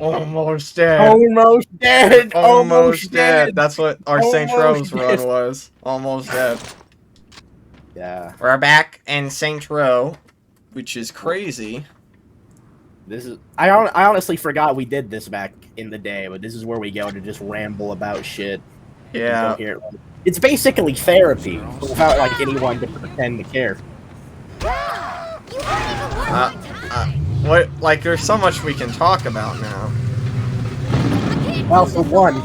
Almost dead. Almost dead. Almost dead. That's what our Saints Row's Almost run dead. was. Almost dead. Yeah. We're back in Saints Row, which is crazy. This is. I honestly forgot we did this back in the day, but this is where we go to just ramble about shit. Yeah. It's basically therapy without like anyone to pretend to care. What? Like, there's so much we can talk about now. Well, for one,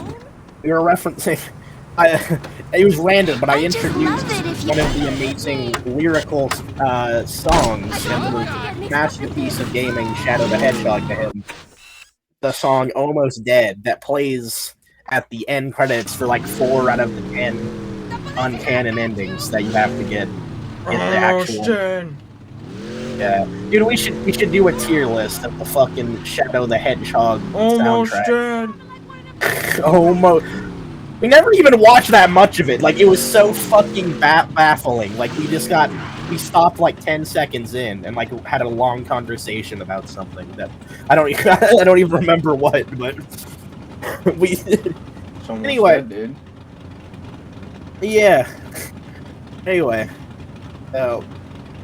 we were referencing. It was random, but I introduced one of the amazing lyrical songs in the masterpiece of gaming, Shadow the Hedgehog, to him. The song "Almost Dead" that plays at the end credits for like 4 out of the 10 uncanon endings that you have to get in the actual. Dead. Yeah, dude, we should do a tier list of the fucking Shadow the Hedgehog Almost soundtrack. dead. Almost. We never even watched that much of it. Like, it was so fucking baffling. Like, we stopped like 10 seconds in and like had a long conversation about something that I don't even remember what, but we. Anyway, dead, dude. Yeah. Anyway,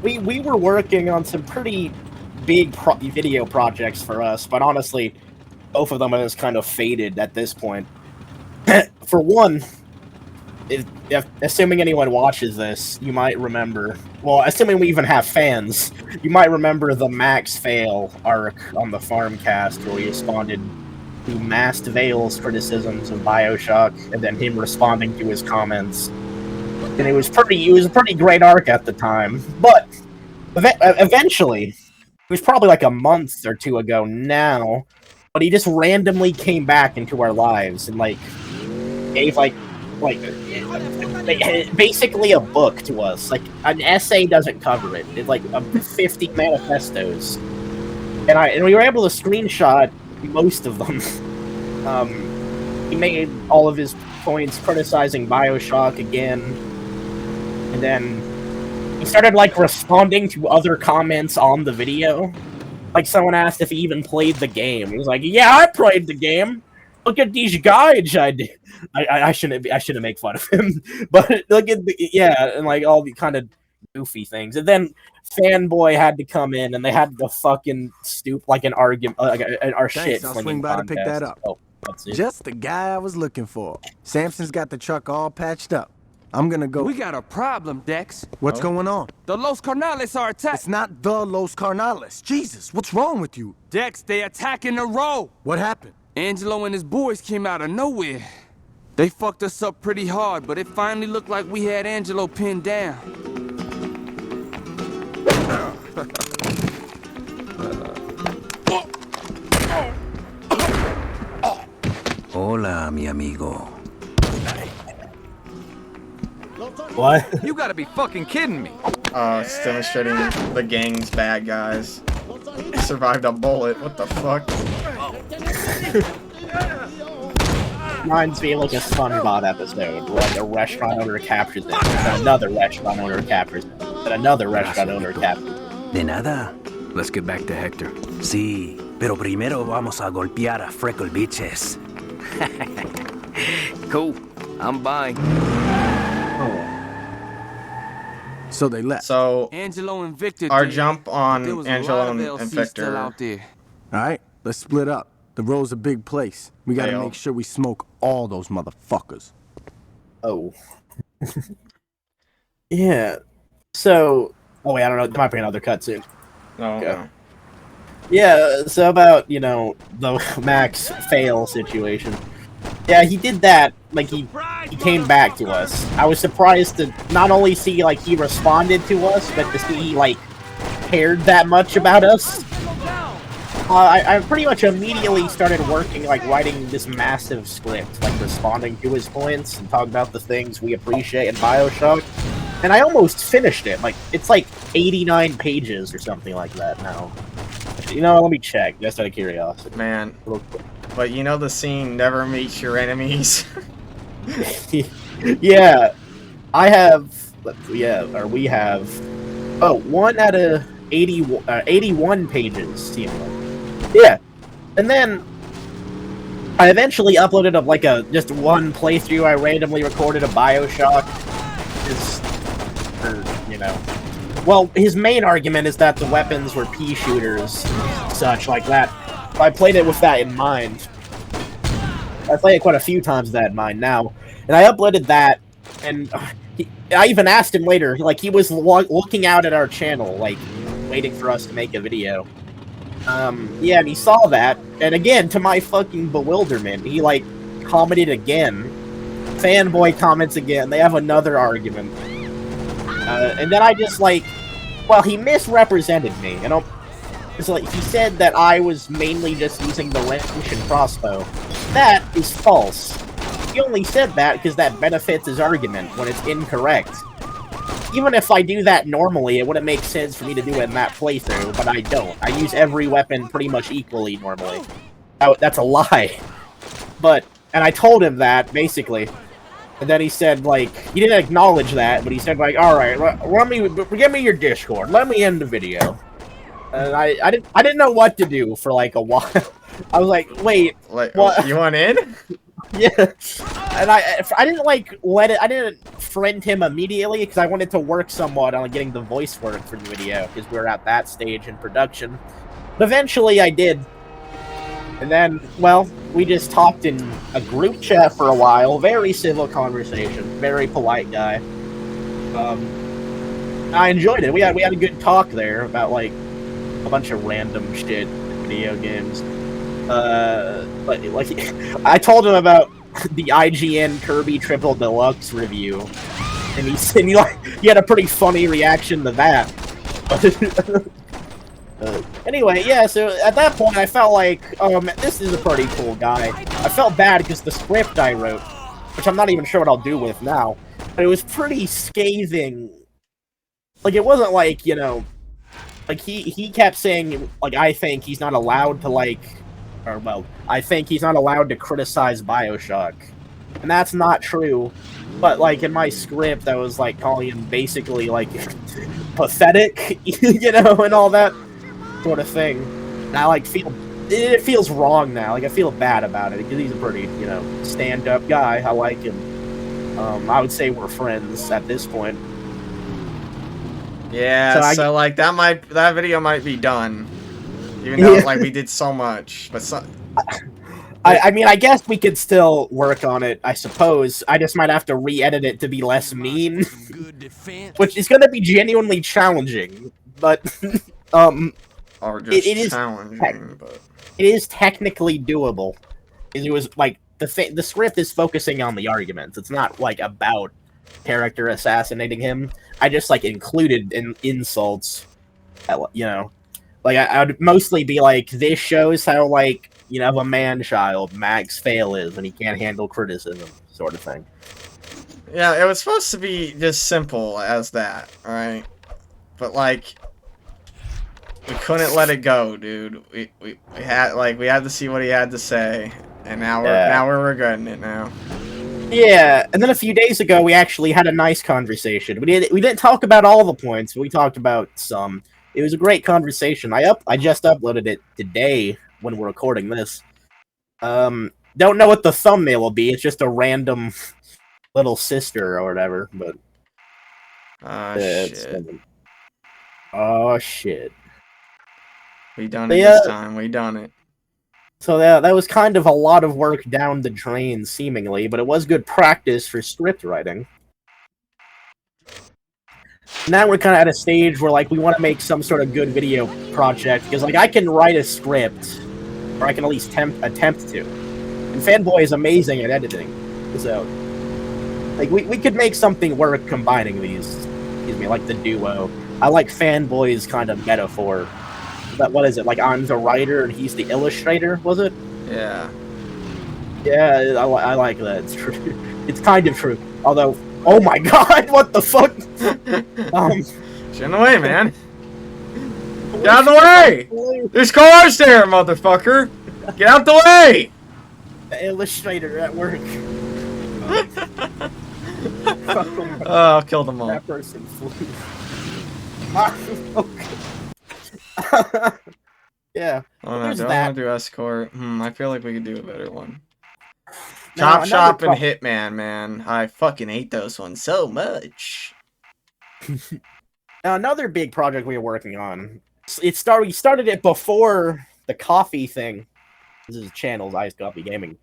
we were working on some pretty big video projects for us, but honestly, both of them have just kind of faded at this point. For one, if assuming anyone watches this, you might remember. Well, assuming we even have fans, you might remember the Max Fail arc on the Farmcast, where we responded to Masked Veil's criticisms of BioShock, and then him responding to his comments. And it was a pretty great arc at the time. But eventually, it was probably like a month or two ago now, but he just randomly came back into our lives and like gave like basically a book to us. Like, an essay doesn't cover it. It's like 50 manifestos, and we were able to screenshot most of them. He made all of his points criticizing BioShock again, and then he started like responding to other comments on the video. Like, someone asked if he even played the game. He was like, "Yeah, I played the game. Look at these guides I did." I shouldn't make fun of him, but look at and like all the kind of goofy things. And then Fanboy had to come in, and they had to fucking stoop like an argument, our shit. Thanks, I'll swing by to pick that up. Oh, that's it. Just the guy I was looking for. Samson's got the truck all patched up. I'm gonna go. We got a problem, Dex. What's going on? The Los Carnales are attacked. It's not the Los Carnales. Jesus, what's wrong with you? Dex, they attacking the row. What happened? Angelo and his boys came out of nowhere. They fucked us up pretty hard, but it finally looked like we had Angelo pinned down. Hola, mi amigo. What? You gotta be fucking kidding me. It's demonstrating the gang's bad guys. Survived a bullet. What the fuck? Reminds me of like a SpongeBob episode where like a restaurant owner captures it, and another restaurant owner captures it, and another restaurant owner captures it. De nada. Let's get back to Hector. Sí, pero primero vamos a golpear a Freckle Bitches. Cool. I'm buying. So they left. So Angelo and Victor our did, jump on there was a Angelo lot of and LC still Victor. out there. All right, let's split up. The row's a big place. We gotta Fail. make sure we smoke all those motherfuckers. Oh. Yeah. So. Oh wait, I don't know. There might be another cutscene. No, Okay. no. Yeah. So about the Max Fail situation. Yeah, he did that. Like he came back to us. I was surprised to not only see like he responded to us, but to see he like cared that much about us. I pretty much immediately started working, like, writing this massive script, like, responding to his points and talking about the things we appreciate in BioShock. And I almost finished it. Like, it's like 89 pages or something like that now. Let me check, just out of curiosity. Man. But you know the scene, never meet your enemies? Yeah. I have... Yeah, or we have... Oh, 1 out of 81 pages, seems like. Yeah, and then I eventually uploaded just one playthrough I randomly recorded of BioShock. Well, his main argument is that the weapons were pea shooters, such like that. I played it with that in mind. I played it quite a few times with that in mind now, and I uploaded that, and I even asked him later, like he was looking out at our channel, like waiting for us to make a video. Yeah, and he saw that, and again, to my fucking bewilderment, he like commented again. Fanboy comments again. They have another argument. And then I just like, well, he misrepresented me. You know, it's like he said that I was mainly just using the wrench and crossbow. That is false. He only said that because that benefits his argument when it's incorrect. Even if I do that normally, it wouldn't make sense for me to do it in that playthrough, but I don't. I use every weapon pretty much equally normally. Oh, that's a lie. And I told him that, basically. And then he said, like, he didn't acknowledge that, but he said, like, alright, give me your Discord, let me end the video. And I didn't know what to do for, like, a while. I was like, wait, what? You want in? Yeah. And I didn't, like, I didn't friend him immediately, because I wanted to work somewhat on getting the voice work for the video, because we're at that stage in production. But eventually I did. And then, well, we just talked in a group chat for a while. Very civil conversation. Very polite guy. I enjoyed it. We had a good talk there about, like, a bunch of random shit in video games. But, like, I told him about the IGN Kirby Triple Deluxe review. And he had a pretty funny reaction to that. Anyway, yeah, so at that point I felt like, oh man, this is a pretty cool guy. I felt bad because the script I wrote, which I'm not even sure what I'll do with now, but it was pretty scathing. Like, it wasn't like, you know, like he kept saying, like, I think he's not allowed to, like, or, well, I think he's not allowed to criticize BioShock. And that's not true. But, like, in my script, I was, like, calling him basically, like, pathetic, you know, and all that sort of thing. And I, like, it feels wrong now. Like, I feel bad about it, because he's a pretty, you know, stand-up guy. I like him. I would say we're friends at this point. Yeah, so like, that video might be done. Even though, like, we did so much. But I mean, I guess we could still work on it, I suppose. I just might have to re-edit it to be less mean. Which is going to be genuinely challenging. But, or just it is challenging, but... It is technically doable. It was, like, the script is focusing on the arguments. It's not, like, about character assassinating him. I just, like, included insults. You know. Like, I would mostly be like, this shows how, like, you know, a man-child Max Fail is when he can't handle criticism, sort of thing. Yeah, it was supposed to be just simple as that, right? But, like, we couldn't let it go, dude. We had to see what he had to say, and now we're regretting it now. Yeah, and then a few days ago we actually had a nice conversation. We didn't talk about all the points, but we talked about some. It was a great conversation. I just uploaded it today when we're recording this. Don't know what the thumbnail will be. It's just a random little sister or whatever, but shit. Oh shit. We done it this time. We done it. So that was kind of a lot of work down the drain, seemingly, but it was good practice for script writing. Now we're kind of at a stage where, like, we want to make some sort of good video project, because, like, I can write a script, or I can at least attempt to. And Fanboy is amazing at editing, so, like, we could make something work combining these, like the duo. I like Fanboy's kind of metaphor. What is it, like, I'm the writer and he's the illustrator, was it? Yeah. Yeah, I like that. It's true. It's kind of true. Although, oh my god, what the fuck? Get in the way, man. Get out of the way! There's cars there, motherfucker! Get out the way! The illustrator at work. Oh, I'll kill them all. That person flew. Yeah. Oh no, do I want to do escort? I feel like we could do a better one. Chop another Shop and pro- Hitman, man. I fucking hate those ones so much. Now, another big project we were working on. We started it before the coffee thing. This is channel's Ice Coffee Gaming.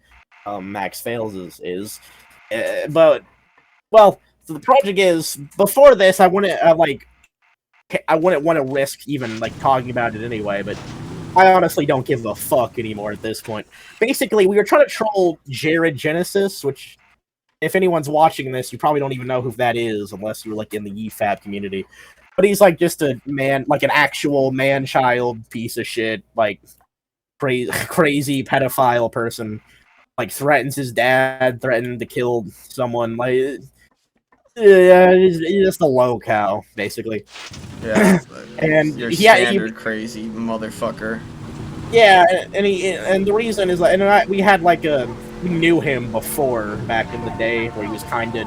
Max Fails is. But well, so the project is before this. I wouldn't want to risk even like talking about it anyway. But I honestly don't give a fuck anymore at this point. Basically, we were trying to troll Jared Genesis, which, if anyone's watching this, you probably don't even know who that is unless you're like in the EFAB community. But he's like just a man, like an actual man-child piece of shit, like crazy pedophile person. Like threatens his dad, threatened to kill someone. Like, yeah, he's just a low cow, basically. Yeah, And your yeah, standard crazy motherfucker. yeah, and the reason is like, we knew him before back in the day where he was kind of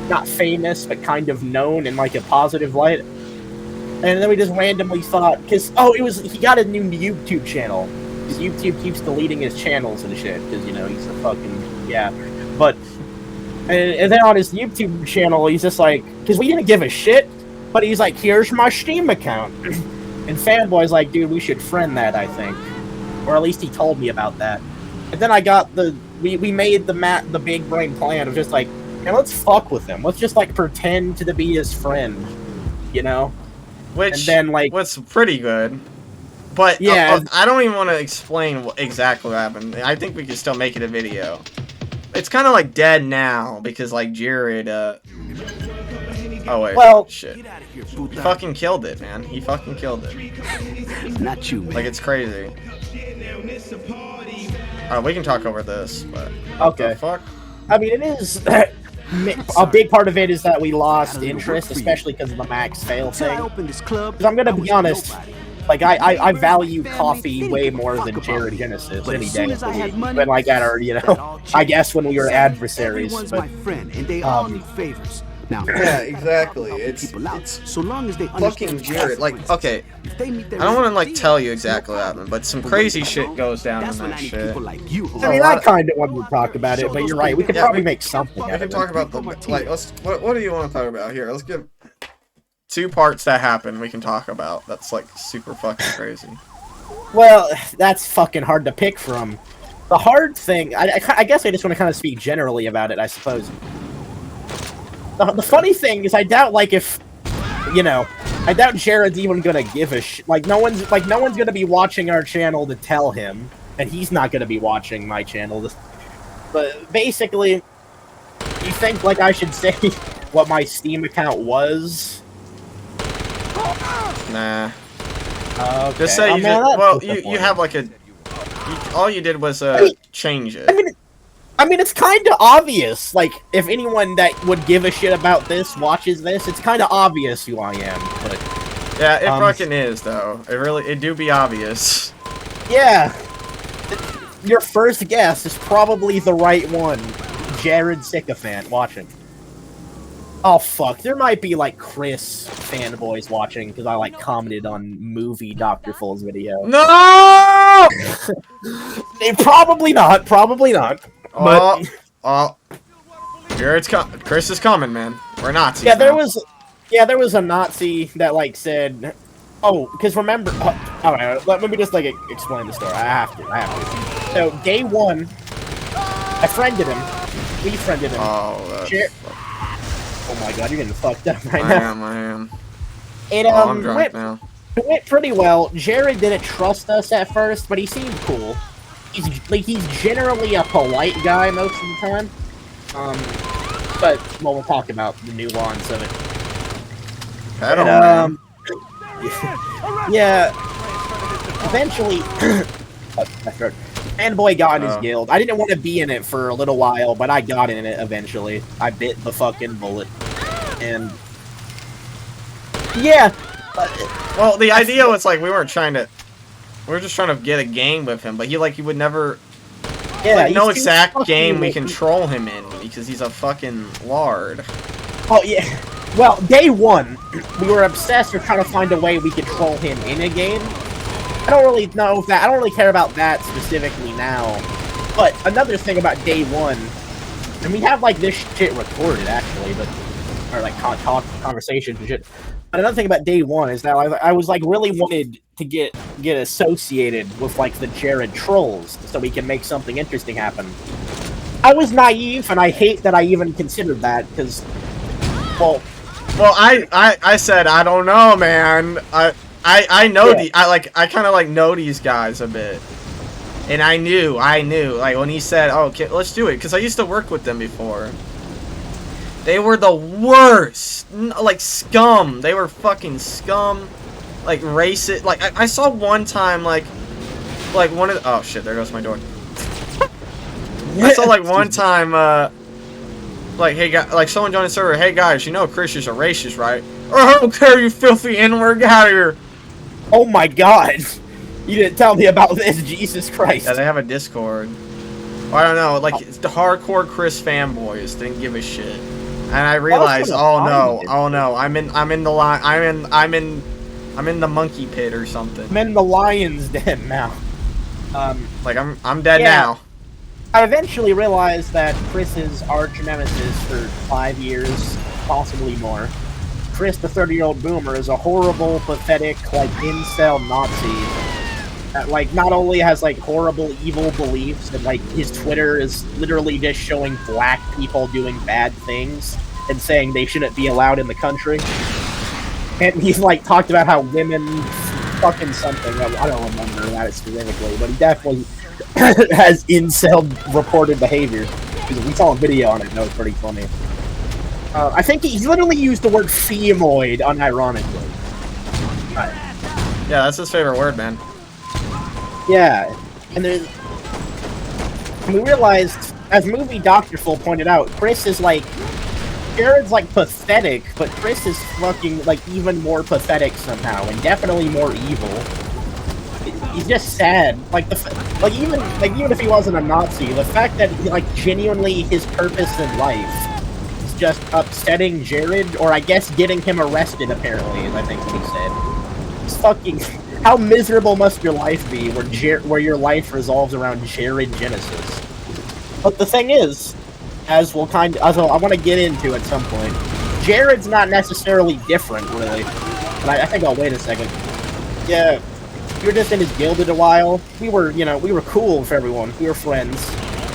not famous but kind of known in like a positive light. And then we just randomly thought, because he got a new YouTube channel. His YouTube keeps deleting his channels and shit because he's a fucking But and then on his YouTube channel, he's just like, because we didn't give a shit, but he's like, here's my Steam account. And Fanboy's like, dude, we should friend that, I think. Or at least he told me about that. And then I got we made the big brain plan of just like, let's fuck with him. Let's just like pretend to be his friend, Which and then like was pretty good. But yeah, I don't even want to explain exactly what happened. I think we can still make it a video. It's kind of like dead now because like Jared. Oh wait. Well, shit. He fucking killed it, man. He fucking killed it. Not you, man. Like it's crazy. We can talk over this, but okay. the fuck? I mean, it is a big part of it is that we lost interest, especially because of the Max Fail thing. Because I'm gonna be honest, like I value coffee way more than Jared Genesis any day of the week. But like at our, I guess when we were adversaries. But, Now, yeah, exactly. It's so long as they fucking Jared. Like, okay, I don't want to like tell you exactly what happened, but some crazy shit goes down in that shit. I mean, I kind of wanted to talk about it, but you're right. We could probably make something out We of can it. talk about what do you want to talk about here? Let's give 2 parts that happen. We can talk about. That's like super fucking crazy. Well, that's fucking hard to pick from. The hard thing, I guess I just want to kind of speak generally about it, I suppose. The funny thing is, I doubt, like, I doubt Jared's even gonna give a shit. Like, no one's gonna be watching our channel to tell him, and he's not gonna be watching my channel. But basically, you think, like, I should say what my Steam account was? Nah. Okay. Just say you have like all you did was change it. I mean, it's kind of obvious. Like, if anyone that would give a shit about this watches this, it's kind of obvious who I am. But yeah, it fucking is though. It do be obvious. Yeah, your first guess is probably the right one. Jared Sycophant watching. Oh fuck, there might be like Chris fanboys watching because I like commented on movie Dr. Full's video. No! Probably not. Probably not. But Chris is coming, man. We're Nazis. yeah, there now. was a Nazi that like said, oh, because remember, all right, let me just like explain the story. I have to. So day one, I friended him. We friended him. Oh my god, you're getting fucked up right now. I am. And I'm drunk now. It went pretty well. Jared didn't trust us at first, but he seemed cool. He's generally a polite guy most of the time. But we'll talk about the nuance of it. Yeah. Eventually, fanboy got in his guild. I didn't want to be in it for a little while, but I got in it eventually. I bit the fucking bullet, and yeah. Well, the idea was like we were just trying to get a game with him, but he would never. Yeah, like, no exact game we control him in because he's a fucking lard. Oh yeah. Well, day one, we were obsessed with trying to find a way we could troll him in a game. I don't really know if that. I don't really care about that specifically now. But another thing about day one, and we have like this shit recorded actually, but or like conversations and shit. But another thing about day one is that I was like really wanted to get associated with like the Jared trolls so we can make something interesting happen. I was naive, and I hate that I even considered that because, well, I said I don't know, man. I know Yeah. I kind of like know these guys a bit, and I knew like when he said, "Oh, okay, let's do it," because I used to work with them before. They were the worst, like scum. They were fucking scum, like racist. Like I saw one time, like one of the, oh shit, there goes my door. I saw like one time, like, hey guys, like someone joined the server. Hey guys, you know Christians are racist, right? Oh, I don't care, you filthy N-word, get out of here. oh my god, you didn't tell me about this, Jesus Christ. Yeah, they have a Discord. Well, I don't know, like it's the hardcore Chris fanboys didn't give a shit, and I realized, oh no, I'm in the line, I'm in the monkey pit or something. I'm in the lion's den now. Like I'm dead yeah. now. I eventually realized that Chris's arch nemesis for 5 years, possibly more, Chris, the 30-year-old boomer, is a horrible, pathetic, like, incel Nazi that, like, not only has, like, horrible, evil beliefs, and, like, his Twitter is literally just showing black people doing bad things and saying they shouldn't be allowed in the country. And he's, like, talked about how women fucking something, I don't remember that specifically, but he definitely has incel reported behavior. We saw a video on it, and it was pretty funny. I think he literally used the word femoid unironically. Yeah, that's his favorite word, man. Yeah, and we realized, as movie Doctorful pointed out, Chris is like, Jared's like pathetic, but Chris is fucking like even more pathetic somehow, and definitely more evil. He's just sad. Even if he wasn't a Nazi, the fact that like genuinely his purpose in life is just upsetting Jared, or I guess getting him arrested. Apparently, is I think what he said. It's fucking. How miserable must your life be, where your life revolves around Jared Genesis? But the thing is, as I want to get into at some point, Jared's not necessarily different, really. But I think I'll wait a second. Yeah. We were just in his guilded a while. We were cool with everyone. We were friends.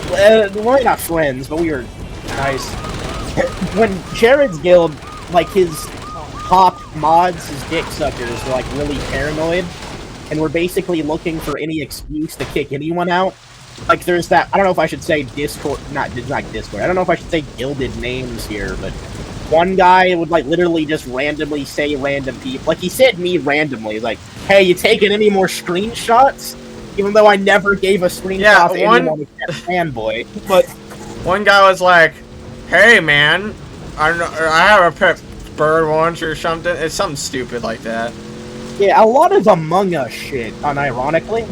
We're not friends, but we were nice. When Jared's guild, like his top mods, his dick suckers, were like really paranoid, and were basically looking for any excuse to kick anyone out. Like there's that, I don't know if I should say Discord, not Discord, I don't know if I should say guilded names here, but one guy would like literally just randomly say random people. Like he said me randomly, like, "Hey, you taking any more screenshots?" Even though I never gave a screenshot to anyone except Fanboy. But one guy was like, "Hey, man, I have a pet bird once or something." It's something stupid like that. yeah, a lot of Among Us shit, unironically.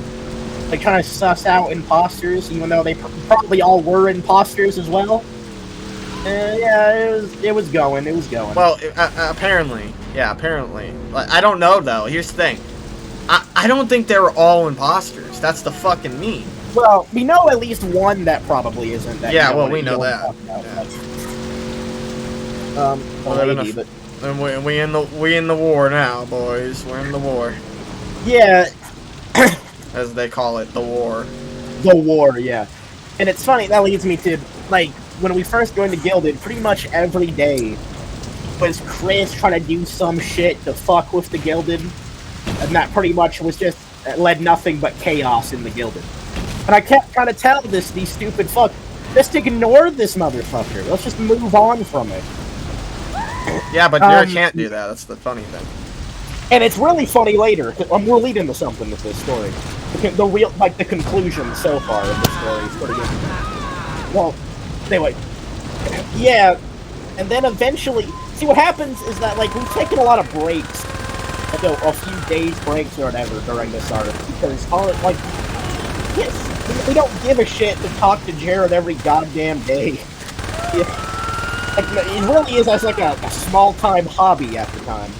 Like trying to suss out imposters, even though they probably all were imposters as well. Yeah, it was going. Well, apparently. Yeah, apparently. Like, I don't know, though. Here's the thing. I don't think they were all imposters. That's the fucking meme. Well, we know at least one that probably isn't. That yeah, well, we know that. Yeah. And we in the war now, boys. We're in the war. Yeah. As they call it, the war. The war, yeah. And it's funny, that leads me to, like, when we first joined the Guilded, pretty much every day was Chris trying to do some shit to fuck with the Guilded, and that pretty much was just, led nothing but chaos in the Guilded. And I kept trying to tell these stupid fuck, just ignore this motherfucker, let's just move on from it. Yeah, but Jared can't do that, that's the funny thing. And it's really funny later, we're leading to something with this story. The conclusion so far of the story is pretty good. Well, anyway, yeah, and then eventually, see what happens is that, like, we've taken a lot of breaks, like a few days breaks or whatever during this arc, because, yes, we don't give a shit to talk to Jared every goddamn day. Yeah. Like, it really is as, like, a small-time hobby at the time.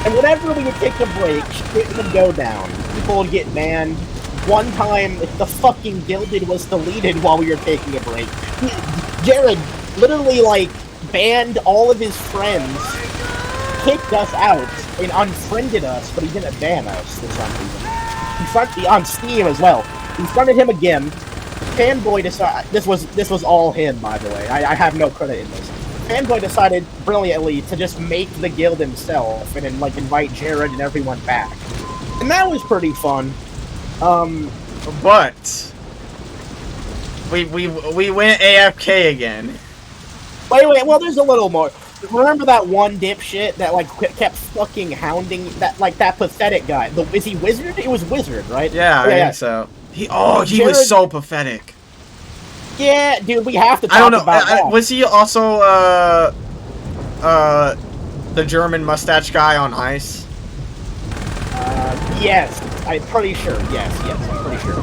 And whenever we would take a break, shit would go down. People would get banned, one time the fucking Gilded was deleted while we were taking a break. Jared literally, like, banned all of his friends, kicked us out, and unfriended us, but he didn't ban us for some reason. On Steam as well. We fronted him again. Fanboy decided... This was all him, by the way. I have no credit in this. Fanboy decided, brilliantly, to just make the guild himself, and then, like, invite Jared and everyone back. And that was pretty fun. But we went AFK again. Wait, well, there's a little more. Remember that one dipshit that, like, kept fucking hounding that, like, that pathetic guy? Is he Wizard? It was Wizard, right? Yeah, I think so. He was so pathetic. Yeah, dude, we have to talk I don't know. about that. Was he also the German mustache guy on Ice? Yes, I'm pretty sure. Yes, I'm pretty sure.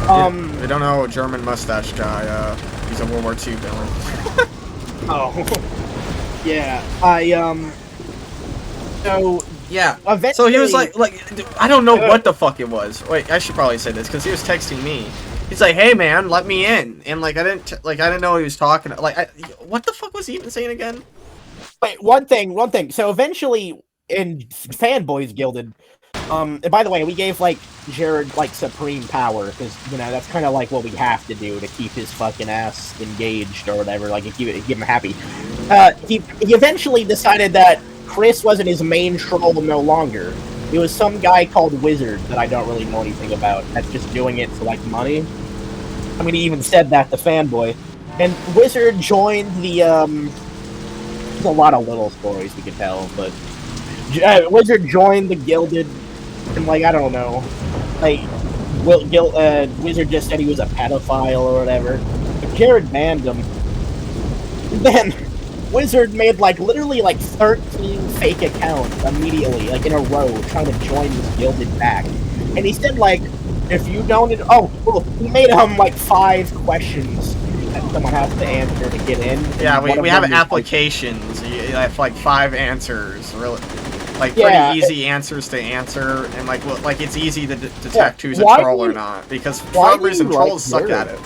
I don't know, German mustache guy. He's a World War II villain. Oh, yeah. So yeah. eventually, so he was like, I don't know what the fuck it was. Wait, I should probably say this because he was texting me. He's like, "Hey man, let me in," and like I didn't know what he was talking. Like, what the fuck was he even saying again? Wait, one thing. So eventually, in Fanboys Gilded, and by the way, we gave, like, Jared, like, supreme power, because, you know, that's kind of like what we have to do to keep his fucking ass engaged or whatever, like, keep him happy. He eventually decided that Chris wasn't his main troll no longer. It was some guy called Wizard that I don't really know anything about, that's just doing it for, like, money. I mean, he even said that to Fanboy. And Wizard joined the, there's a lot of little stories we could tell, but Wizard joined the Gilded, and, like, I don't know, like, Wizard just said he was a pedophile or whatever. But Jared banned him. Then Wizard made, like, literally, like, 13 fake accounts immediately, like, in a row, trying to join this Gilded back. And he said, like, if you don't... Oh, well, he made like, 5 questions that someone has to answer to get in. Yeah, we have applications. You have, like, 5 answers, really. Like, pretty easy answers to answer, and, like it's easy to detect who's a troll or not, because for some reason trolls suck at it.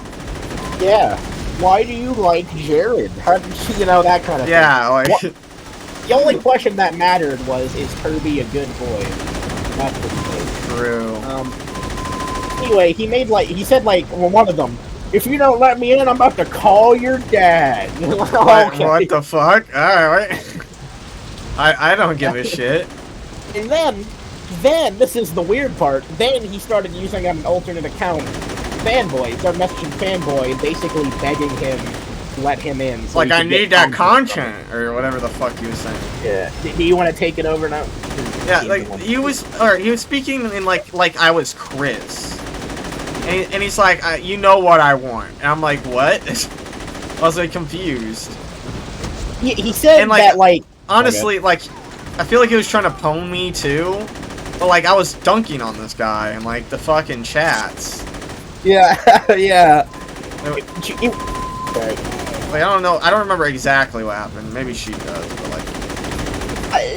Yeah. Why do you like Jared? How did you know, that kind of thing? Yeah, like... The only question that mattered was, is Kirby a good boy? That's what he said. True. Anyway, he said, like, well, one of them, if you don't let me in, I'm about to call your dad. Okay. What the fuck? Alright. I don't give a shit. And then, this is the weird part, then he started using an alternate account, Fanboy, started messaging Fanboy, basically begging him to let him in. So like, I need that content, or whatever the fuck he was saying. Yeah. Do you want to take it over now? Yeah, like, he was speaking in, like I was Chris. And he's like, you know what I want. And I'm like, what? I was, like, confused. He said and, like, that, like... Honestly, like, I feel like he was trying to pwn me, too. But, like, I was dunking on this guy in, like, the fucking chats. Yeah, yeah. Like, I don't know. I don't remember exactly what happened. Maybe she does, but, like...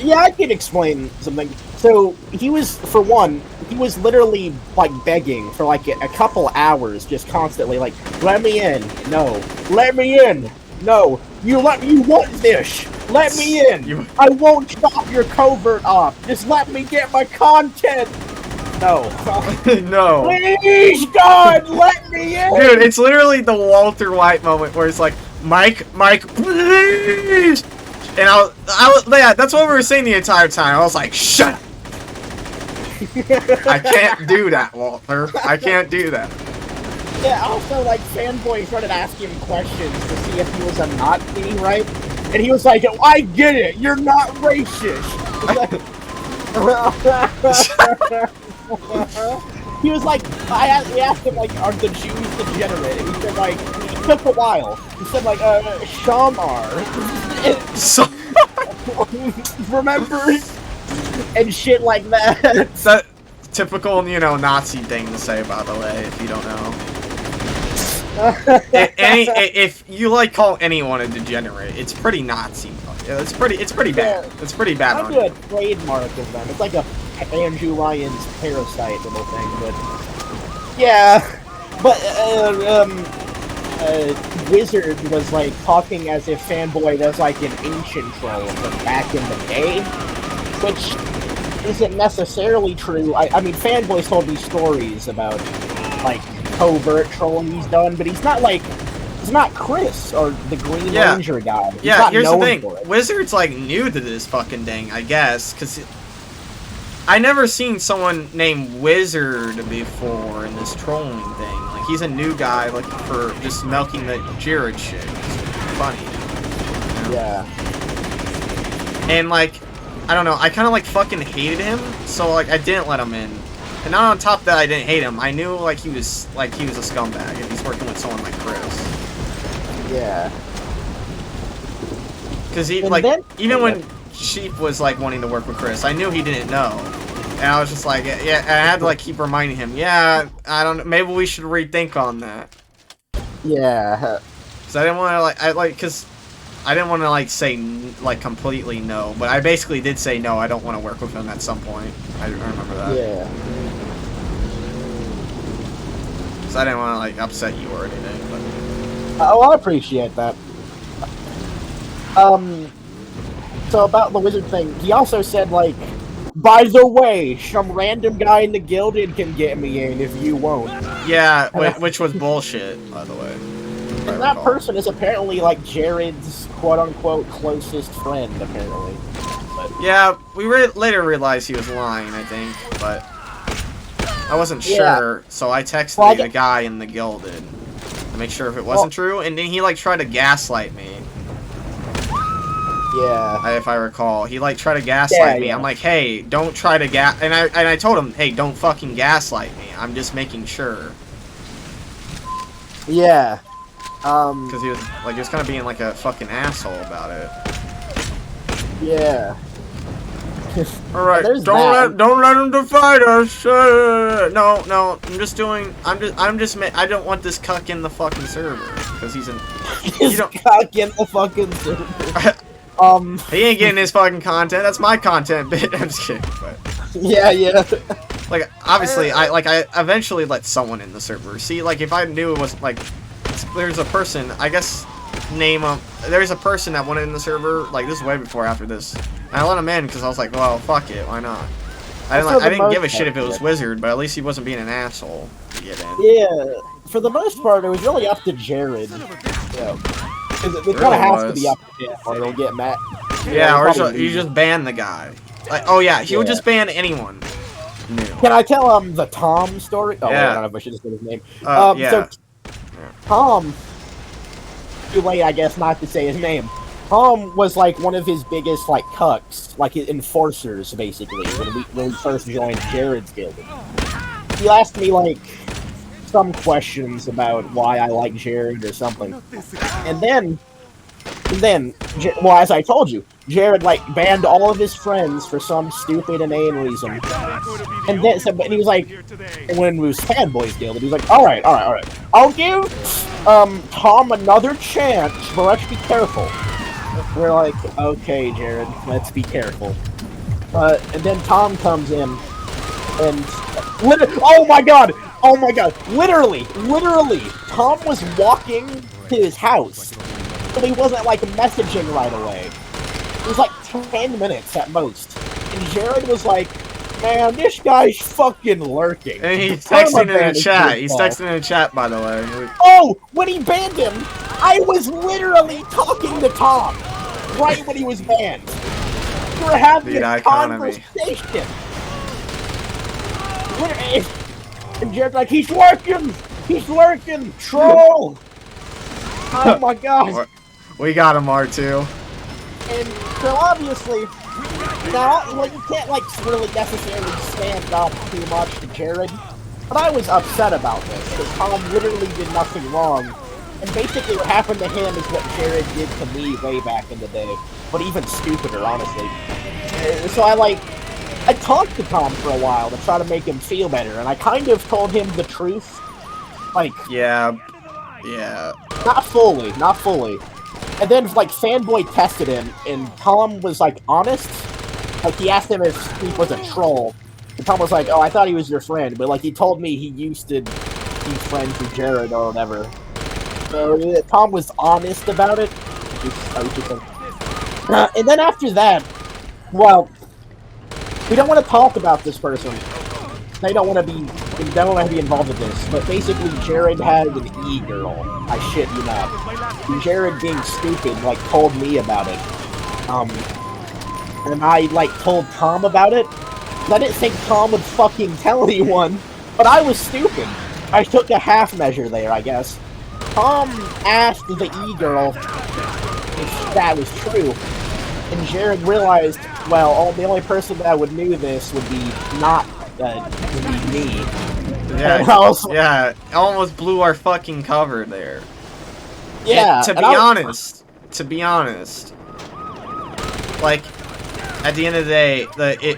Yeah, I can explain something. So, he was, for one, he was literally, like, begging for, like, a couple hours, just constantly, like, let me in. No. Let me in. No. You want this. Let me in. I won't stop your covert op. Just let me get my content. No. No. Please, God, let me in. Dude, it's literally the Walter White moment where it's like, Mike, please. And yeah, that's what we were saying the entire time. I was like, shut up. I can't do that, Walter. I can't do that. Yeah, also, like, Fanboy started asking him questions to see if he was a Nazi, right? And he was like, I get it, you're not racist. He was like, we asked him, like, are the Jews degenerate? He said, like, it took a while. He said, like, Shamar. Remember? And shit like that. It's that typical, you know, Nazi thing to say, by the way, if you don't know. If you, like, call anyone a degenerate, it's pretty Nazi. It's pretty bad. It's pretty bad. I'll do a trademark of them. It's like a Andrew Ryan's Parasite little thing, but Yeah, but Wizard was like talking as if Fanboy was like an ancient troll from back in the day, which isn't necessarily true. I mean, Fanboy's told me stories about like covert trolling he's done, but he's not Chris or the Green Ranger guy. He's yeah, not here's the known thing. for it. Wizard's like new to this fucking thing, I guess, because I never seen someone named Wizard before in this trolling thing. Like, he's a new guy, like, for just milking the Jared shit. It's funny. You know? Yeah. And, like, I don't know, I kind of, like, fucking hated him, so, like, I didn't let him in. And not on top of that, I didn't hate him. I knew, like, he was a scumbag, and he's working with someone like Chris. Yeah. Because he, And like, then- even when Sheep was, like, wanting to work with Chris, I knew he didn't know. And I was just like, yeah, and I had to, like, keep reminding him, yeah, I don't know, maybe we should rethink on that. Yeah. Because I didn't want to, like, because I didn't want to, like, say, like, completely no. But I basically did say no, I don't want to work with him at some point. I remember that. Yeah. Because I didn't want to, like, upset you or anything, but... Oh, I appreciate that. So about the wizard thing, he also said, like, by the way, some random guy in the Gilded can get me in if you won't. Yeah, which was bullshit, by the way. And that person is apparently, like, Jared's quote-unquote closest friend, apparently. But, Yeah, we later realized he was lying, I think, but... I wasn't Yeah. sure, so I texted Well, the guy in the Gilded to make sure if it wasn't true, and then he, like, tried to gaslight me. yeah. If I recall, he like tried to gaslight me. Yeah. I'm like, hey, don't try to and I told him, hey, don't fucking gaslight me. I'm just making sure. Yeah. Because he was kind of being like a fucking asshole about it. Yeah. All right, There's don't let him divide us. No, I'm just I don't want this cuck in the fucking server because he's in. He's cock in the fucking server. He ain't getting his fucking content. That's my content, bitch. I'm just kidding, but. Yeah. Like, obviously, I eventually let someone in the server. See, like, if I knew it was, like, there's a person, I guess, there's a person that wanted in the server, like, this is way before after this. And I let him in because I was like, well, fuck it, why not? I didn't give a shit if it was Wizard, but at least he wasn't being an asshole to get in. Yeah. For the most part, it was really up to Jared. Yeah. It kind of has to be up to him, or he'll get mad. Yeah, or you just ban the guy. Like, oh yeah, he would just ban anyone new. Can I tell the Tom story? Oh, Yeah. I don't know if I should just say his name. Yeah. So, Tom, too late, I guess, not to say his name. Tom was like one of his biggest like cucks, like his enforcers, basically. When we first joined Jared's guild, he asked me like some questions about why I like Jared or something, and then, well, as I told you, Jared like banned all of his friends for some stupid inane reason, and then and he was like, when it was Fanboys Guild, he was like, all right, I'll give Tom another chance, but let's be careful. We're like, okay, Jared, let's be careful. And then Tom comes in, and oh my god, literally, Tom was walking to his house, but he wasn't like messaging right away. It was like 10 minutes at most, and Jared was like, man, this guy's fucking lurking. And he's texting in the chat. He's texting in the chat, by the way. Oh, when he banned him, I was literally talking to Tom right when he was banned. We were having a conversation. And Jared's like, he's lurking, troll. Oh my god. We got him, R2. And so obviously, now, well, you can't like really necessarily stand up too much to Jared, but I was upset about this because Tom literally did nothing wrong, and basically what happened to him is what Jared did to me way back in the day, but even stupider, honestly. So I talked to Tom for a while to try to make him feel better, and I kind of told him the truth, like yeah. Not fully. And then, like, Fanboy tested him, and Tom was, like, honest. Like, he asked him if Steve was a troll. And Tom was like, oh, I thought he was your friend. But, like, he told me he used to he's friends with Jared or whatever. So Tom was honest about it. And then after that, well, we don't want to talk about this person. They don't want to be involved with this. But basically, Jared had an e-girl. I shit you not. And Jared, being stupid, like told me about it. And I like told Tom about it. I didn't think Tom would fucking tell anyone, but I was stupid. I took a half measure there, I guess. Tom asked the e-girl if that was true, and Jared realized, well, the only person that would knew this would be me. Yeah, yeah, almost blew our fucking cover there. Yeah. And to be honest, like, at the end of the day,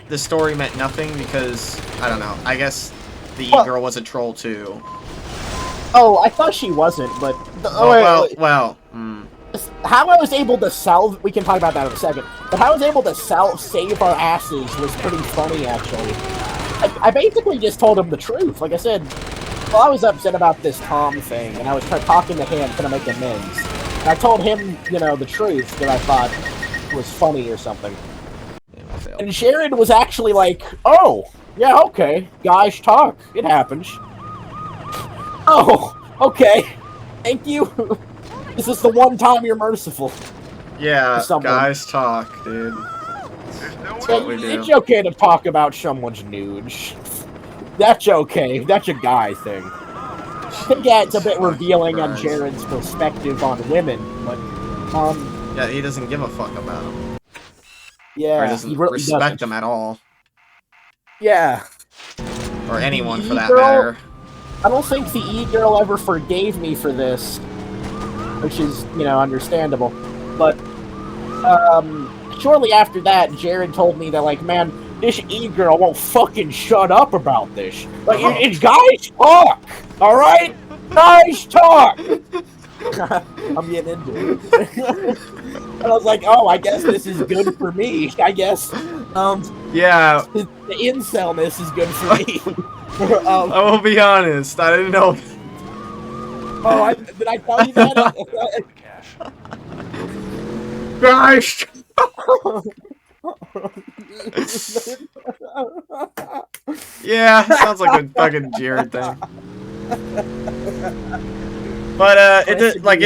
the story meant nothing because, I don't know, I guess the e-girl was a troll too. Oh, I thought she wasn't, but... How I was able to we can talk about that in a second, but how I was able to save our asses was pretty funny, actually. I basically just told him the truth. Like I said, well, I was upset about this Tom thing, and I was talking to him, trying to make amends. And I told him, you know, the truth that I thought was funny or something. And Jared was actually like, oh, yeah, okay, guys talk, it happens. Oh, okay, thank you. This is the one time you're merciful. Yeah, guys talk, dude. That's what we do. It's okay to talk about someone's nudes. That's okay, that's a guy thing. I think it's a bit revealing on Jared's perspective on women, but, yeah, he doesn't give a fuck about them. Yeah, or doesn't respect them at all. Yeah. Or anyone, for that matter. I don't think the e-girl ever forgave me for this, which is, you know, understandable. But, shortly after that, Jared told me that, like, man, this e-girl won't fucking shut up about this. Like, it's guys talk, alright? Guys talk! I'm getting into it. And I was like, oh, I guess this is good for me. I guess, yeah. The incelness is good for me. I will be honest, I didn't know. Oh, did I tell you that? Gosh! Yeah, sounds like a fucking Jared thing. But it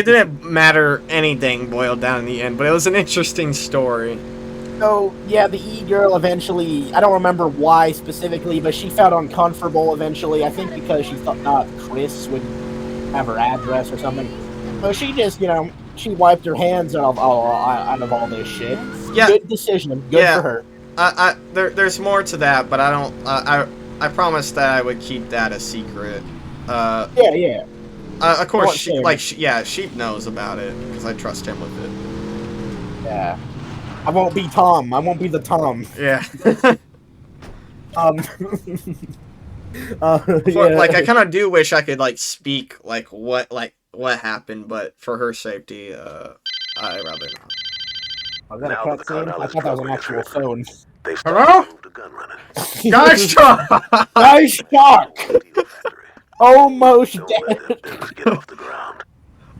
didn't matter anything boiled down in the end, but it was an interesting story. So yeah, the e-girl eventually, I don't remember why specifically, but she felt uncomfortable eventually. I think because she thought Chris would have her address or something. So she just, you know, she wiped her hands out of all this shit. Yeah. Good decision. Good for her. There's more to that, but I don't. I promised that I would keep that a secret. Yeah. Of course, Sheep knows about it because I trust him with it. Yeah. I won't be Tom. I won't be the Tom. Yeah. Yeah. Like, I kind of do wish I could like speak what happened, but for her safety, I'd rather not. Was that a cutscene? I thought that was an actual phone. Hello? Guys talk! Guys talk! Almost dead.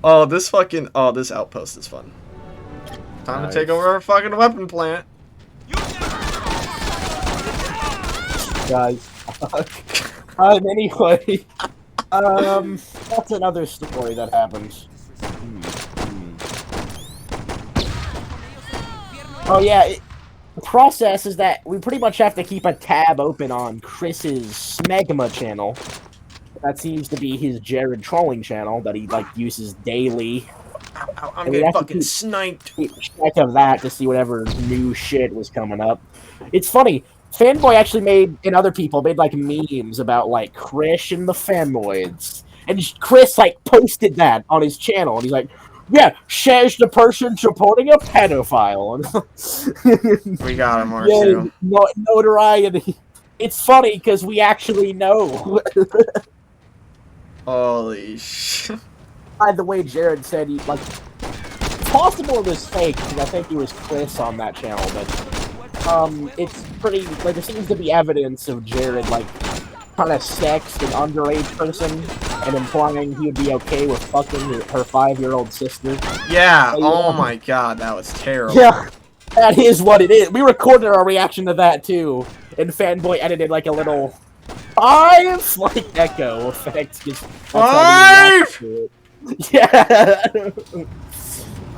Oh, this outpost is fun. Time to take over our fucking weapon plant. Guys. Anyway. That's another story that happens. Oh yeah, the process is that we pretty much have to keep a tab open on Chris's Smegma channel. That seems to be his Jared trolling channel that he like uses daily. I'm getting fucking sniped. Check of that to see whatever new shit was coming up. It's funny. Fanboy actually and other people made like memes about like Chris and the Fanboys, and Chris like posted that on his channel, and he's like, "Yeah, says the person supporting a pedophile." We got him, R2. Yeah, notoriety. It's funny because we actually know. Holy shit. By the way, Jared said he, like, it's possible it was fake, because I think he was Chris on that channel, but, it's pretty, like, there seems to be evidence of Jared, like, trying to sex an underage person. and implying he would be okay with fucking her 5-year-old sister. Yeah, oh my god, that was terrible. Yeah, that is what it is. We recorded our reaction to that too, and Fanboy edited like a little 5 like echo effect. 5! Yeah.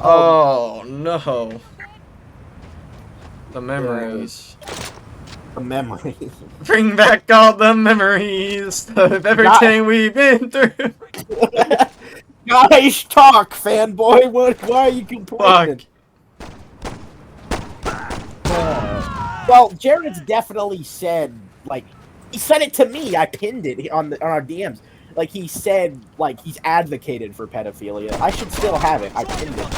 Oh no. The memories. The memories. Bring back all the memories of everything we've been through. Guys, talk, Fanboy. Why are you complaining? Well, Jared's definitely said, like, he said it to me. I pinned it on our DMs. Like, he said, like, he's advocated for pedophilia. I should still have it. I pinned it.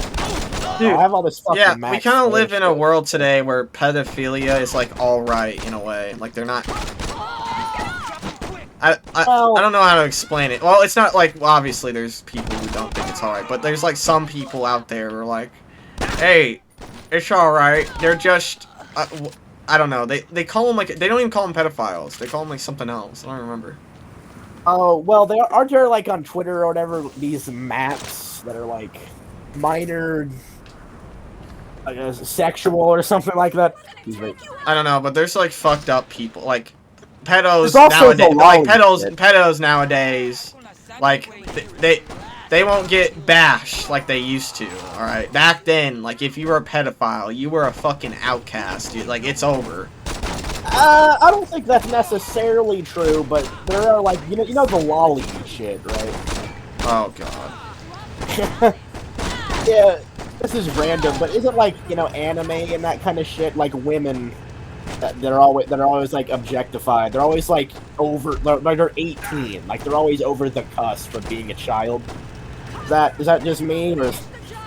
Dude, I have all this fucking yeah, Max we kind of live in a shit. world today where pedophilia is, like, alright in a way. Like, they're not... I don't know how to explain it. Well, it's not like, well, obviously there's people who don't think it's alright, but there's, like, some people out there who are like, hey, it's alright. They're just... I don't know. They call them, like... They don't even call them pedophiles. They call them, like, something else. I don't remember. Oh, well, aren't there, like, on Twitter or whatever, these maps that are, like, minor... sexual or something like that. I don't know, but there's, like, fucked up people. Like, pedos also nowadays... the Like, law shit. pedos nowadays... Like, they won't get bashed like they used to, alright? Back then, like, if you were a pedophile, you were a fucking outcast, dude. Like, it's over. I don't think that's necessarily true, but there are, like, you know the lolly shit, right? Oh, God. Yeah, this is random, but isn't, like, anime and that kind of shit, like, women that are always like objectified. They're always like they're 18, like they're always over the cusp of being a child. Is that just me, or is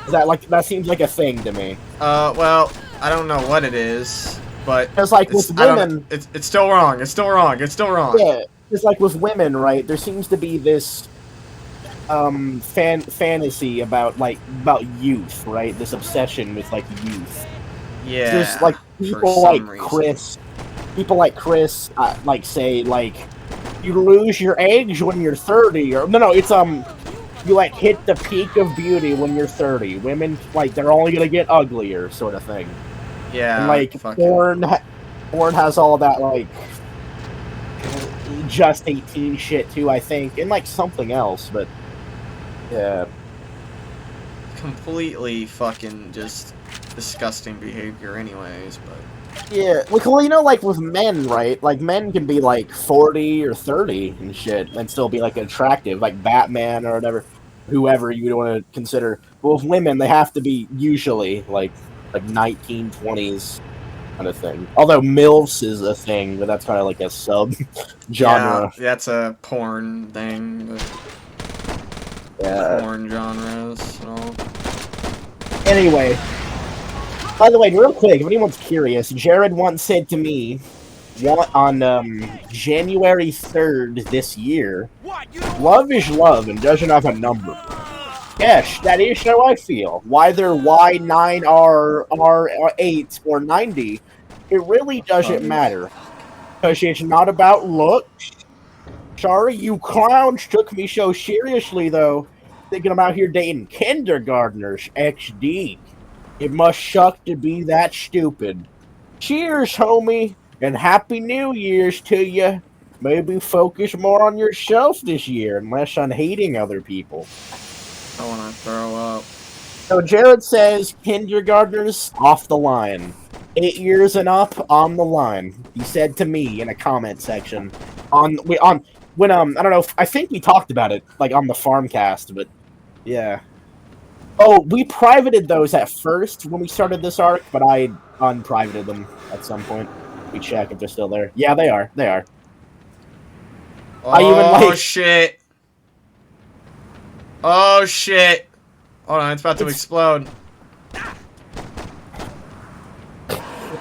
that like that seems like a thing to me? Well, I don't know what it is, but it's like with women, it's still wrong. It's still wrong. It's still wrong. Yeah, it's like with women, right? There seems to be this fantasy about youth, right? This obsession with like youth. Yeah. There's like people like Chris, like say like you lose your age when you're 30, or no, it's you like hit the peak of beauty when you're 30. Women like they're only gonna get uglier, sort of thing. Yeah. And like porn has all that like just 18 shit too, I think, and like something else, but yeah. Completely fucking just disgusting behavior anyways, but yeah, well, like with men, right? Like men can be like 40 or 30 and shit and still be like attractive, like Batman or whatever, whoever you want to consider. But with women, they have to be usually like 1920s kind of thing. Although MILFs is a thing, but that's kind of like a sub genre. Yeah, that's a porn thing. Yeah. Porn genres. So. Anyway, by the way, real quick, if anyone's curious, Jared once said to me on January 3rd this year, love is love and doesn't have a number. Yes, that is how I feel. Whether Y9, R8, or 90, it really doesn't matter. Because it's not about looks. Sorry, you clowns took me so seriously, though. Thinking I'm out here dating kindergartners, XD. It must suck to be that stupid. Cheers, homie, and Happy New Year's to you. Maybe focus more on yourself this year and less on hating other people. I want to throw up. So Jared says kindergartners off the line. 8 years and up on the line. He said to me in a comment section when I don't know, I think we talked about it like on the Farmcast, but yeah. Oh, we privated those at first when we started this arc, but I unprivated them at some point. We check if they're still there. Yeah, they are. They are. Oh, shit. Oh, shit. Hold on, it's about to explode.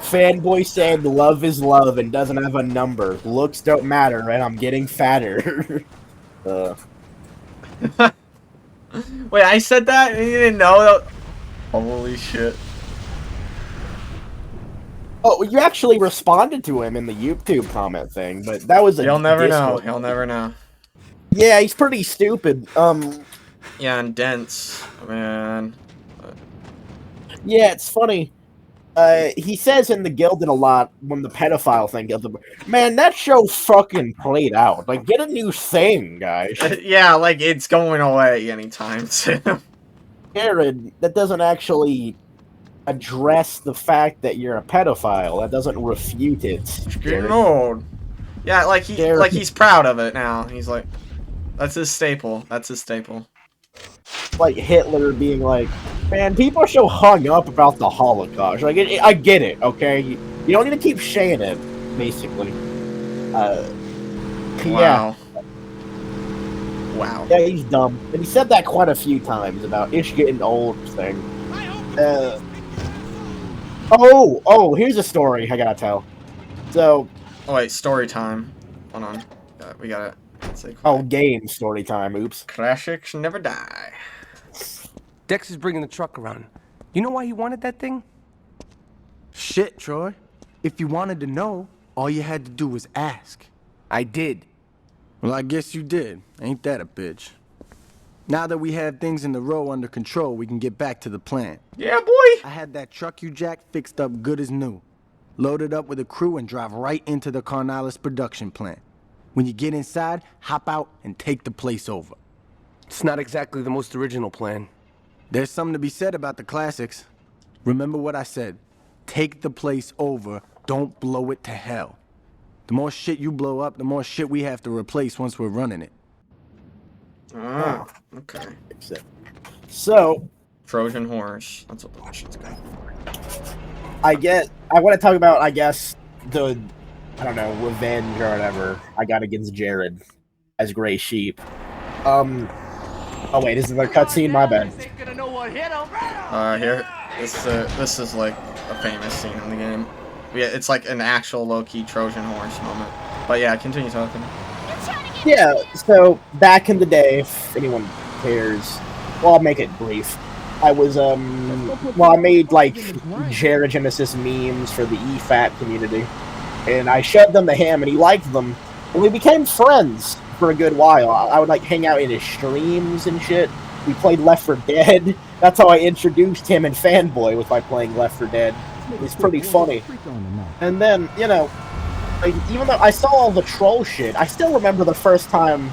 Fanboy said love is love and doesn't have a number. Looks don't matter, and I'm getting fatter. Wait, I said that and you didn't know that? Holy shit. Oh, you actually responded to him in the YouTube comment thing, but that was a You'll never Discord. know. You'll never know. Yeah, he's pretty stupid. Yeah, and dense, man. Yeah, it's funny. He says in the Gilded a lot when the pedophile thing Gilded. Man, that show fucking played out. Like, get a new thing, guys. Yeah, like it's going away anytime soon. Jared, that doesn't actually address the fact that you're a pedophile. That doesn't refute it. It's Jared. getting old. Yeah, like Jared. he's proud of it now. He's like, that's his staple. That's his staple. Like Hitler being like, man, people are so hung up about the Holocaust. Like, I get it, okay? You don't need to keep saying it, basically. Yeah. Wow. Yeah, he's dumb. And he said that quite a few times about Ish getting old thing. Here's a story I gotta tell. So... Oh, wait, story time. Hold on. We gotta say quick. Oh, game story time, oops. Classics never die. Dex is bringing the truck around. You know why he wanted that thing? Shit, Troy. If you wanted to know, all you had to do was ask. I did. Well, I guess you did. Ain't that a bitch? Now that we have things in the row under control, we can get back to the plan. Yeah, boy! I had that truck you jacked fixed up good as new. Loaded up with a crew and drive right into the Carnalis production plant. When you get inside, hop out and take the place over. It's not exactly the most original plan. There's something to be said about the classics. Remember what I said. Take the place over, don't blow it to hell. The more shit you blow up, the more shit we have to replace once we're running it. Oh, okay. So, Trojan horse. That's what the shit's called. I want to talk about, I guess, the, I don't know, revenge or whatever I got against Jared as Gray Sheep. Oh wait, is there a cutscene? My bad. Here. This is like a famous scene in the game. Yeah, it's like an actual low-key Trojan horse moment. But yeah, continue talking. Yeah, so back in the day, if anyone cares, well, I'll make it brief. I was, I made, like, Jared Genesis memes for the EFAT community. And I showed them to him, and he liked them. And we became friends for a good while. I would, like, hang out in his streams and shit. We played Left 4 Dead. That's how I introduced him and Fanboy, was by playing Left 4 Dead. It's pretty funny. And then, you know, like, even though I saw all the troll shit, I still remember the first time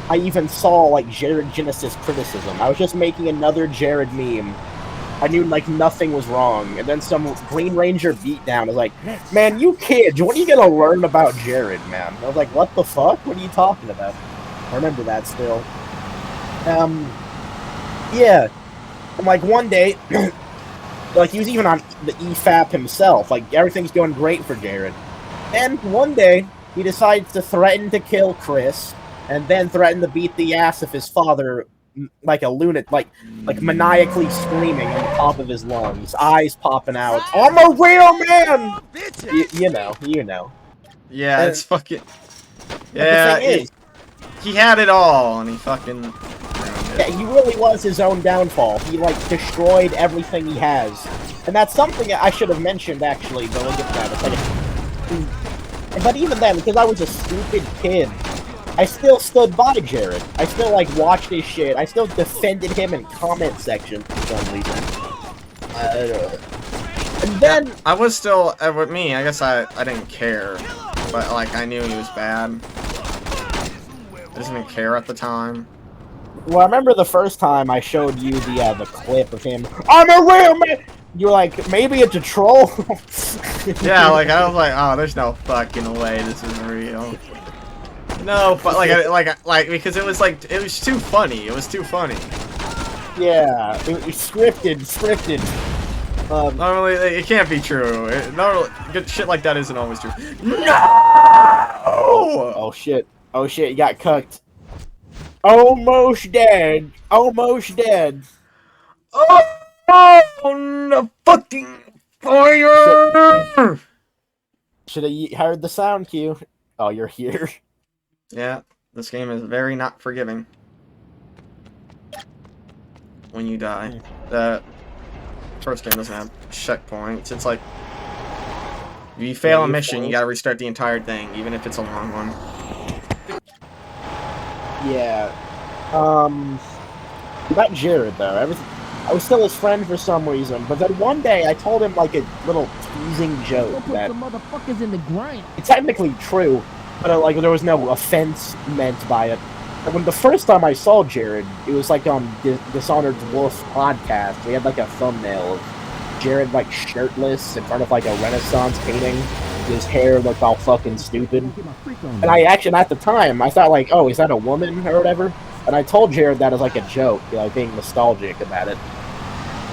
I even saw, like, Jared Genesis criticism. I was just making another Jared meme. I knew, like, nothing was wrong. And then some Green Ranger beatdown was like, man, you kids, what are you gonna learn about Jared, man? I was like, what the fuck? What are you talking about? I remember that still. Yeah. And, like, one day, like, he was even on the EFAP himself. Like, everything's going great for Jared. And one day, he decides to threaten to kill Chris, and then threaten to beat the ass of his father like a lunatic, like maniacally screaming on the top of his lungs, eyes popping out. I'm a real man! You know. Yeah, it's fucking... Yeah, he had it all, and he fucking... Yeah, he really was his own downfall. He, like, destroyed everything he has. And that's something I should have mentioned, actually, but we'll get to that in a second. But even then, because I was a stupid kid, I still stood by Jared. I still, like, watched his shit. I still defended him in comment section for some reason. And then... Yeah, I was still... with me, I guess I didn't care. But, like, I knew he was bad. I just didn't care at the time. Well, I remember the first time I showed you the clip of him. I'm a real man! You were like, maybe it's a troll? Yeah, like, I was like, oh, there's no fucking way this is real. No, but like because it was like, it was too funny. It was too funny. Yeah, it was scripted. Normally, it can't be true. Normally, shit like that isn't always true. No! Oh shit, you got cucked. Almost dead. Oh, no fucking fire! Should have heard the sound cue. Oh, you're here. Yeah, this game is very not forgiving. When you die. The first game doesn't have checkpoints. It's like, if you fail a mission, you gotta restart the entire thing, even if it's a long one. Yeah. About Jared though. I was still his friend for some reason, but then one day I told him like a little teasing joke that some motherfuckers in the grind. it's technically true, but like there was no offense meant by it. And when the first time I saw Jared, it was like on Dishonored Wolf podcast. We had like a thumbnail of Jared like shirtless in front of like a Renaissance painting. His hair looked all fucking stupid. And I actually, at the time, I thought like, oh, is that a woman or whatever? And I told Jared that as like a joke, being nostalgic about it.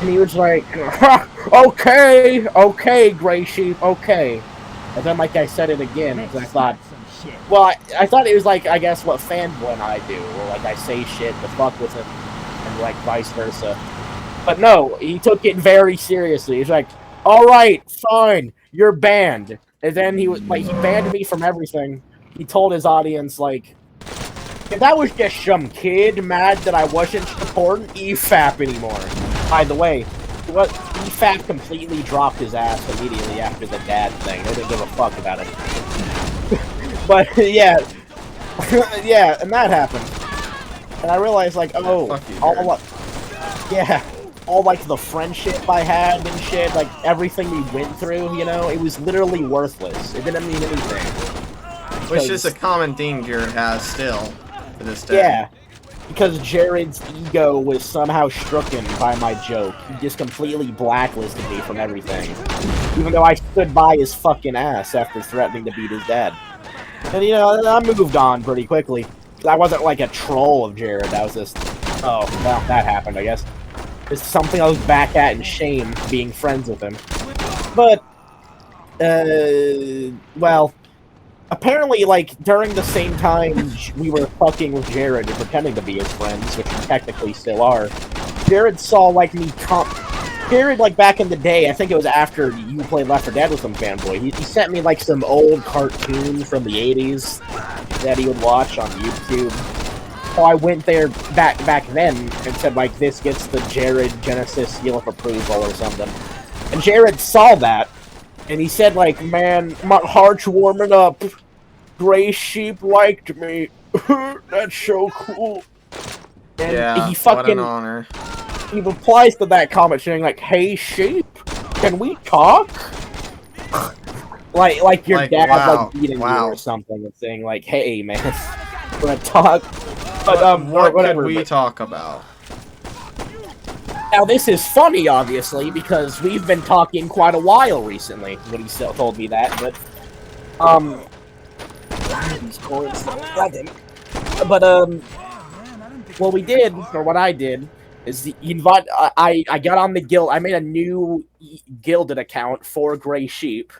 And he was like, okay, Gray Sheep, okay. And then like I said it again, because I thought, well, I thought it was like, I guess what Fanboy and I do, or like I say shit to fuck with him, and like vice versa. But no, he took it very seriously. He's like, alright, fine, you're banned. And then he was like, he banned me from everything. He told his audience, like, that was just some kid mad that I wasn't supporting EFAP anymore. By the way, EFAP completely dropped his ass immediately after the dad thing. They didn't give a fuck about it. But yeah, yeah, and that happened. And I realized, like, oh, all like the friendship I had and shit, like everything we went through, you know, it was literally worthless. It didn't mean anything. Which is a common theme Jared has still to this day. Yeah, because Jared's ego was somehow stricken by my joke. He just completely blacklisted me from everything. Even though I stood by his fucking ass after threatening to beat his dad. And, you know, I moved on pretty quickly. I wasn't like a troll of Jared. I was just, oh, well, that happened, I guess. It's something I was back at in shame, being friends with him. But, well, apparently, like, during the same time we were fucking with Jared and pretending to be his friends, which we technically still are, Jared saw, like, me Jared, like, back in the day, I think it was after you played Left 4 Dead with some fanboy, he sent me, like, some old cartoons from the 80s that he would watch on YouTube. So I went there back then and said, like, this gets the Jared Genesis seal of approval or something. And Jared saw that, and he said, like, man, my heart's warming up. Gray Sheep liked me. That's so cool. And yeah, he fucking, what an honor. He replies to that comment saying, like, hey, Sheep, can we talk? like your dad, wow, like, beating you or something and saying, like, hey, man, we're gonna talk. But, what whatever, could we talk about? Now, this is funny, obviously, because we've been talking quite a while recently when he still told me that, but, what we did, or what I did, is I got on the guild, I made a new Gilded account for Gray Sheep.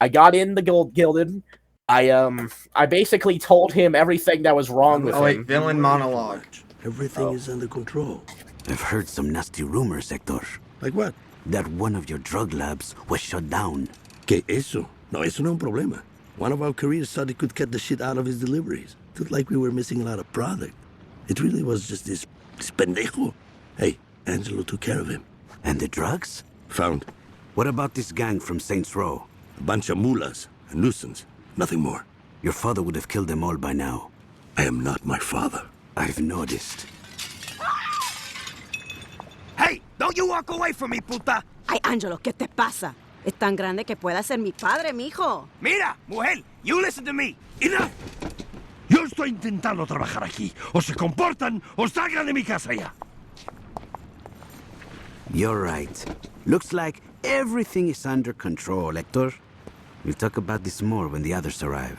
I got in the Gilded, I basically told him everything that was wrong with him. Oh wait, villain monologue. Everything is under control. I've heard some nasty rumors, Hector. Like what? That one of your drug labs was shut down. ¿Qué eso? No, eso no es un problema. One of our careers thought he could cut the shit out of his deliveries. Looked like we were missing a lot of product. It really was just this pendejo. Hey, Angelo took care of him. And the drugs? Found. What about this gang from Saints Row? A bunch of mulas, a nuisance. Nothing more. Your father would have killed them all by now. I am not my father. I've noticed. Hey, don't you walk away from me, puta. Ay, Angelo, ¿qué te pasa? Es tan grande que pueda ser mi padre, mijo. Mira, mujer, you listen to me. Enough. Yo estoy intentando trabajar aquí. O se comportan o salgan de mi casa ya. You're right. Looks like everything is under control, Hector. We'll talk about this more when the others arrive.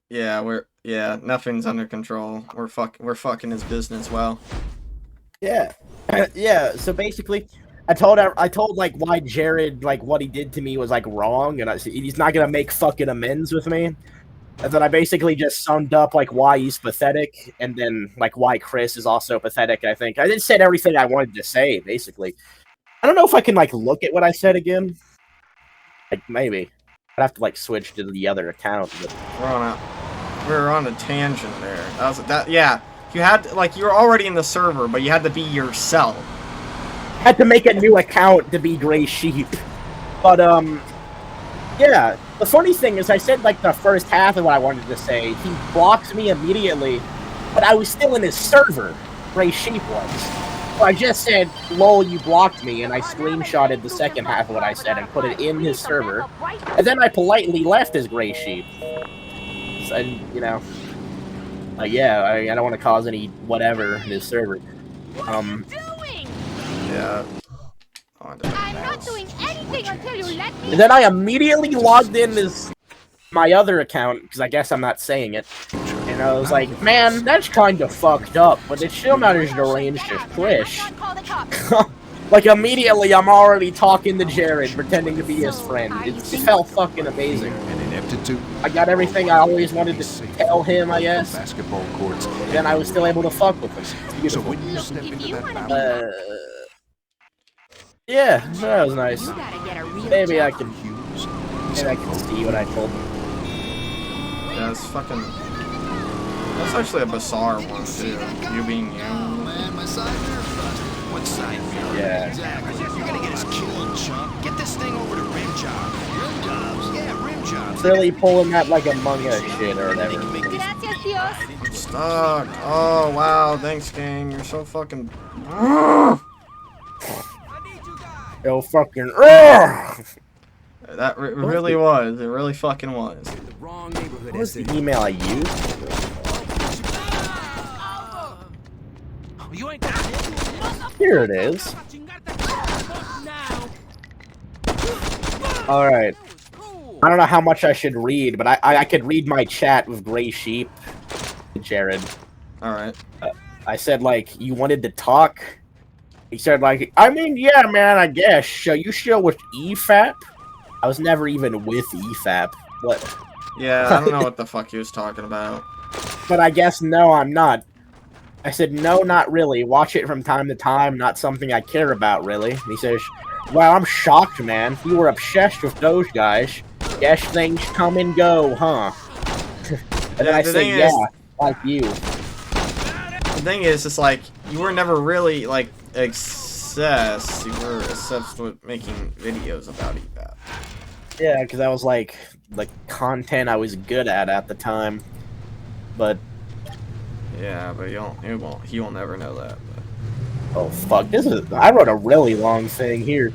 Yeah, nothing's under control. We're fucking his business well. Yeah. Yeah, so basically I told like why Jared, like what he did to me was like wrong, and he's not gonna make fucking amends with me. And then I basically just summed up like why he's pathetic, and then like why Chris is also pathetic. I think I just said everything I wanted to say. Basically, I don't know if I can like look at what I said again. Like maybe I'd have to like switch to the other account. But... We're on a tangent there. Yeah. You had like you were already in the server, but you had to be yourself. Had to make a new account to be Gray Sheep, but Yeah, the funny thing is I said like the first half of what I wanted to say. He blocked me immediately, but I was still in his server. GraySheeps was. So I just said, lol, you blocked me, and I screenshotted the second half of what I said and put it in his server. And then I politely left as GraySheeps. And, you know, yeah, I don't want to cause any whatever in his server. Yeah. I'm not doing anything until you let me. And then I immediately logged in as my other account, because I guess I'm not saying it. And I was like, man, that's kind of fucked up, but it still matters to arrange to Trish. Like, immediately I'm already talking to Jared, pretending to be his friend. It felt fucking amazing. I got everything I always wanted to tell him, I guess. Basketball courts. Then I was still able to fuck with him. So when you step into that yeah, that was nice. Maybe I can see what I told him. Yeah, it's fucking... That's actually a bizarre one, too. You being you. What side mirror? Yeah. Exactly. You're gonna get us killed, chump. Get this thing over to rim job. Rim jobs? Yeah, rim jobs. Really pulling that like Among Us shit or whatever. Gracias, Dios. I'm stuck. Oh, wow. Thanks, gang. You're so fucking... Yo, fucking... That really was. It really fucking was. What was the email I used? Here it is. Alright. I don't know how much I should read, but I could read my chat with GraySheeps, Jared. Alright. I said, like, you wanted to talk? He said, like, I mean, yeah, man, I guess. So you still with EFAP? I was never even with EFAP. What? Yeah, I don't know what the fuck he was talking about. But I guess, no, I'm not. I said, no, not really. Watch it from time to time, not something I care about, really. And he says, well, I'm shocked, man. You were obsessed with those guys. Guess things come and go, huh? And then I said, yeah, like you. The thing is, it's like, you were never really, like, obsessed. You were obsessed with making videos about EFAP. Yeah, because that was, like, content I was good at the time. But... Yeah, but he won't never know that. But. Oh, fuck. I wrote a really long thing here.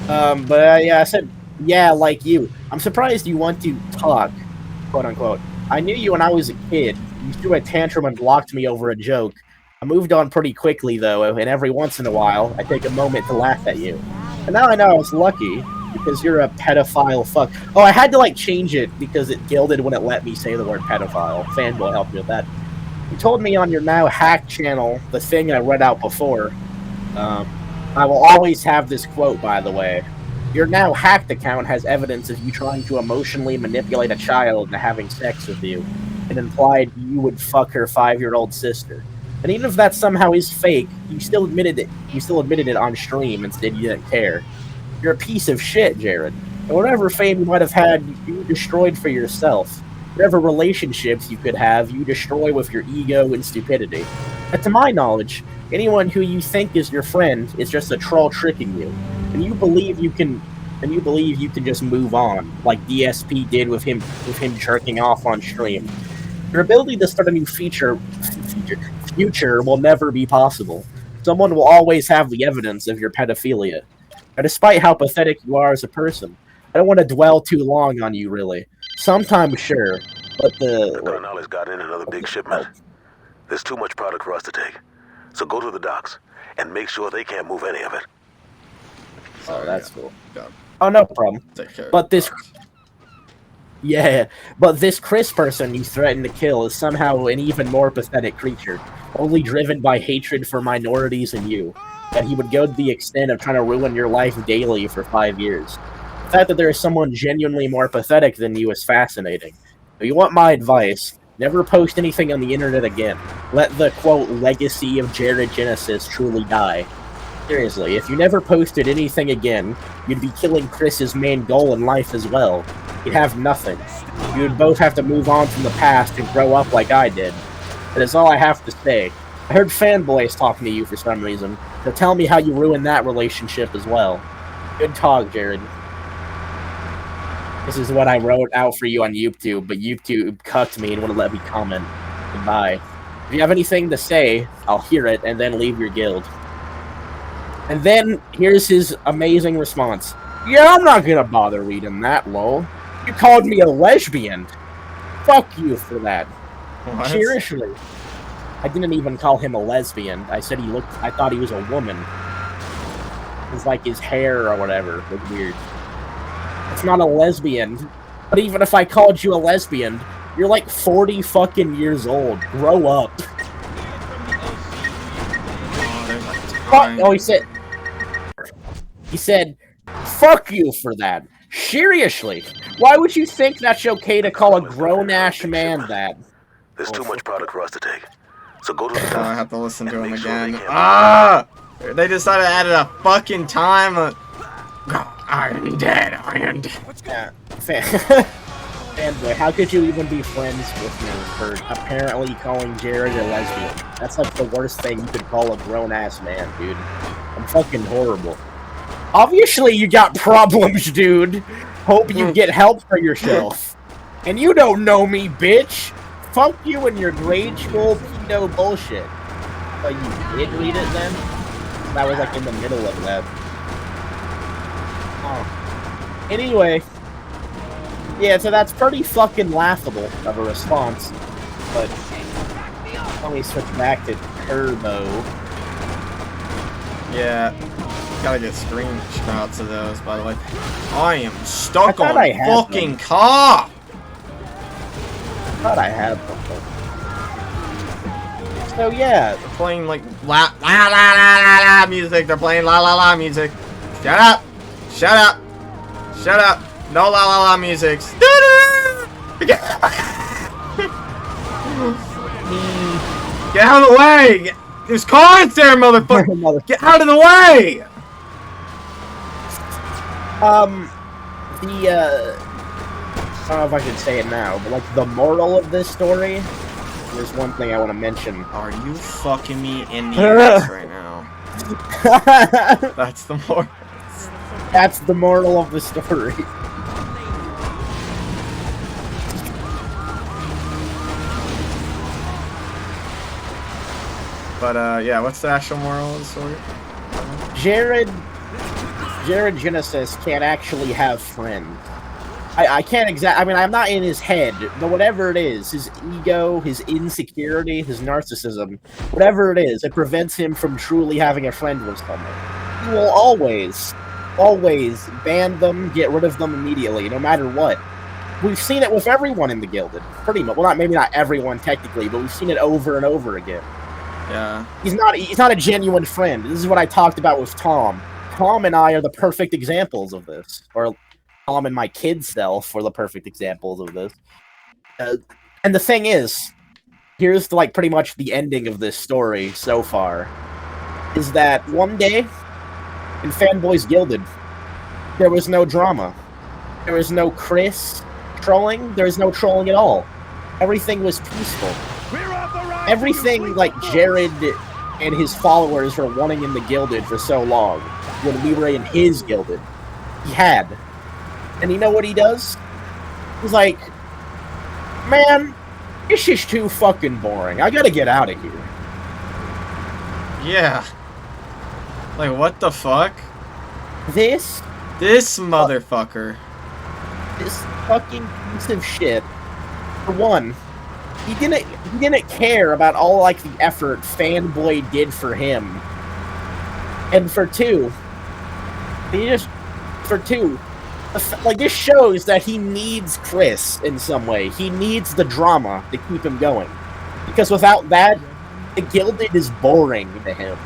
But, yeah, I said, yeah, like you. I'm surprised you want to talk, quote unquote. I knew you when I was a kid. You threw a tantrum and blocked me over a joke. I moved on pretty quickly, though, and every once in a while, I take a moment to laugh at you. And now I know I was lucky, because you're a pedophile fuck. Oh, I had to, like, change it, because it gilded when it let me say the word pedophile. Fanboy helped me with that. You told me on your now hacked channel, the thing I read out before. I will always have this quote, by the way. Your now hacked account has evidence of you trying to emotionally manipulate a child into having sex with you, and implied you would fuck her 5-year-old sister. And even if that somehow is fake, you still admitted it. You still admitted it on stream and said you didn't care. You're a piece of shit, Jared. And whatever fame you might have had, you destroyed for yourself. Whatever relationships you could have, you destroy with your ego and stupidity. And to my knowledge, anyone who you think is your friend is just a troll tricking you. And you believe you can just move on, like DSP did with him jerking off on stream. Your ability to start a new future will never be possible. Someone will always have the evidence of your pedophilia. And despite how pathetic you are as a person, I don't want to dwell too long on you, really. Sometimes, sure, but The Colonel has got in another big shipment. There's too much product for us to take. So go to the docks and make sure they can't move any of it. Oh, that's cool. Yeah. Oh, no problem. Take care. But this... Yeah, but this Chris person you threatened to kill is somehow an even more pathetic creature, only driven by hatred for minorities and you. And he would go to the extent of trying to ruin your life daily for 5 years. The fact that there is someone genuinely more pathetic than you is fascinating. If you want my advice, never post anything on the internet again. Let the, quote, legacy of Jared Genesis truly die. Seriously, if you never posted anything again, you'd be killing Chris's main goal in life as well. You'd have nothing. You'd both have to move on from the past and grow up like I did. That is all I have to say. I heard fanboys talking to you for some reason, so tell me how you ruined that relationship as well. Good talk, Jared. This is what I wrote out for you on YouTube, but YouTube cucked me and wouldn't let me comment. Goodbye. If you have anything to say, I'll hear it and then leave your guild. And then, here's his amazing response. Yeah, I'm not gonna bother reading that, lol. You called me a lesbian. Fuck you for that. What? Seriously. I didn't even call him a lesbian. I said I thought he was a woman. It's like his hair or whatever looked weird. It's not a lesbian. But even if I called you a lesbian, you're like 40 fucking years old. Grow up. Oh, he said, fuck you for that. Seriously. Why would you think that's okay to call a grown-ass man that? There's too much product for us to take. So go to the I have to listen to him again. Ah! They decided to add a fucking time. I'm dead. I am dead. Yeah. Fanboy, how could you even be friends with me for apparently calling Jared a lesbian? That's like the worst thing you could call a grown-ass man, dude. I'm fucking horrible. Obviously you got problems, dude. Hope you get help for yourself. And you don't know me, bitch. Fuck you and your grade school pedo bullshit. Oh, you did read it then? That was like in the middle of that. Oh. Anyway. Yeah, so that's pretty fucking laughable of a response. But let me switch back to Turbo. Yeah. Gotta get screenshots of those, by the way. I am stuck on a fucking car! I thought I had them. So yeah. They're playing like la la la la la music. They're playing la la la music. Shut up! Shut up! Shut up! No la la la music. Get out of the way! There's cars there, motherfucker! Get out of the way! I don't know if I should say it now, but like the moral of this story, there's one thing I want to mention. Are you fucking me in the ass right now? That's the moral. That's the moral of the story. But yeah, what's the actual moral of the story? Jared Genesis can't actually have friends. I can't I mean, I'm not in his head, but whatever it is, his ego, his insecurity, his narcissism, whatever it is, it prevents him from truly having a friend with someone. He will always ban them, get rid of them immediately, no matter what. We've seen it with everyone in the Gilded, pretty much. Well, maybe not everyone technically, but we've seen it over and over again. Yeah. He's not a genuine friend. This is what I talked about with Tom. Tom and I are the perfect examples of this. Or Tom and my kid self were the perfect examples of this. And the thing is, here's like pretty much the ending of this story so far, is that one day in Fanboys Gilded, there was no drama. There was no Chris trolling. There was no trolling at all. Everything was peaceful. Everything like Jared and his followers were wanting in the Gilded for so long, when we were in his Gilded, he had. And you know what he does? He's like, man, this is too fucking boring. I gotta get out of here. Yeah. Like, what the fuck? This motherfucker. This fucking piece of shit. For one, he didn't care about all like the effort Fanboy did for him. And for two, like, this shows that he needs Chris in some way. He needs the drama to keep him going. Because without that, the Gilded is boring to him.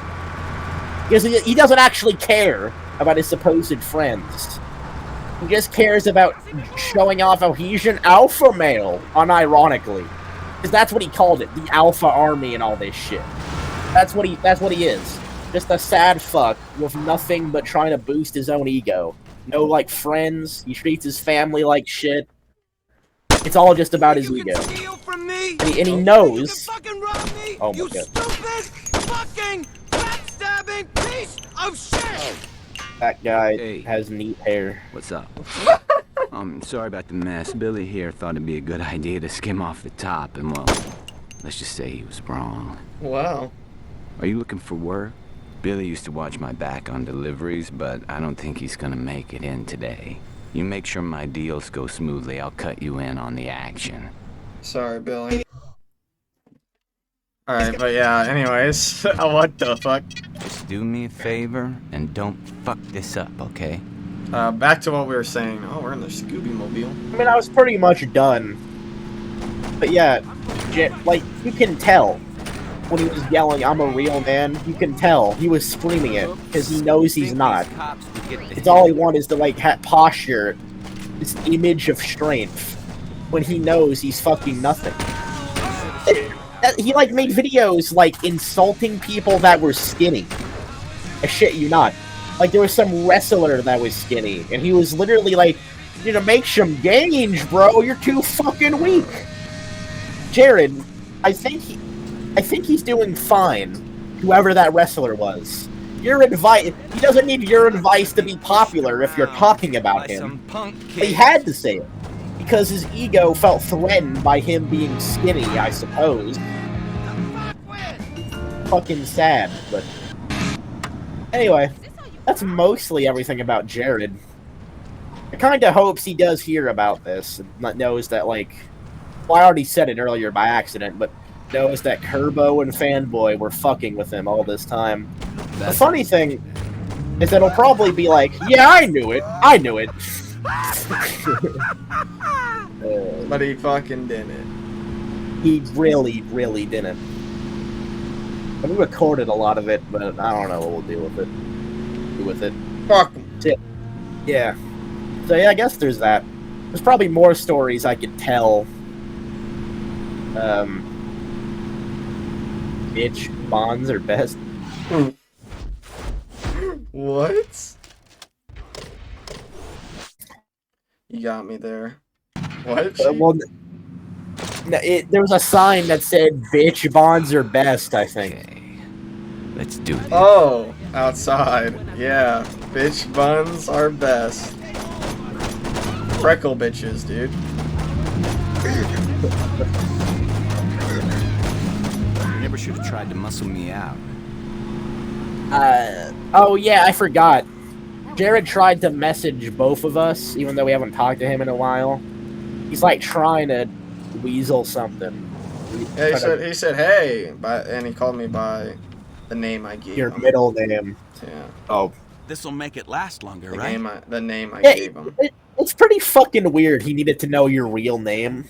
Because he doesn't actually care about his supposed friends. He just cares about showing off how he's an alpha male, unironically. Because that's what he called it, the alpha army and all this shit. That's what he is. Just a sad fuck with nothing but trying to boost his own ego. No, like, friends. He treats his family like shit. It's all just about his ego. And he knows. Oh my god. Fucking backstabbing piece of shit! That guy has neat hair. What's up? Sorry about the mess. Billy here thought it'd be a good idea to skim off the top, and well, let's just say he was wrong. Wow. Are you looking for work? Billy used to watch my back on deliveries, but I don't think he's gonna make it in today. You make sure my deals go smoothly, I'll cut you in on the action. Sorry, Billy. Alright, but yeah, anyways. What the fuck? Just do me a favor and don't fuck this up, okay? Back to what we were saying. Oh, we're in the Scooby-Mobile. I mean, I was pretty much done. But yeah, like, you can tell when he was yelling, "I'm a real man," you can tell he was screaming it because he knows he's not. It's all he wants is to, like, posture, this image of strength, when he knows he's fucking nothing. He, like, made videos, like, insulting people that were skinny. I shit you not. Like, there was some wrestler that was skinny, and he was literally like, "You know, make some gains, bro. You're too fucking weak." Jared, I think he's doing fine. Whoever that wrestler was, your advice. He doesn't need your advice to be popular if you're talking about him. But he had to say it because his ego felt threatened by him being skinny. I suppose. Fucking sad, but anyway. That's mostly everything about Jared. I kind of hopes he does hear about this and knows that, like, well, I already said it earlier by accident, but knows that Kerbo and Fanboy were fucking with him all this time. The funny thing is that he'll probably be like, "Yeah, I knew it. I knew it." But he fucking didn't. He really, really didn't. And we recorded a lot of it, but I don't know what we'll do with it. Fuck. Yeah. So yeah, I guess there's that. There's probably more stories I could tell. Bitch, bonds are best. What? You got me there. What? Well, there was a sign that said "Bitch, bonds are best." I think. Okay. Let's do it. Oh, outside. Yeah, bitch buns are best. Freckle bitches, dude. Never should have tried to muscle me out. Oh yeah, I forgot. Jared tried to message both of us, even though we haven't talked to him in a while. He's like trying to weasel something. Yeah, he said, "Hey," and he called me by the name I gave your him. middle name. Yeah. Oh. This'll make it last longer, right? The name I Yeah, gave him. It's pretty fucking weird he needed to know your real name.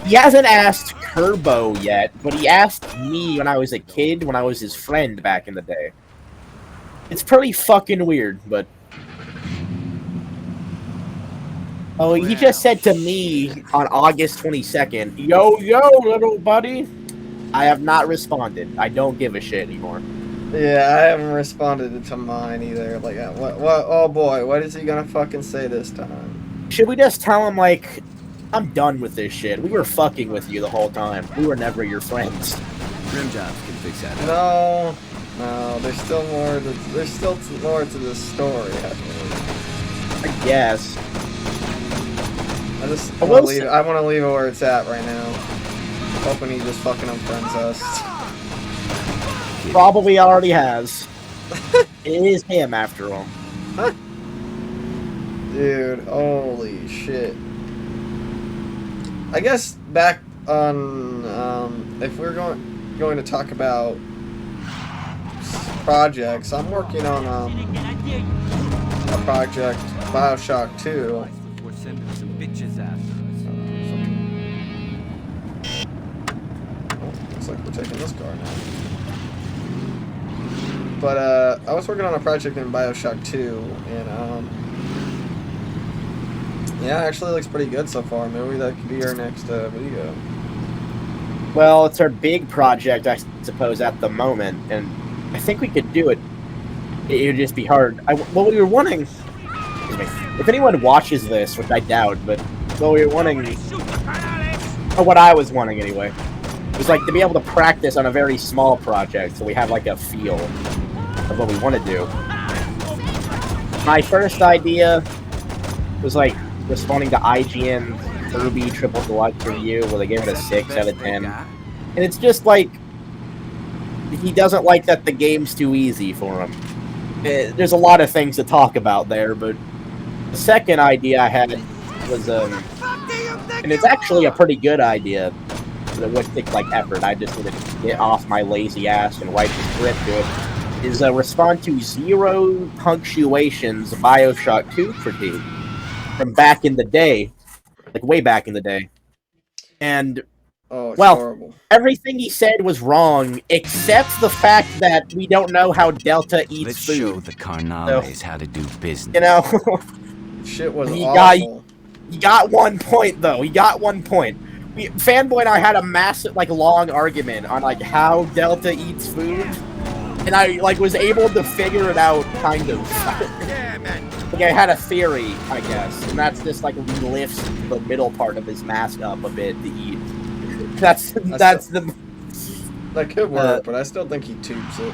He hasn't asked Kerbo yet, but he asked me when I was a kid, when I was his friend back in the day. It's pretty fucking weird, but... Oh, he just said to me on August 22nd, "Yo, little buddy." I have not responded. I don't give a shit anymore. Yeah, I haven't responded to mine either. Like, what? Oh boy, what is he gonna fucking say this time? Should we just tell him, like, "I'm done with this shit. We were fucking with you the whole time. We were never your friends." Rim job can fix that. No, there's still more. There's still more to this story. I guess. I want to leave it where it's at right now. Hoping he just fucking unfriends us. Probably already has. It is him after all. Dude, holy shit. I guess back on if we're going to talk about projects, I'm working on a project, BioShock 2. We're sending some bitches after Looks like we're taking this car now. But I was working on a project in BioShock 2, and yeah, it actually looks pretty good so far. Maybe that could be our next video. Well, it's our big project, I suppose, at the moment, and I think we could do it. It would just be hard. What we were wanting... If anyone watches this, which I doubt, but what we were wanting... Or what I was wanting, anyway. Was, like, to be able to practice on a very small project, so we have, like, a feel of what we want to do. My first idea was like responding to IGN Kirby Triple Deluxe review where they gave it a 6 out of 10. And it's just like, he doesn't like that the game's too easy for him. There's a lot of things to talk about there, but the second idea I had was, and it's actually a pretty good idea. It would take like effort. I just need to get off my lazy ass and write the script to it. Is respond to Zero Punctuation's BioShock 2 critique from back in the day, like way back in the day. And well, horrible. Everything he said was wrong, except the fact that we don't know how Delta eats Let's food. show the Carnales how to do business. You know, shit was awful. He got 1 point though. He got 1 point. Fanboy and I had a massive, like, long argument on like how Delta eats food, and I like was able to figure it out, kind of. Like I had a theory, I guess, and that's just like he lifts the middle part of his mask up a bit to eat. That's the. That could work, but I still think he tubes it.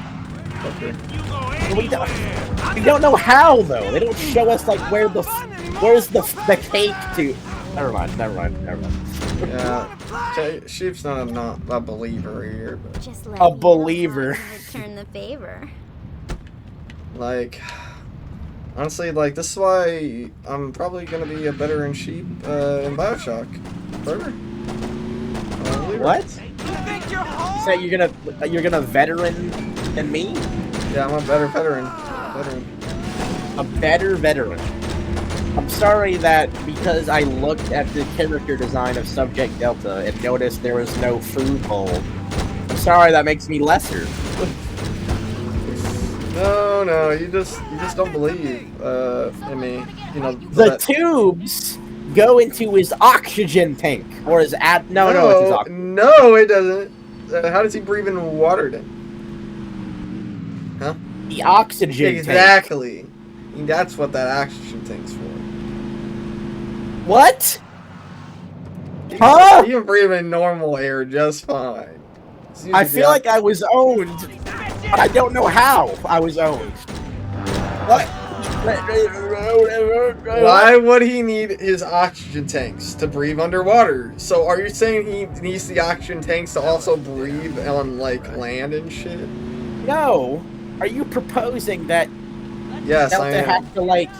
Okay. We don't know how though. They don't show us like where's the cake to. Never mind. Yeah, Sheep's not a believer here, but Just a believer. Return the favor. Like, honestly, like this is why I'm probably gonna be a veteran Sheep in BioShock. Forever. What? So you're gonna veteran than me? Yeah, I'm a better veteran. A better veteran. I'm sorry that because I looked at the character design of Subject Delta and noticed there was no food bowl. I'm sorry that makes me lesser. No, you just don't believe in me. You know the tubes go into his oxygen tank or his no, it's his oxygen. No, it doesn't. How does he breathe in water then? Huh? The oxygen exactly. Tank. That's what that oxygen tank's for. What? Huh? You can breathe in normal air just fine. I feel like I was owned, but I don't know how I was owned. What? Why would he need his oxygen tanks to breathe underwater? So are you saying he needs the oxygen tanks to also breathe on like land and shit? No. Are you proposing that Yes, I Delta am. has to like...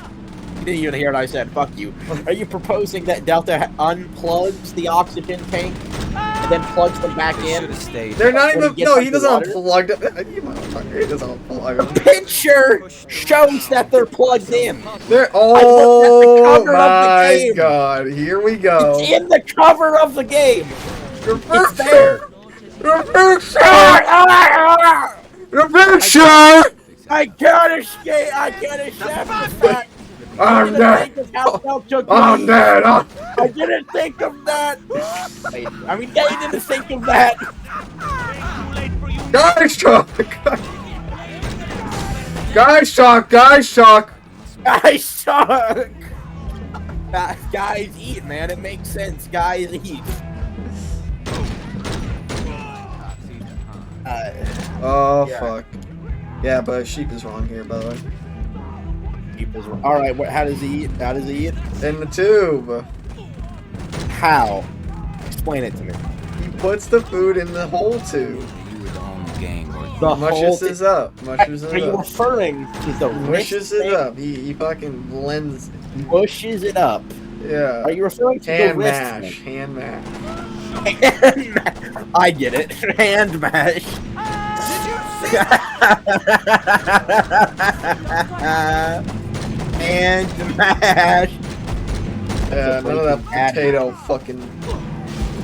You didn't even hear what I said. Fuck you. Are you proposing that Delta unplugs the oxygen tank and then plugs them back in? They're not even... No, he doesn't unplug them. He doesn't unplug them. The picture shows that they're plugged in. They're... Oh my god. Here we go. It's in the cover of the game. It's there. The picture! I can't escape the fact. I'm dead. I'm dead. I didn't think of that. Wait, I mean, they didn't think of that. Guys shock. Guys shock. Guys eat, man. It makes sense. Guys eat. Oh, yeah. Fuck. Yeah, but Sheep is wrong here, by the way. Sheep is wrong. Alright, how does he eat? In the tube. How? Explain it to me. He puts the food in the whole tube. The mushes it up. Are you referring to the mushes it up. He fucking blends. Mushes it up. Yeah. Are you referring to the wrist mash? Hand mash. I get it. Hand mash. Hand mash. Yeah, none of that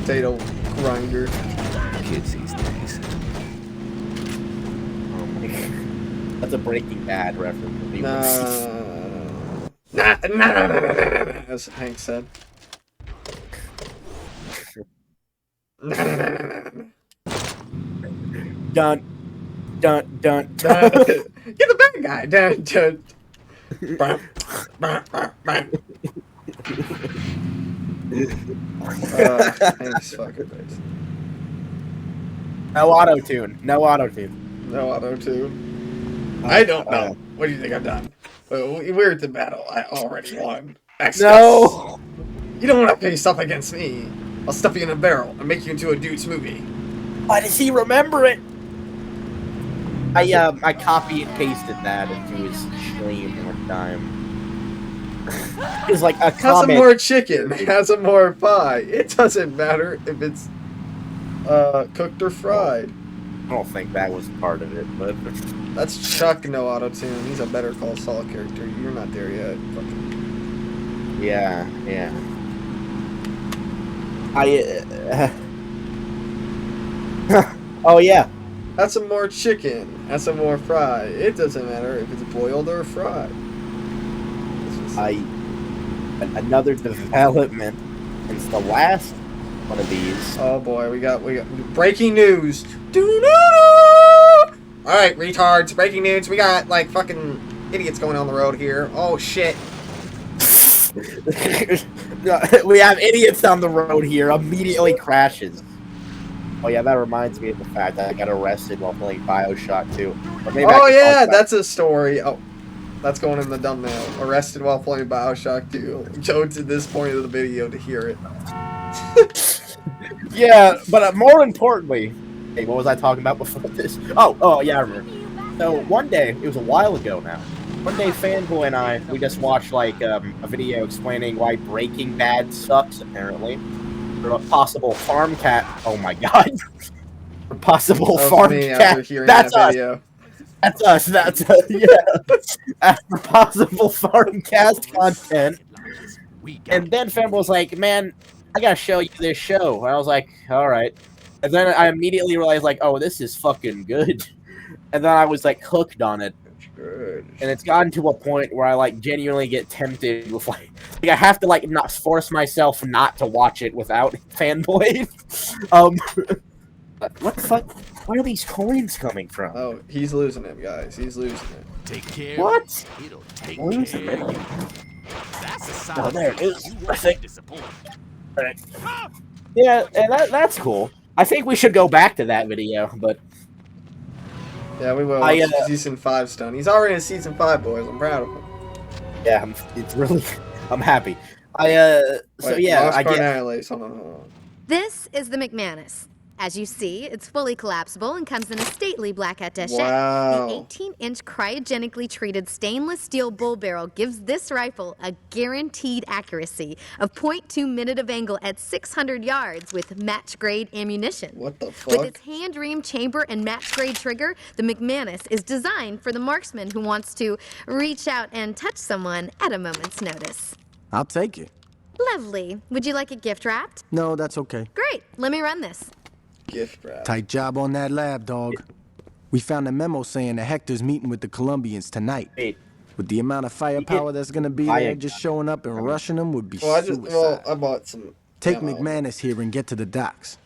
potato grinder. Kids these days. That's a Breaking Bad reference. Nah, as Hank said. Dun. Get the bad guy. Dun. Hank's fucking face. No auto-tune. I don't know. What do you think I've done? We're at the battle. I already won. No! You don't want to face up against me. I'll stuff you in a barrel and make you into a dude's movie. Why does he remember it? I copy and pasted that into his stream one time. It was like a Has comment. some more chicken. Has some more pie. It doesn't matter if it's cooked or fried. I don't think that was part of it, but That's Chuck, no auto-tune. He's a Better Call Saul character. You're not there yet. Fucking... yeah. Oh yeah. That's some more chicken. That's some more fry. It doesn't matter if it's boiled or fried. Another development. It's the last one of these. Oh boy, we got breaking news. Alright, retards, breaking news. We got like fucking idiots going on the road here. Oh shit. We have idiots on the road here. Immediately crashes. Oh yeah, that reminds me of the fact that I got arrested while playing BioShock 2. Oh yeah, that's a story. Oh, that's going in the thumbnail. Arrested while playing BioShock 2. Go to this point of the video to hear it. Yeah, but more importantly, hey, what was I talking about before this? Oh yeah, I remember. So one day, it was a while ago now. One day, Fanboy and I, we just watched like a video explaining why Breaking Bad sucks. Apparently, for a possible farm cat. Oh my god, for possible farm cat. That's us. Video. That's us. That's yeah. After possible farm cast content, and then Fanboy was like, "Man, I gotta show you this show." And I was like, "All right." And then I immediately realized, like, "Oh, this is fucking good." And then I was like hooked on it. Good. And it's gotten to a point where I like genuinely get tempted with like I have to like not force myself not to watch it without Fanboy. What the fuck? Where are these coins coming from? Oh, he's losing it, guys. He's losing it. Take care. What? It'll take Losing care it? of you. That's a sign. Oh, there it is. You I won't think. be disappointed. Yeah, and that's cool. I think we should go back to that video, but Yeah, we will. Season 5 stone. He's already in season 5, boys. I'm proud of him. yeah, it's really I'm happy. So Wait, yeah, Lost I get. Cornelius. Hold on. This is the McManus. As you see, it's fully collapsible and comes in a stately black attaché. Wow. The 18-inch cryogenically treated stainless steel bull barrel gives this rifle a guaranteed accuracy of 0.2 minute of angle at 600 yards with match-grade ammunition. What the fuck? With its hand-reamed chamber and match-grade trigger, the McManus is designed for the marksman who wants to reach out and touch someone at a moment's notice. I'll take it. Lovely. Would you like it gift wrapped? No, that's okay. Great. Let me run this. Gift wrap. Tight job on that lab, dog. We found a memo saying that Hector's meeting with the Colombians tonight. Wait. With the amount of firepower that's gonna be there, just showing up and rushing them would be suicide. I bought some. Take ammo. McManus here and get to the docks.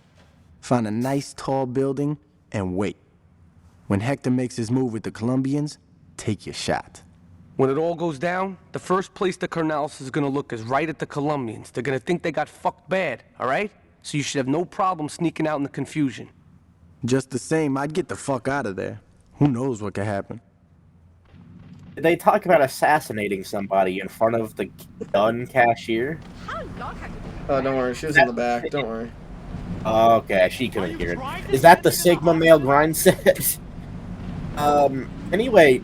Find a nice tall building and wait. When Hector makes his move with the Colombians, take your shot. When it all goes down, the first place the Cornels is gonna look is right at the Colombians. They're gonna think they got fucked bad, all right? So you should have no problem sneaking out in the confusion. Just the same, I'd get the fuck out of there. Who knows what could happen? They talk about assassinating somebody in front of the gun cashier. Oh, don't worry. She was in the back. Don't worry. Okay, she couldn't hear it. Is that the Sigma male grind set? Anyway,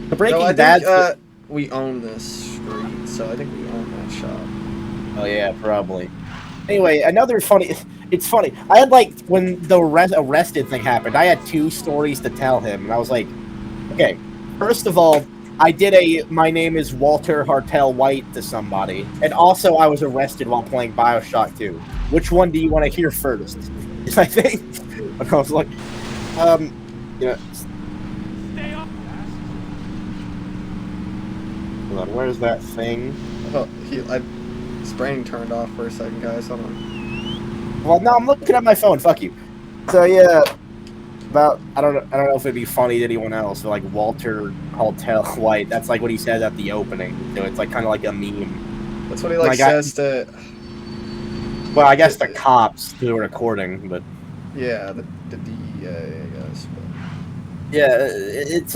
the Breaking Bad. We own this street, so I think we own that shop. Oh yeah, probably. Anyway, another funny. It's funny. I had like when the arrested thing happened. I had 2 stories to tell him, and I was like, okay. First of all, I did a "My name is Walter Hartel White" to somebody, and also I was arrested while playing BioShock 2. Which one do you want to hear first? I think. And I was like, yeah. Hold on, where's that thing? Oh, his brain turned off for a second, guys. Hold on. Well, no, I'm looking at my phone. Fuck you. So yeah, about I don't know if it'd be funny to anyone else, but like Walter Hartel White. That's like what he said at the opening. So it's like kind of like a meme. That's what he says to. Well, I guess the cops who are recording, but yeah, the DEA, I guess. But... Yeah, it's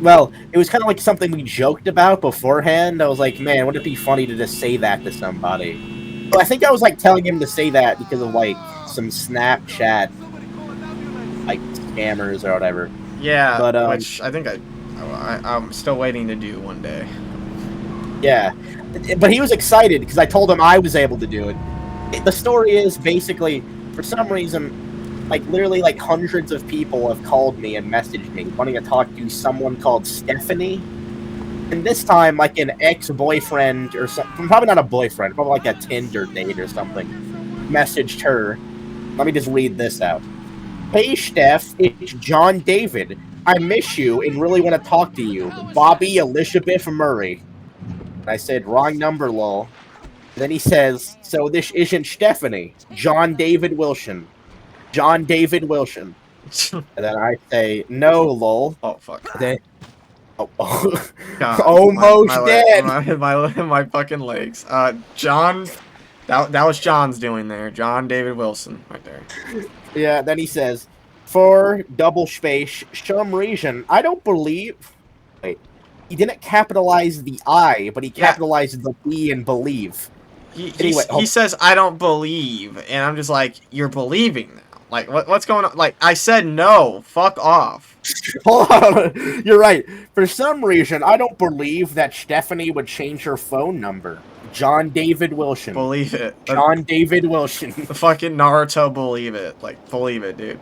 Well, it was kind of like something we joked about beforehand. I was like, man, wouldn't it be funny to just say that to somebody? But I think I was like telling him to say that because of like some Snapchat like scammers or whatever. Yeah, But which I think I'm still waiting to do one day. yeah, but he was excited because I told him I was able to do it. The story is basically, for some reason, like literally like hundreds of people have called me and messaged me wanting to talk to someone called Stephanie. And this time, like an ex-boyfriend or something, probably not a boyfriend, probably like a Tinder date or something, messaged her. Let me just read this out. Hey, Steph, it's John David. I miss you and really want to talk to you. Bobby Elizabeth Murray. And I said, wrong number, lol. And then he says, so this isn't Stephanie. John David Wilson. John David Wilson. And then I say, no, lol. Oh, fuck. And then, God, almost dead. My fucking legs. John, that was John's doing there. John David Wilson, right there. Yeah, then he says, for double space, some reason, I don't believe... Wait. He didn't capitalize the I, but he capitalized the B in believe. He says, I don't believe, and I'm just like, you're believing now. Like, what's going on? Like, I said no. Fuck off. Hold on. You're right. For some reason, I don't believe that Stephanie would change her phone number. John David Wilson. Believe it. John David Wilson. The fucking Naruto believe it. Like, believe it, dude.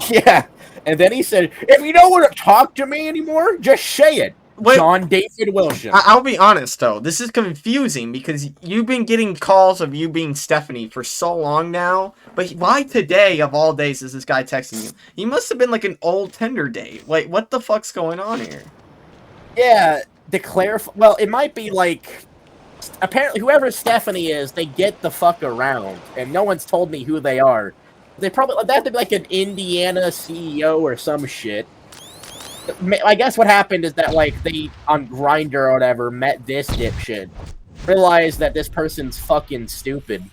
Yeah. And then he said, if you don't want to talk to me anymore, just say it. Wait, John David Wilson. I'll be honest, though. This is confusing because you've been getting calls of you being Stephanie for so long now. But why today, of all days, is this guy texting you? He must have been like an old Tinder date. Wait, what the fuck's going on here? Yeah, to clarify... Well, it might be like... Apparently, whoever Stephanie is, they get the fuck around. And no one's told me who they are. They probably... They have to be like an Indiana CEO or some shit. I guess what happened is that, like, they, on Grindr or whatever, met this dipshit. Realized that this person's fucking stupid.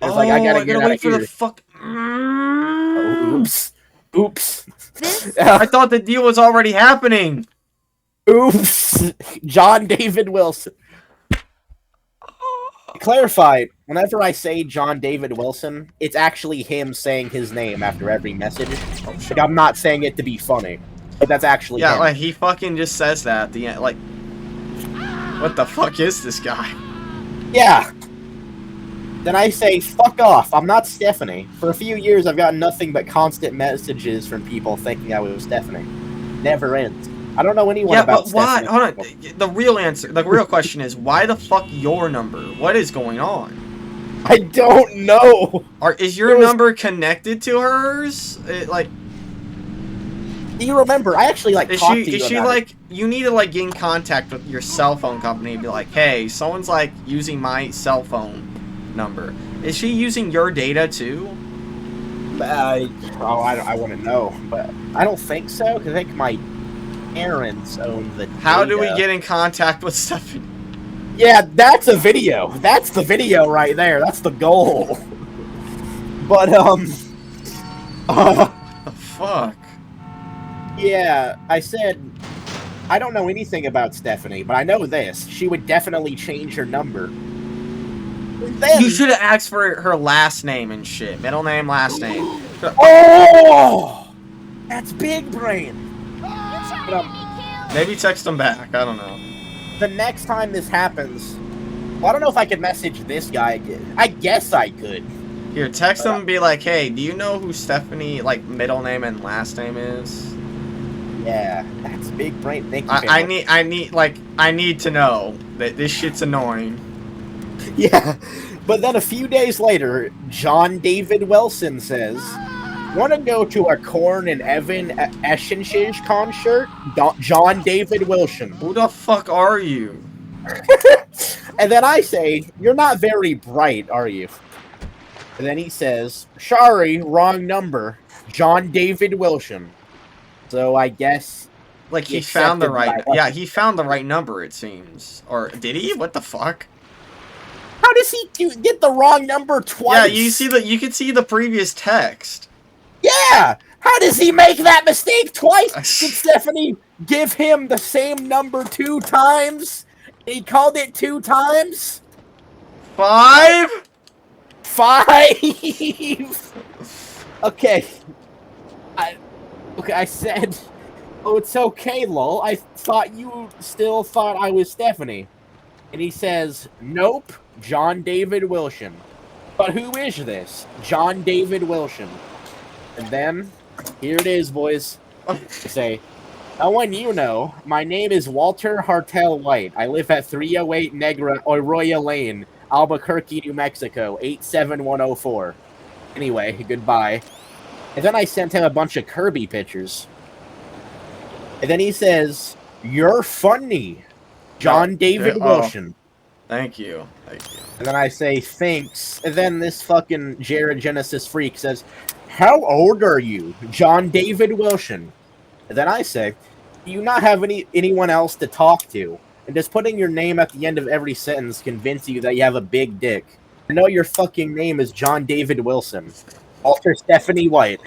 It's like, I gotta get out of here. The fuck... Oh, oops. Oops. I thought the deal was already happening. Oops. John David Wilson. Clarify, whenever I say John David Wilson, it's actually him saying his name after every message. Like, I'm not saying it to be funny. But that's actually him. Like, he fucking just says that at the end. Like, what the fuck is this guy? Yeah. Then I say, fuck off. I'm not Stephanie. For a few years, I've gotten nothing but constant messages from people thinking I was Stephanie. Never ends. I don't know anyone about Stephanie. Hold on. The real answer, the real question is, why the fuck your number? What is going on? I don't know. Is your number connected to hers? Do you remember? I actually talked to you Is she about like, you need to like get in contact with your cell phone company and be like, hey, someone's like using my cell phone number. Is she using your data too? I want to know, but I don't think so, because I think my parents own the data. How do we get in contact with Stephanie? Yeah, that's a video. That's the video right there. That's the goal. But, the fuck? Yeah, I said, I don't know anything about Stephanie, but I know this. She would definitely change her number. Then, you should have asked for her last name and shit. Middle name, last name. Oh! That's big brain. Maybe text him back. I don't know. The next time this happens, well, I don't know if I could message this guy again. I guess I could. Here, text him and be like, hey, do you know who Stephanie, like, middle name and last name is? Yeah, that's big brain. Thank you. I need to know that this shit's annoying. Yeah, but then a few days later, John David Wilson says, want to go to a Korn and Evan Essensch's concert? John David Wilson. Who the fuck are you? And then I say, you're not very bright, are you? And then he says, sorry, wrong number. John David Wilson. So I guess... Like, he found the right... Yeah, he found the right number, it seems. Or, did he? What the fuck? How does he get the wrong number twice? Yeah, you can see the previous text. Yeah! How does he make that mistake twice? Did Stephanie give him the same number 2 times? He called it 2 times? 5? 5! Okay. I said, oh, it's okay, lol. I thought you still thought I was Stephanie. And he says, nope, John David Wilson. But who is this? John David Wilson. And then, here it is, boys. I say, no one you know. My name is Walter Hartel White. I live at 308 Negra Arroyo Lane, Albuquerque, New Mexico, 87104. Anyway, goodbye. And then I sent him a bunch of Kirby pictures. And then he says, you're funny, John David Wilson. Thank you. Thank you. And then I say, thanks. And then this fucking Jared Genesis freak says, how old are you, John David Wilson? And then I say, do you not have anyone else to talk to? And does putting your name at the end of every sentence convince you that you have a big dick? I know your fucking name is John David Wilson. Walter Stephanie White.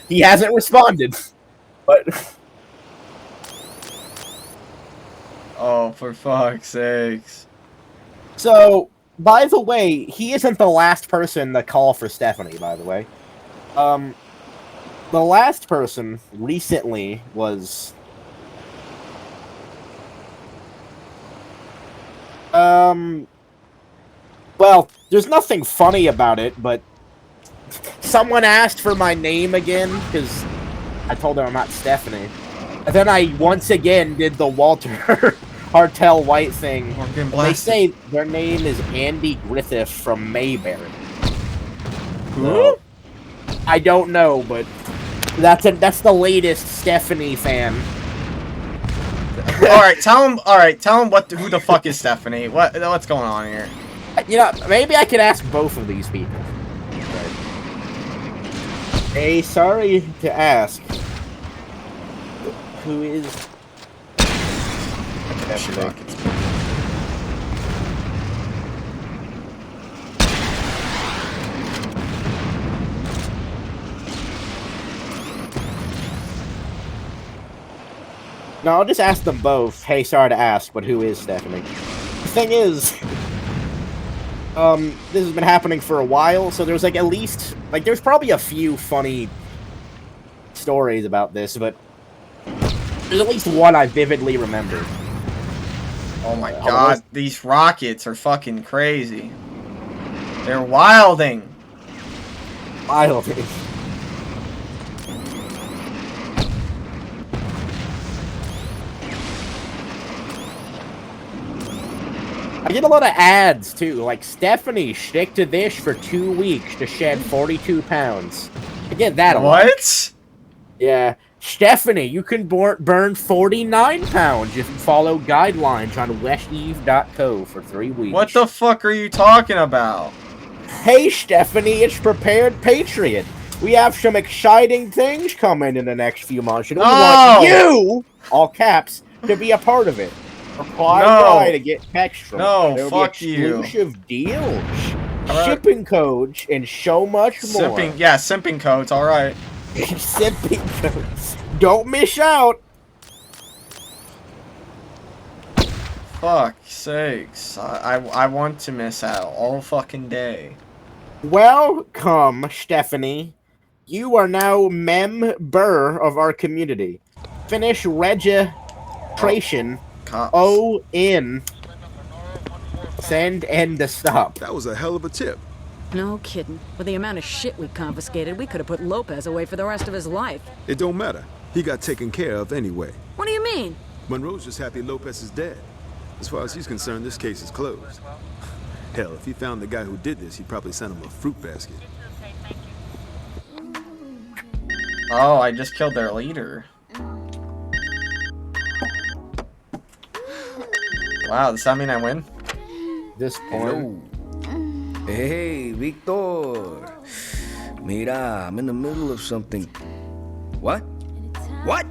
He hasn't responded. But... Oh, for fuck's sakes. So, by the way, he isn't the last person to call for Stephanie, by the way. The last person recently was... Well, there's nothing funny about it, but... Someone asked for my name again, because I told them I'm not Stephanie. And then I once again did the Walter Hartel White thing. They say their name is Andy Griffith from Mayberry. Who? I don't know, but that's the latest Stephanie fan. All right, tell him. All right, tell him who the fuck is Stephanie? What's going on here? You know, maybe I could ask both of these people. Hey, sorry to ask. Who is Stephanie? No, I'll just ask them both. Hey, sorry to ask, but who is Stephanie? The thing is, this has been happening for a while, so there's like at least, like there's probably a few funny stories about this, but there's at least one I vividly remember. Oh my god, these rockets are fucking crazy. They're wilding. Wilding. I get a lot of ads, too, like, Stephanie, stick to this for 2 weeks to shed 42 pounds. I get that a lot. What? Yeah. Stephanie, you can burn 49 pounds if you follow guidelines on westeve.co for 3 weeks. What the fuck are you talking about? Hey, Stephanie, it's Prepared Patriot. We have some exciting things coming in the next few months, and we want you, all caps, to be a part of it. Reply to get text from No, fuck you. Exclusive deals, shipping codes, and so much more. Simping codes, alright. Simping codes. Don't miss out. Fuck's sakes. I want to miss out all fucking day. Welcome, Stephanie. You are now member of our community. Finish registration. O-N. Send and to stop. That was a hell of a tip. No kidding. With the amount of shit we confiscated, we could have put Lopez away for the rest of his life. It don't matter. He got taken care of anyway. What do you mean? Monroe's just happy Lopez is dead. As far as he's concerned, this case is closed. Hell, if he found the guy who did this, he'd probably send him a fruit basket. Oh, I just killed their leader. Wow, does that mean I win? This point. Hey, Victor. Mira, I'm in the middle of something. What? What?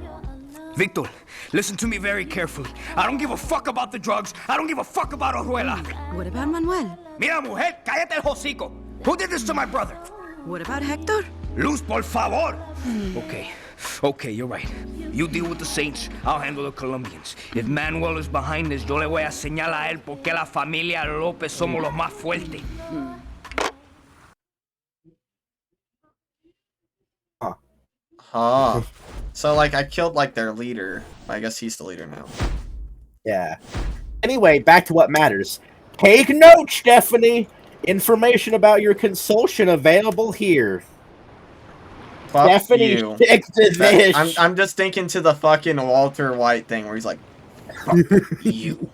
Victor, listen to me very carefully. I don't give a fuck about the drugs. I don't give a fuck about Oruela. What about Manuel? Mira, mujer, cállate el hocico. Who did this to my brother? What about Hector? Luz, por favor! Okay, you're right. You deal with the Saints, I'll handle the Colombians. If Manuel is behind this, yo le voy a señalar a él porque la familia López somos los más fuertes. Huh. So, like, I killed, like, their leader. I guess he's the leader now. Yeah. Anyway, back to what matters. Take note, Stephanie! Information about your consultation available here. Fuck Stephanie, you. stick to this. I'm just thinking to the fucking Walter White thing where he's like, fuck you.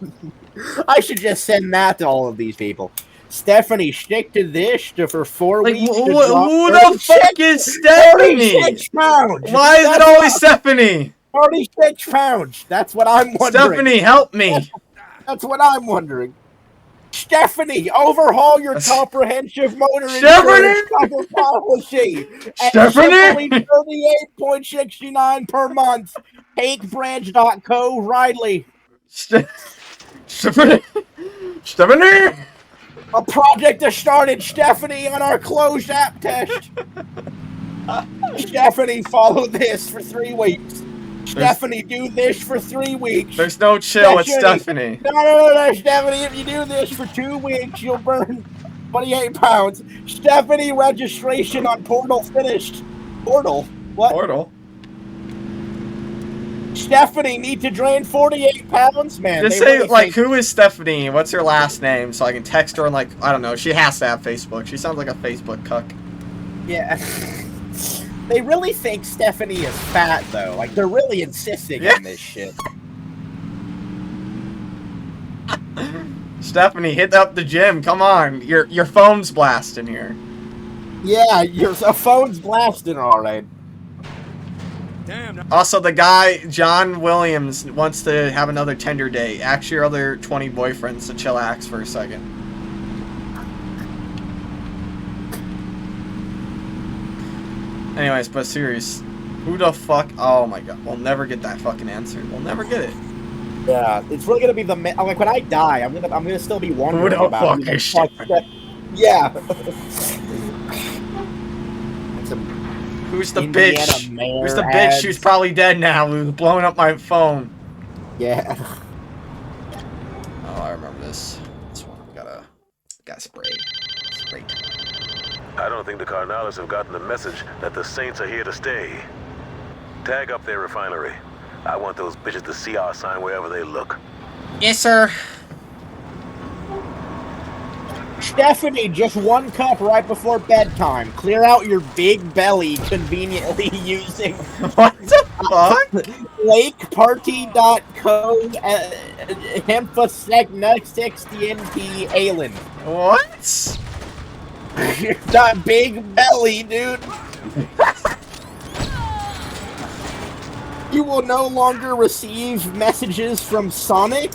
I should just send that to all of these people. Stephanie, stick to this for 4 Like, weeks. who the fuck is Stephanie? 36 pounds. Why is it always Stephanie? 36 pounds. That's what I'm wondering. Stephanie, help me. That's what I'm wondering. Stephanie, overhaul your comprehensive motor Stephanie! insurance cover policy at Stephanie! simply $38.69 per month. TakeBranch.co, Riley. Stephanie! Stephanie! A project has started, Stephanie, on our closed app test. Stephanie, follow this for 3 weeks. Stephanie, do this for 3 weeks. There's no chill with Stephanie. No, Stephanie, if you do this for 2 weeks, you'll burn 28 pounds. Stephanie, registration on Portal finished. Portal? What? Portal? Stephanie, need to drain 48 pounds? Man, Just say, like, who is Stephanie? What's her last name? So I can text her and, like, I don't know. She has to have Facebook. She sounds like a Facebook cuck. Yeah. They really think Stephanie is fat, though. Like, they're really insisting on this shit. Stephanie, hit up the gym. Come on. Your phone's blasting here. Yeah, your phone's blasting, alright. Damn. Also, the guy, John Williams, wants to have another Tinder date. Ask your other 20 boyfriends to chillax for a second. Anyways, but serious. Who the fuck? Oh my god. We'll never get that fucking answer. We'll never get it. Yeah, it's really gonna be the like when I die, I'm gonna still be wondering Who the about fuck is shit? Yeah. Who's the Indiana bitch? mayor Who's the bitch? ads. She's probably dead now. Who's blowing up my phone? Yeah. Oh, I remember this. This one. Gotta spray. Spray. I don't think the Carnales have gotten the message that the Saints are here to stay. Tag up their refinery. I want those bitches to see our sign wherever they look. Yes, sir. Stephanie, just 1 cup right before bedtime. Clear out your big belly conveniently using what the fuck? lakeparty.co Hempasecnextnp Allen. What? That big belly, dude. You will no longer receive messages from Sonic.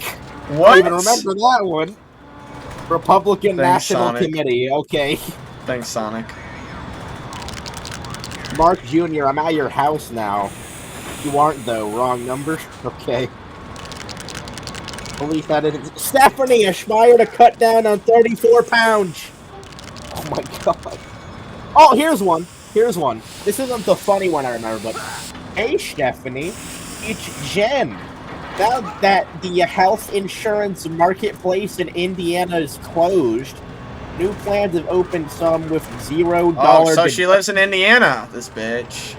What? I even remember that one. Republican Thanks, National Sonic. Committee. Okay. Thanks, Sonic. Mark Jr., I'm at your house now. You aren't, though. Wrong number? Okay. Believe that is... Stephanie, aspire to cut down on 34 pounds. Oh my god. Oh, here's one. Here's one. This isn't the funny one I remember, but... Hey, Stephanie. It's Jen. Now that the health insurance marketplace in Indiana is closed, new plans have opened some with $0. Oh, so she lives in Indiana, this bitch.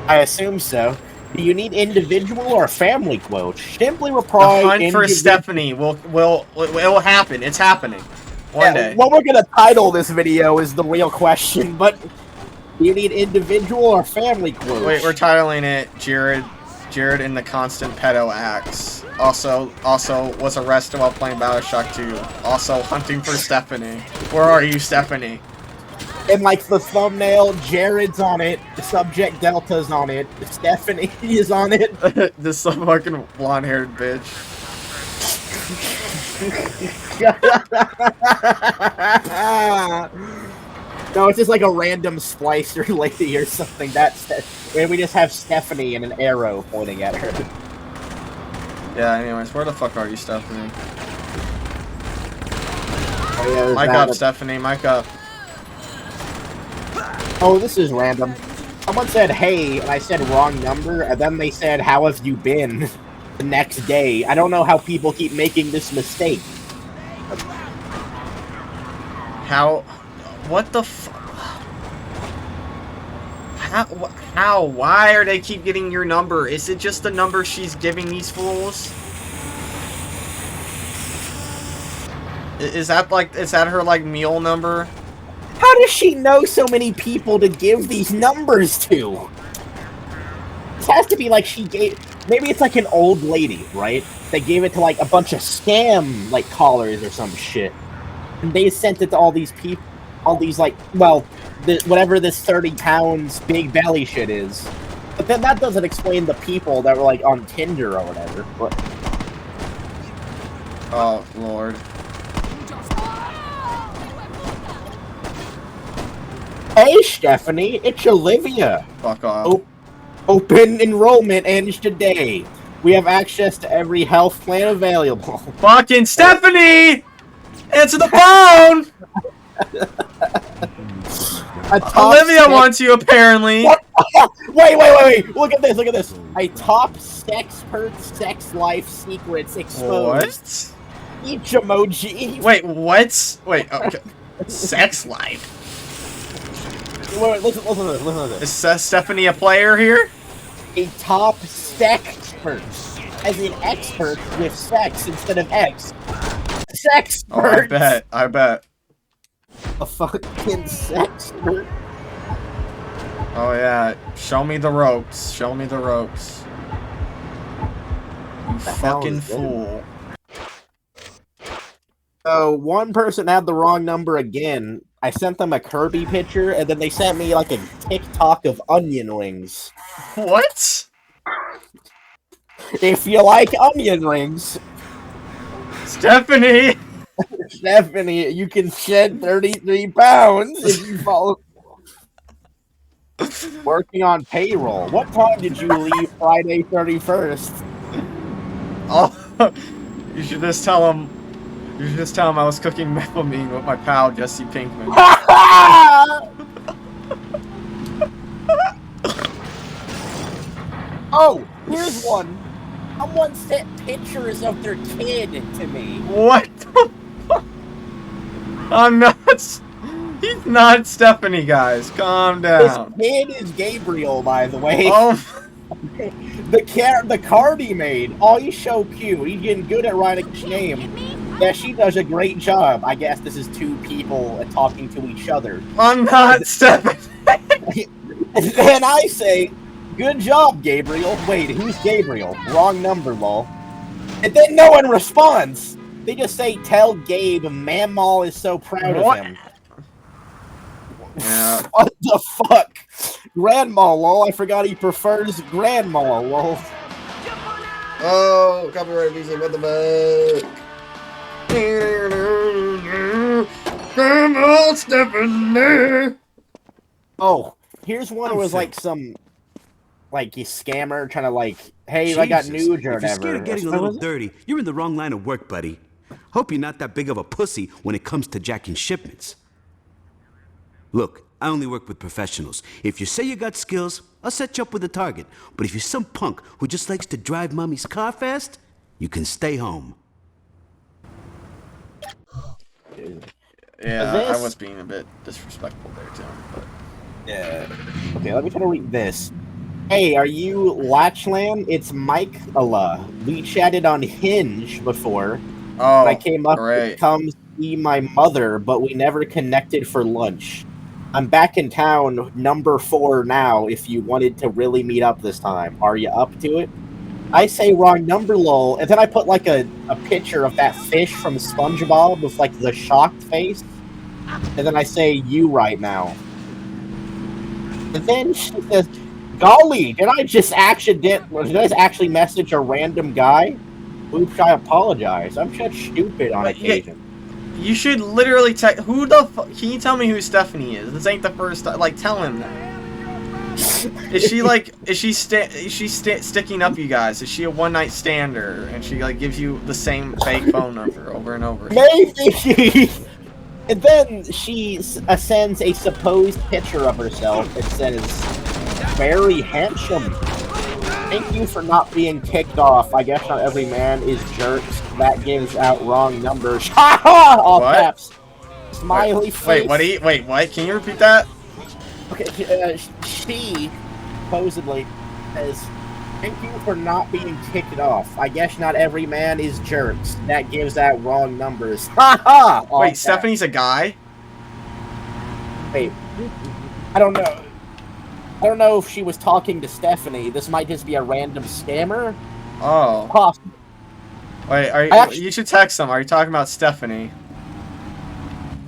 I assume so. Do you need individual or family quotes? Simply reply. The hunt for Stephanie it will happen. It's happening. One day. What we're gonna title this video is the real question, but do you need individual or family quotes? Wait, we're titling it Jared in the constant pedo acts. Also was arrested while playing Bioshock 2. Also hunting for Stephanie. Where are you, Stephanie? And like the thumbnail, Jared's on it. The subject Delta's on it. Stephanie is on it. This fucking blonde-haired bitch. No, it's just like a random splicer lady or something. That's where we just have Stephanie and an arrow pointing at her. Yeah, anyways, where the fuck are you, Stephanie? Oh, yeah, mic up, Stephanie, mic up. Oh, this is random. Someone said, hey, and I said wrong number, and then they said, how have you been? The next day. I don't know how people keep making this mistake. How? What the f... How? Why are they keep getting your number? Is it just the number she's giving these fools? Is that her, like, meal number? How does she know so many people to give these numbers to? This has to be like she gave... Maybe it's like an old lady, right? They gave it to, like, a bunch of scam, like, callers or some shit. And they sent it to all these people, all these, like, well, whatever this 30 pounds big belly shit is. But then that doesn't explain the people that were, like, on Tinder or whatever. But... Oh, Lord. Hey, Stephanie, it's Olivia. Fuck off. Open enrollment ends today. We have access to every health plan available. Fucking Stephanie! Answer the phone! Olivia wants you, apparently. Wait. Look at this. A top sexpert sex life secrets exposed. What? Each emoji. Wait, what? Wait, okay. Sex life? Wait, listen to this. Is Stephanie a player here? A top sexpert. As in expert with sex instead of X. Sexpert! Oh, I bet. A fucking sexpert. Oh, yeah. Show me the ropes. You fucking fool. So, one person had the wrong number again. I sent them a Kirby picture, and then they sent me, like, a TikTok of onion rings. What? If you like onion rings... Stephanie, you can shed 33 pounds if you follow... Working on payroll. What time did you leave Friday 31st? Oh, you should just tell him I was cooking melamine with my pal Jesse Pinkman. Oh, here's one. Someone sent pictures of their kid to me. What the fuck? I'm nuts. He's not Stephanie, guys. Calm down. His kid is Gabriel, by the way. Oh. The card he made. Oh, he's so cute. He's getting good at writing his name. Yeah, she does a great job. I guess this is two people talking to each other. I'm not Stephanie. And I say, good job, Gabriel. Wait, who's Gabriel? Wrong number, lol. And then no one responds. They just say, tell Gabe Mamaw is so proud of him. Yeah. What the fuck? Grandma, lol. I forgot he prefers grandma, lol. Oh, copyright music, what the fuck? Grandma Stephanie. Oh, here's one who was like some, like, a scammer trying to, like, hey, I got news or If you're whatever. scared of getting a little dirty, you're in the wrong line of work, buddy. Hope you're not that big of a pussy when it comes to jacking shipments. Look, I only work with professionals. If you say you got skills, I'll set you up with a target. But if you're some punk who just likes to drive mommy's car fast, you can stay home. Yeah, I was being a bit disrespectful there, too. But... Yeah. Okay, let me try to read this. Hey, are you Latchland? It's Mike Allah. We chatted on Hinge before. Oh, I came up great. to come see my mother, but we never connected for lunch. I'm back in town, number 4 now, if you wanted to really meet up this time. Are you up to it? I say wrong number, lol, and then I put, like, a picture of that fish from SpongeBob with, like, the shocked face. And then I say you right now. And then she says, golly, did I just actually message a random guy? Oops, I apologize. I'm such stupid on occasion. You should literally text. Who the fuck? Can you tell me who Stephanie is? This ain't the first time. Like, tell him that. Is she like? Is she sticking up you guys? Is she a one-night stander and she like gives you the same fake phone number over and over? Maybe. And then she sends a supposed picture of herself that says, "Very handsome. Thank you for not being kicked off. I guess not every man is jerks. That gives out wrong numbers." Ha ha! All What? caps. Smiley face. Wait, what? Can you repeat that? Okay, she supposedly says, "Thank you for not being kicked off. I guess not every man is jerks. That gives out wrong numbers." Ha ha! All Wait, caps. Stephanie's a guy? Wait, I don't know. I don't know if she was talking to Stephanie. This might just be a random scammer. Oh. Possible. Wait, you should text them. Are you talking about Stephanie?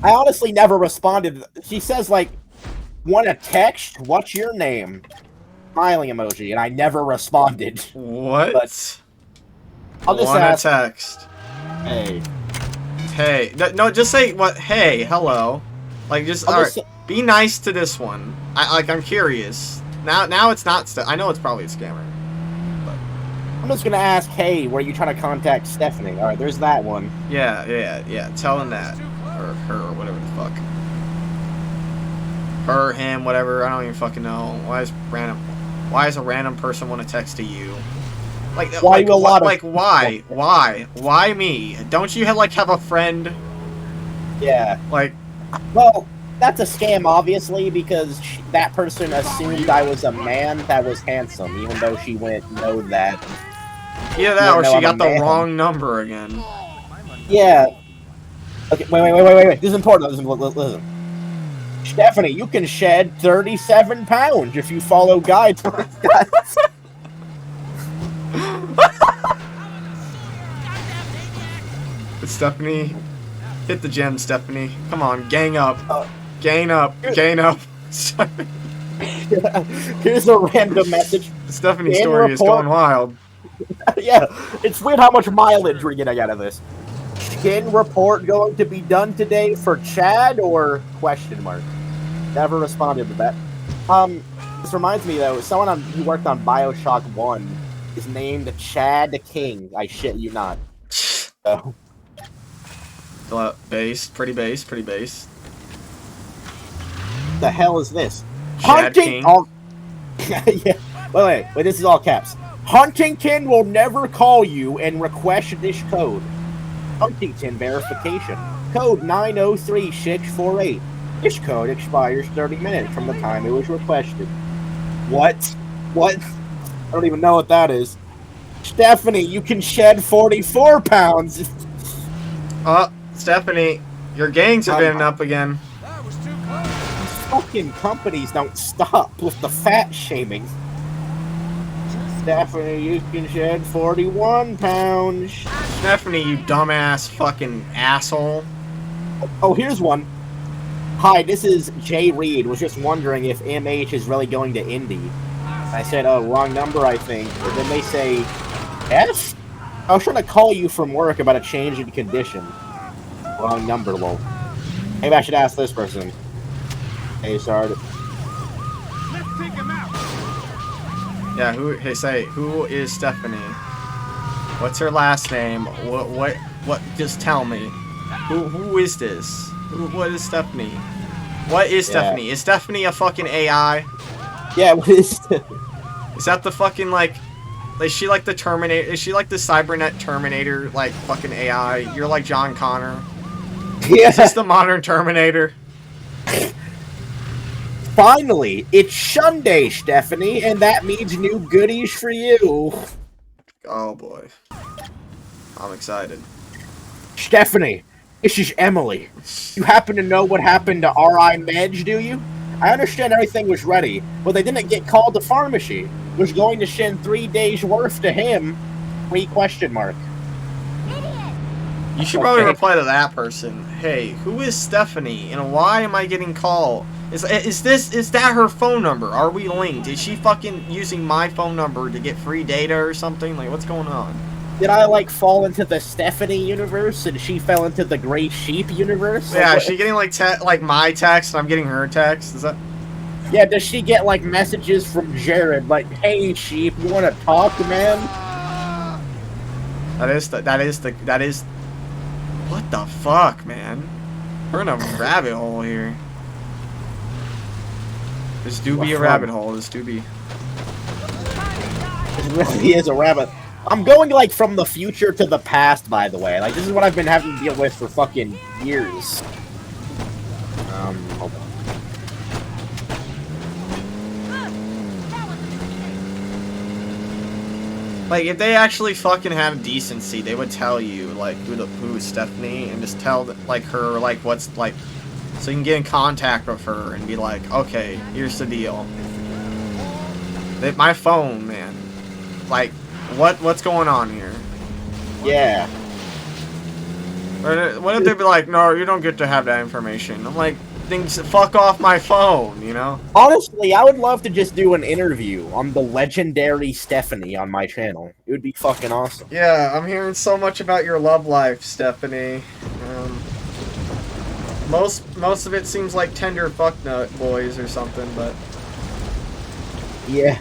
I honestly never responded. She says, like, "Want a text? What's your name?" Smiling emoji, and I never responded. What? But I'll just Want ask. a text. Hey. Hey. No, just say what? Hey, hello. Like, just, alright. Be nice to this one. I'm curious. Now it's not. I know it's probably a scammer. I'm just gonna ask, "Hey, were you trying to contact Stephanie?" All right, there's that one. Yeah. Tell him that, or her, or whatever the fuck. Her, him, whatever. I don't even fucking know. Why does a random person want to text to you? Like, why Why me? Don't you have a friend? Yeah. Like, well, that's a scam, obviously, because that person assumed I was a man that was handsome, even though she wouldn't know that. Either that, or she got the wrong number again. Yeah. Okay, wait. This is important. Listen. Stephanie, you can shed 37 pounds if you follow guides. Stephanie, hit the gym, Stephanie. Come on, gang up. Gain up. Here's a random message. Stephanie's story is going wild. Yeah, it's weird how much mileage we're getting out of this. Skin report going to be done today for Chad or question mark? Never responded to that. This reminds me though, someone who worked on BioShock 1 is named Chad the King. I shit you not. So. Pretty base. The hell is this? Chad King. Yeah. Wait, this is all caps. Huntington will never call you and request this code. Huntington verification. Code 903-648. This code expires 30 minutes from the time it was requested. What? I don't even know what that is. Stephanie, you can shed 44 pounds. Stephanie, your gangs have been up again. Fucking companies don't stop with the fat shaming. Stephanie, you can shed 41 pounds. Stephanie, you dumbass fucking asshole. Oh, here's one. Hi, this is Jay Reed. Was just wondering if MH is really going to Indy. I said, "Oh, wrong number, I think." And then they say, "Yes?" I was trying to call you from work about a change in condition. Wrong number, lol. Maybe I should ask this person. Hey, sorry. Yeah, who is Stephanie? What's her last name? What, just tell me. Who is this? What is Stephanie? What is Stephanie? Is Stephanie a fucking AI? Yeah, what is Is that the fucking, is she like the Terminator? Is she like the Cybernet Terminator, fucking AI? You're like John Connor. Yeah. Is this the modern Terminator? Finally, it's Sunday, Stephanie, and that means new goodies for you. Oh boy. I'm excited. Stephanie, this is Emily. You happen to know what happened to R.I. Medge, do you? I understand everything was ready, but they didn't get called to pharmacy. Was going to send 3 days worth to him. Question mark. You should probably reply to that person. Hey, who is Stephanie, and why am I getting called? Is that her phone number? Are we linked? Is she fucking using my phone number to get free data or something? Like, what's going on? Did I, fall into the Stephanie universe, and she fell into the Gray Sheep universe? Yeah, is she getting, my text, and I'm getting her text? Is that... Yeah, does she get, messages from Jared, "Hey, Sheep, you want to talk, man?" That is... What the fuck, man? We're in a rabbit hole here. This do be a rabbit hole. This do be. It really is a rabbit. I'm going like from the future to the past, by the way. Like this is what I've been having to deal with for fucking years. Hold on. Like, if they actually fucking have decency, they would tell you, like, who is Stephanie, and just tell, like, her, like, what's, like, so you can get in contact with her and be like, okay, here's the deal. My phone, man. Like, what's going on here? Yeah. Or what if they be like, no, you don't get to have that information? I'm like, things fuck off my phone, you know? Honestly, I would love to just do an interview on the legendary Stephanie on my channel. It would be fucking awesome. Yeah, I'm hearing so much about your love life, Stephanie. Most of it seems like tender fucknut boys or something, but yeah.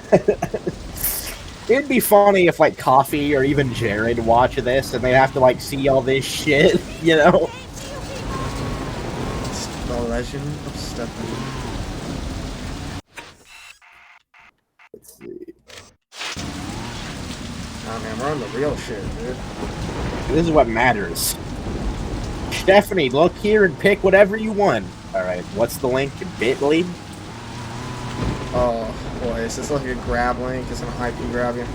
It'd be funny if like Coffee or even Jared watch this and they have to like see all this shit, you know? The Legend of Stephanie. Let's see. Nah, man, we're on the real shit, dude. This is what matters. Stephanie, look here and pick whatever you want. Alright, what's the link? Bitly? Oh, boy, is this like a grab link? Is it an IP grab you?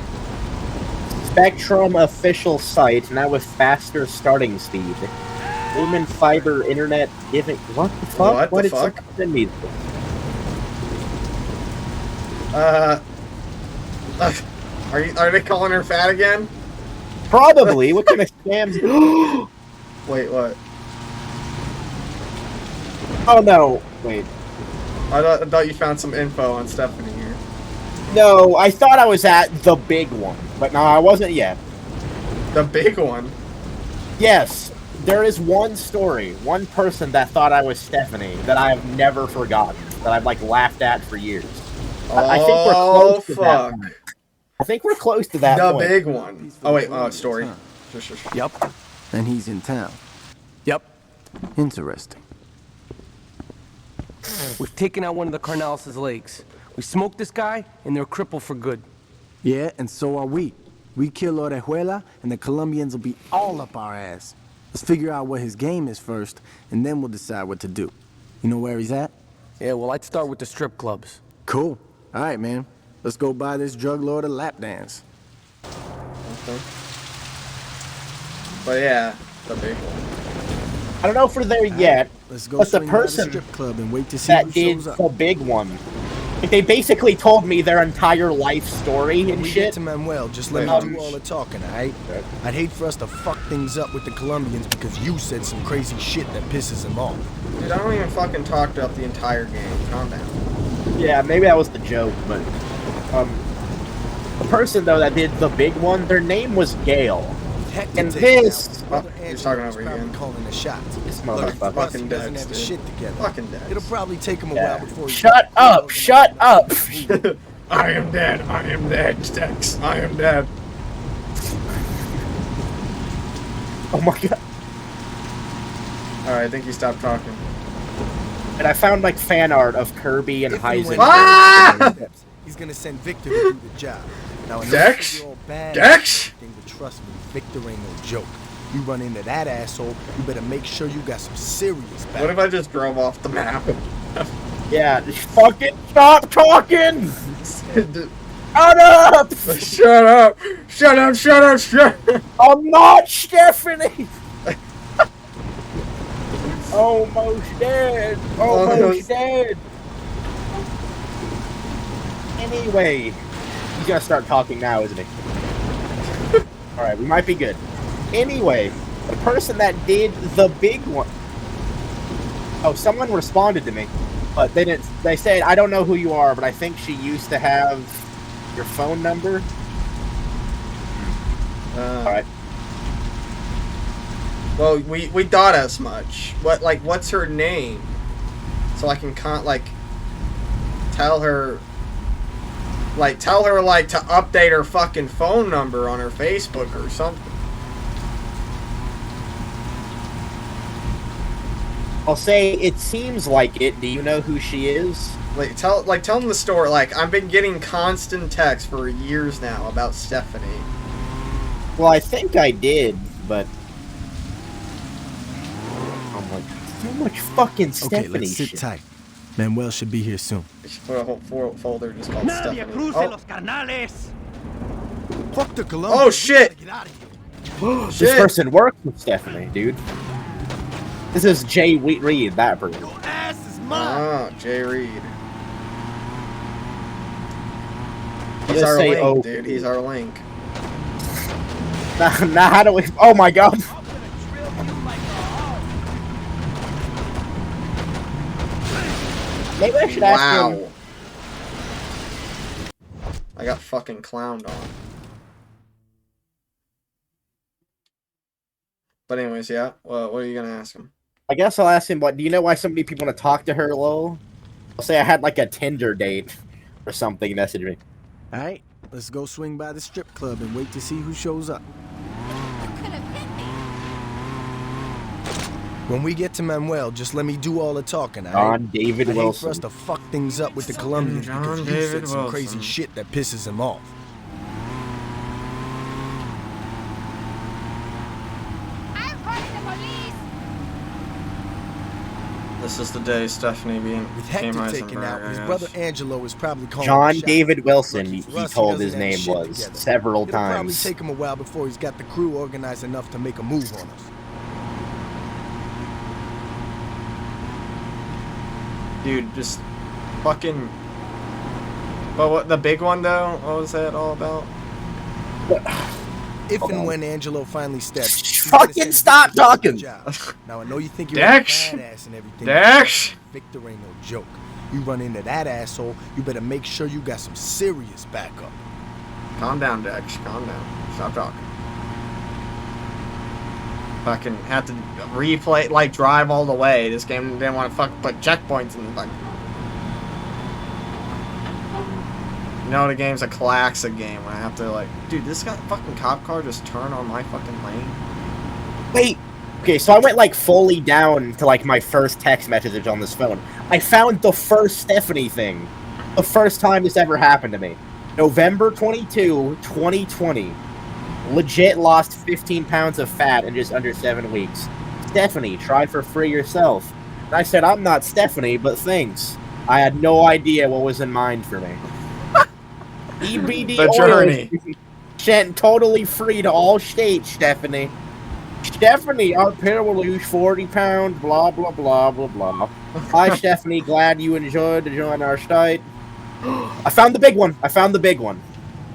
Spectrum official site, now with faster starting speed. Lumen fiber internet giving. What the fuck? What the fuck? Send me Are they calling her fat again? Probably. What kind of scams? Wait, what? Oh no! Wait. I thought you found some info on Stephanie here. No, I thought I was at the big one, but no, I wasn't yet. The big one? Yes. There is one story, one person that thought I was Stephanie that I have never forgotten, that I've like laughed at for years. I think we're close to that point. I think we're close to that point. The big one. Oh wait, story. Sure. Yup. And he's in town. Yup. Interesting. We've taken out one of the Carnales' legs. We smoked this guy, and they're crippled for good. Yeah, and so are we. We kill Orejuela, and the Colombians will be all up our ass. Let's figure out what his game is first, and then we'll decide what to do. You know where he's at? Yeah, well, I'd start with the strip clubs. Cool. All right, man. Let's go buy this drug lord a lap dance. Okay. But yeah, the big one. I don't know if we're there yet, Let's go but the swing by person strip club and wait to see that who did shows up. the big one, they basically told me their entire life story and When we shit. get to Manuel, just let me do all the talking, alright? I'd hate for us to fuck things up with the Colombians because you said some crazy shit that pisses them off. Dude, I don't even fucking talk about the entire game. Calm down. Yeah, maybe that was the joke, but the person though that did the big one, their name was Gail. And this He's talking over again. Calling the shots. This Look, motherfucker. Fucking he doesn't Dex, have dude. his shit together. Fucking Dex. It'll probably take him a while before he... Shut up! Shut up! I am dead. I am dead, Dex. I am dead. Oh my god. Alright, I think he stopped talking. And I found like fan art of Kirby and Heisenberg. Ah! He's gonna send Victor to do the job. Now, I know Dex? you're all bad Dex? and everything, but trust me, Victor ain't no joke. You run into that asshole, you better make sure you got some serious back. What if I just drove off the map? Yeah, just fucking stop talking! Shut up! Shut up! Shut up! Shut up! Shut up! I'm not Stephanie! Almost dead! Almost dead! Anyway, he's gonna start talking now, isn't he? Alright, we might be good. Anyway, the person that did the big one... Oh, someone responded to me. But they didn't. They said, I don't know who you are, but I think she used to have your phone number. Alright. Well, we thought as much. What's her name? So I can tell her to update her fucking phone number on her Facebook or something. I'll say it seems like it. Do you know who she is? Tell them the story. Like, I've been getting constant texts for years now about Stephanie. Well, I think I did, but oh my, so much fucking Stephanie. Okay, let's sit shit. tight. Manuel should be here soon. We should put a whole folder just called Stephanie. Fuck the Colombians. Oh shit! This person works with Stephanie, dude. This is Jay Reed, that person. Oh, Jay Reed. He's Just our say, link, oh, dude. He's our link. Now how do we? Oh my god! Maybe I should ask him. I got fucking clowned on. But anyways, yeah. Well, what are you gonna ask him? I guess I'll ask him. What do you know? Why so many people want to talk to her, lol? I'll say I had like a Tinder date or something. Message me. All right, let's go swing by the strip club and wait to see who shows up. When we get to Manuel, just let me do all the talking, all right? John David I hate Wilson. for us to fuck things up with the Colombians because you said some crazy shit that pisses him off. This is the day Stephanie With Hector taken out, his brother Angelo is probably calling John the shots. David Wilson. He Lucky for us, told he his doesn't have name shit was together. several It'll probably times. take him a while before he's got the crew organized enough to make a move on us. Dude, just fucking. But what the big one though? What was that all about? If and when Angelo finally steps, fucking stop talking. Now I know you think you're a Dex! badass and everything. Dex! Victor ain't no joke. You run into that asshole, you better make sure you got some serious backup. Calm down, Dex. Calm down. Stop talking. Fucking have to replay, like drive all the way. This game didn't want to fucking put checkpoints in the fucking. You know the game's a classic game when I have to like, dude, this got fucking cop car just turn on my fucking lane. Wait. Okay, so I went like fully down to like my first text message on this phone. I found the first Stephanie thing. The first time this ever happened to me. November 22, 2020. Legit lost 15 pounds of fat in just under 7 weeks. Stephanie, try for free yourself. And I said, I'm not Stephanie, but thanks. I had no idea what was in mind for me. EBD The journey. Sent totally free to all states, Stephanie. Stephanie, our pair will lose 40 pounds, blah, blah, blah, blah, blah. Hi, Stephanie, glad you enjoyed to join our state. I found the big one. I found the big one.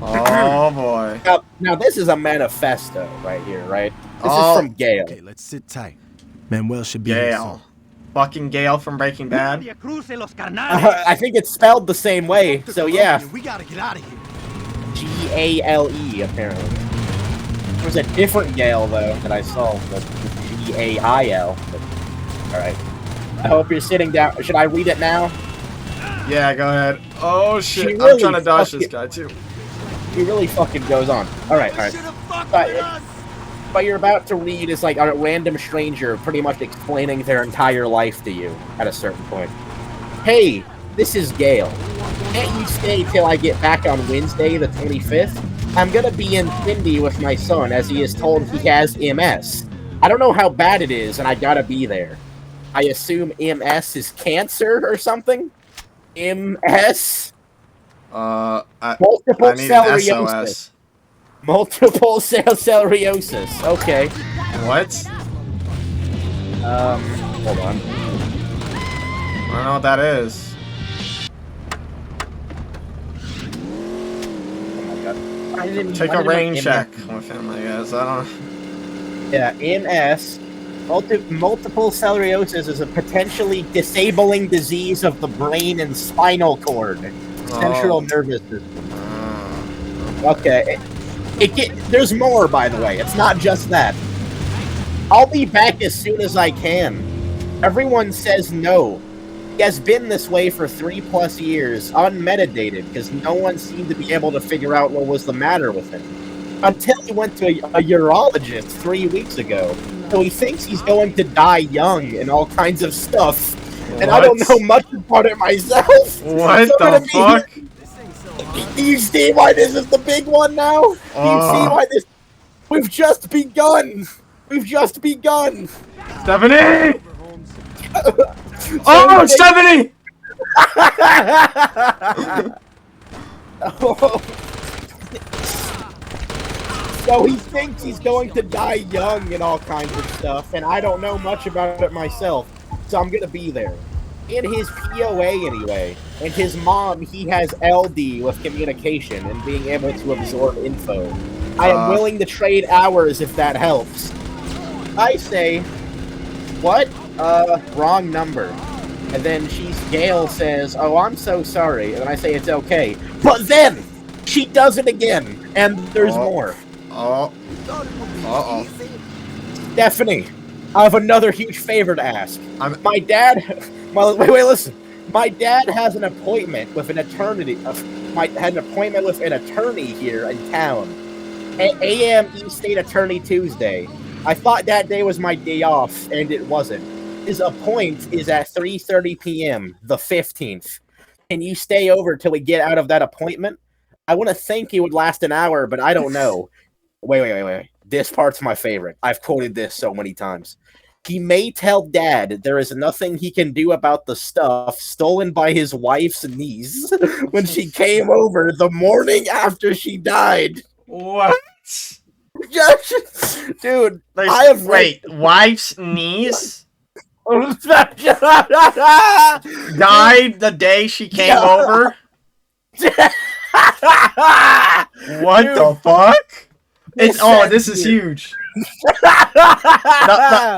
Oh, boy. Now, this is a manifesto right here, right? This is from Gale. Okay, let's sit tight. Manuel should be here soon. Gale. Fucking Gale from Breaking Bad. I think it's spelled the same way, so yeah. We gotta get out of here. G-A-L-E, apparently. There was a different Gale, though, that I saw. The G-A-I-L. Alright. I hope you're sitting down. Should I read it now? Yeah, go ahead. Oh, shit. Really I'm trying to dodge this guy, too. He really fucking goes on. Alright. But you're about to read is like a random stranger pretty much explaining their entire life to you at a certain point. Hey, this is Gale. Can't you stay till I get back on Wednesday the 25th? I'm gonna be in Cindy with my son as he is told he has MS. I don't know how bad it is and I gotta be there. I assume MS is cancer or something? MS? Multiple I need an SOS. Multiple cellulosis. Okay. What? Hold on. I don't know what that is. Oh my god. Take a rain check with him, I guess. I don't. Yeah, MS. Multiple sclerosis is a potentially disabling disease of the brain and spinal cord. Central nervous system. Okay. There's more, by the way. It's not just that. I'll be back as soon as I can. Everyone says no. He has been this way for 3+ years, unmedicated, because no one seemed to be able to figure out what was the matter with him. Until he went to a urologist 3 weeks ago. So he thinks he's going to die young and all kinds of stuff. And I What? don't know much about it myself. What So I'm gonna the be fuck? here. Do you see why this is the big one now? Do you see why this? We've just begun. We've just begun. Stephanie! Oh, Stephanie! So he thinks he's going to die young and all kinds of stuff, and I don't know much about it myself, so I'm gonna be there. In his POA anyway, and his mom, he has LD with communication and being able to absorb info. I am willing to trade hours if that helps. I say, what? Wrong number. And then Gail says, oh, I'm so sorry. And I say, it's okay. But then, she does it again, and there's more. Stephanie, I have another huge favor to ask. My dad, wait, listen. My dad has an appointment with an attorney. Had an appointment with an attorney here in town. AM East State Attorney Tuesday. I thought that day was my day off, and it wasn't. His appointment is at 3:30 p.m. the 15th. Can you stay over till we get out of that appointment? I want to think it would last an hour, but I don't know. Wait. This part's my favorite. I've quoted this so many times. He may tell Dad there is nothing he can do about the stuff stolen by his wife's niece when she came over the morning after she died. What? Dude, I have wife's niece? Died the day she came over? What the fuck? This is huge.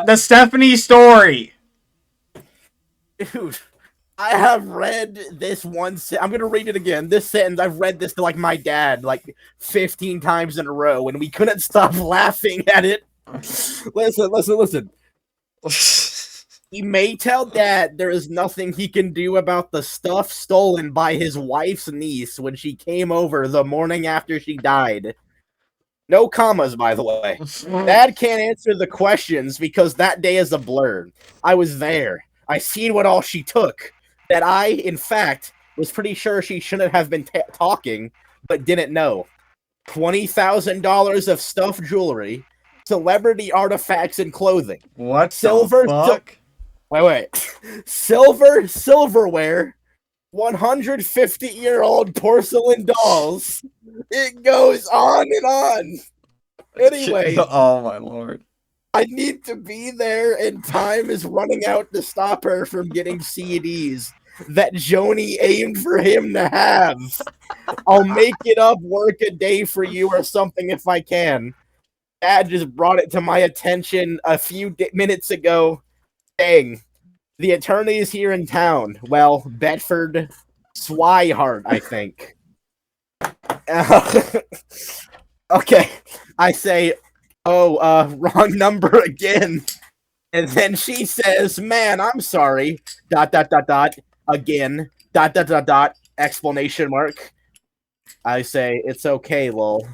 the Stephanie story. Dude, I have read this I'm gonna read it again. This sentence, I've read this to like my dad like 15 times in a row, and we couldn't stop laughing at it. Listen. He may tell Dad there is nothing he can do about the stuff stolen by his wife's niece when she came over the morning after she died. No commas, by the way. Dad can't answer the questions because that day is a blur. I was there. I seen what all she took. That I, in fact, was pretty sure she shouldn't have been talking, but didn't know. $20,000 of stuffed jewelry, celebrity artifacts and clothing. What silver the fuck? Silverware, 150-year-old porcelain dolls. It goes on and on. Anyway. Oh my lord. I need to be there, and time is running out to stop her from getting CDs that Joni aimed for him to have. I'll make it up, work a day for you or something if I can. Dad just brought it to my attention a few minutes ago. Dang. The attorney is here in town. Well, Bedford Swihart, I think. Okay. I say, wrong number again. And then she says, man, I'm sorry. ... Again. ... Explanation mark. I say, it's okay, lol.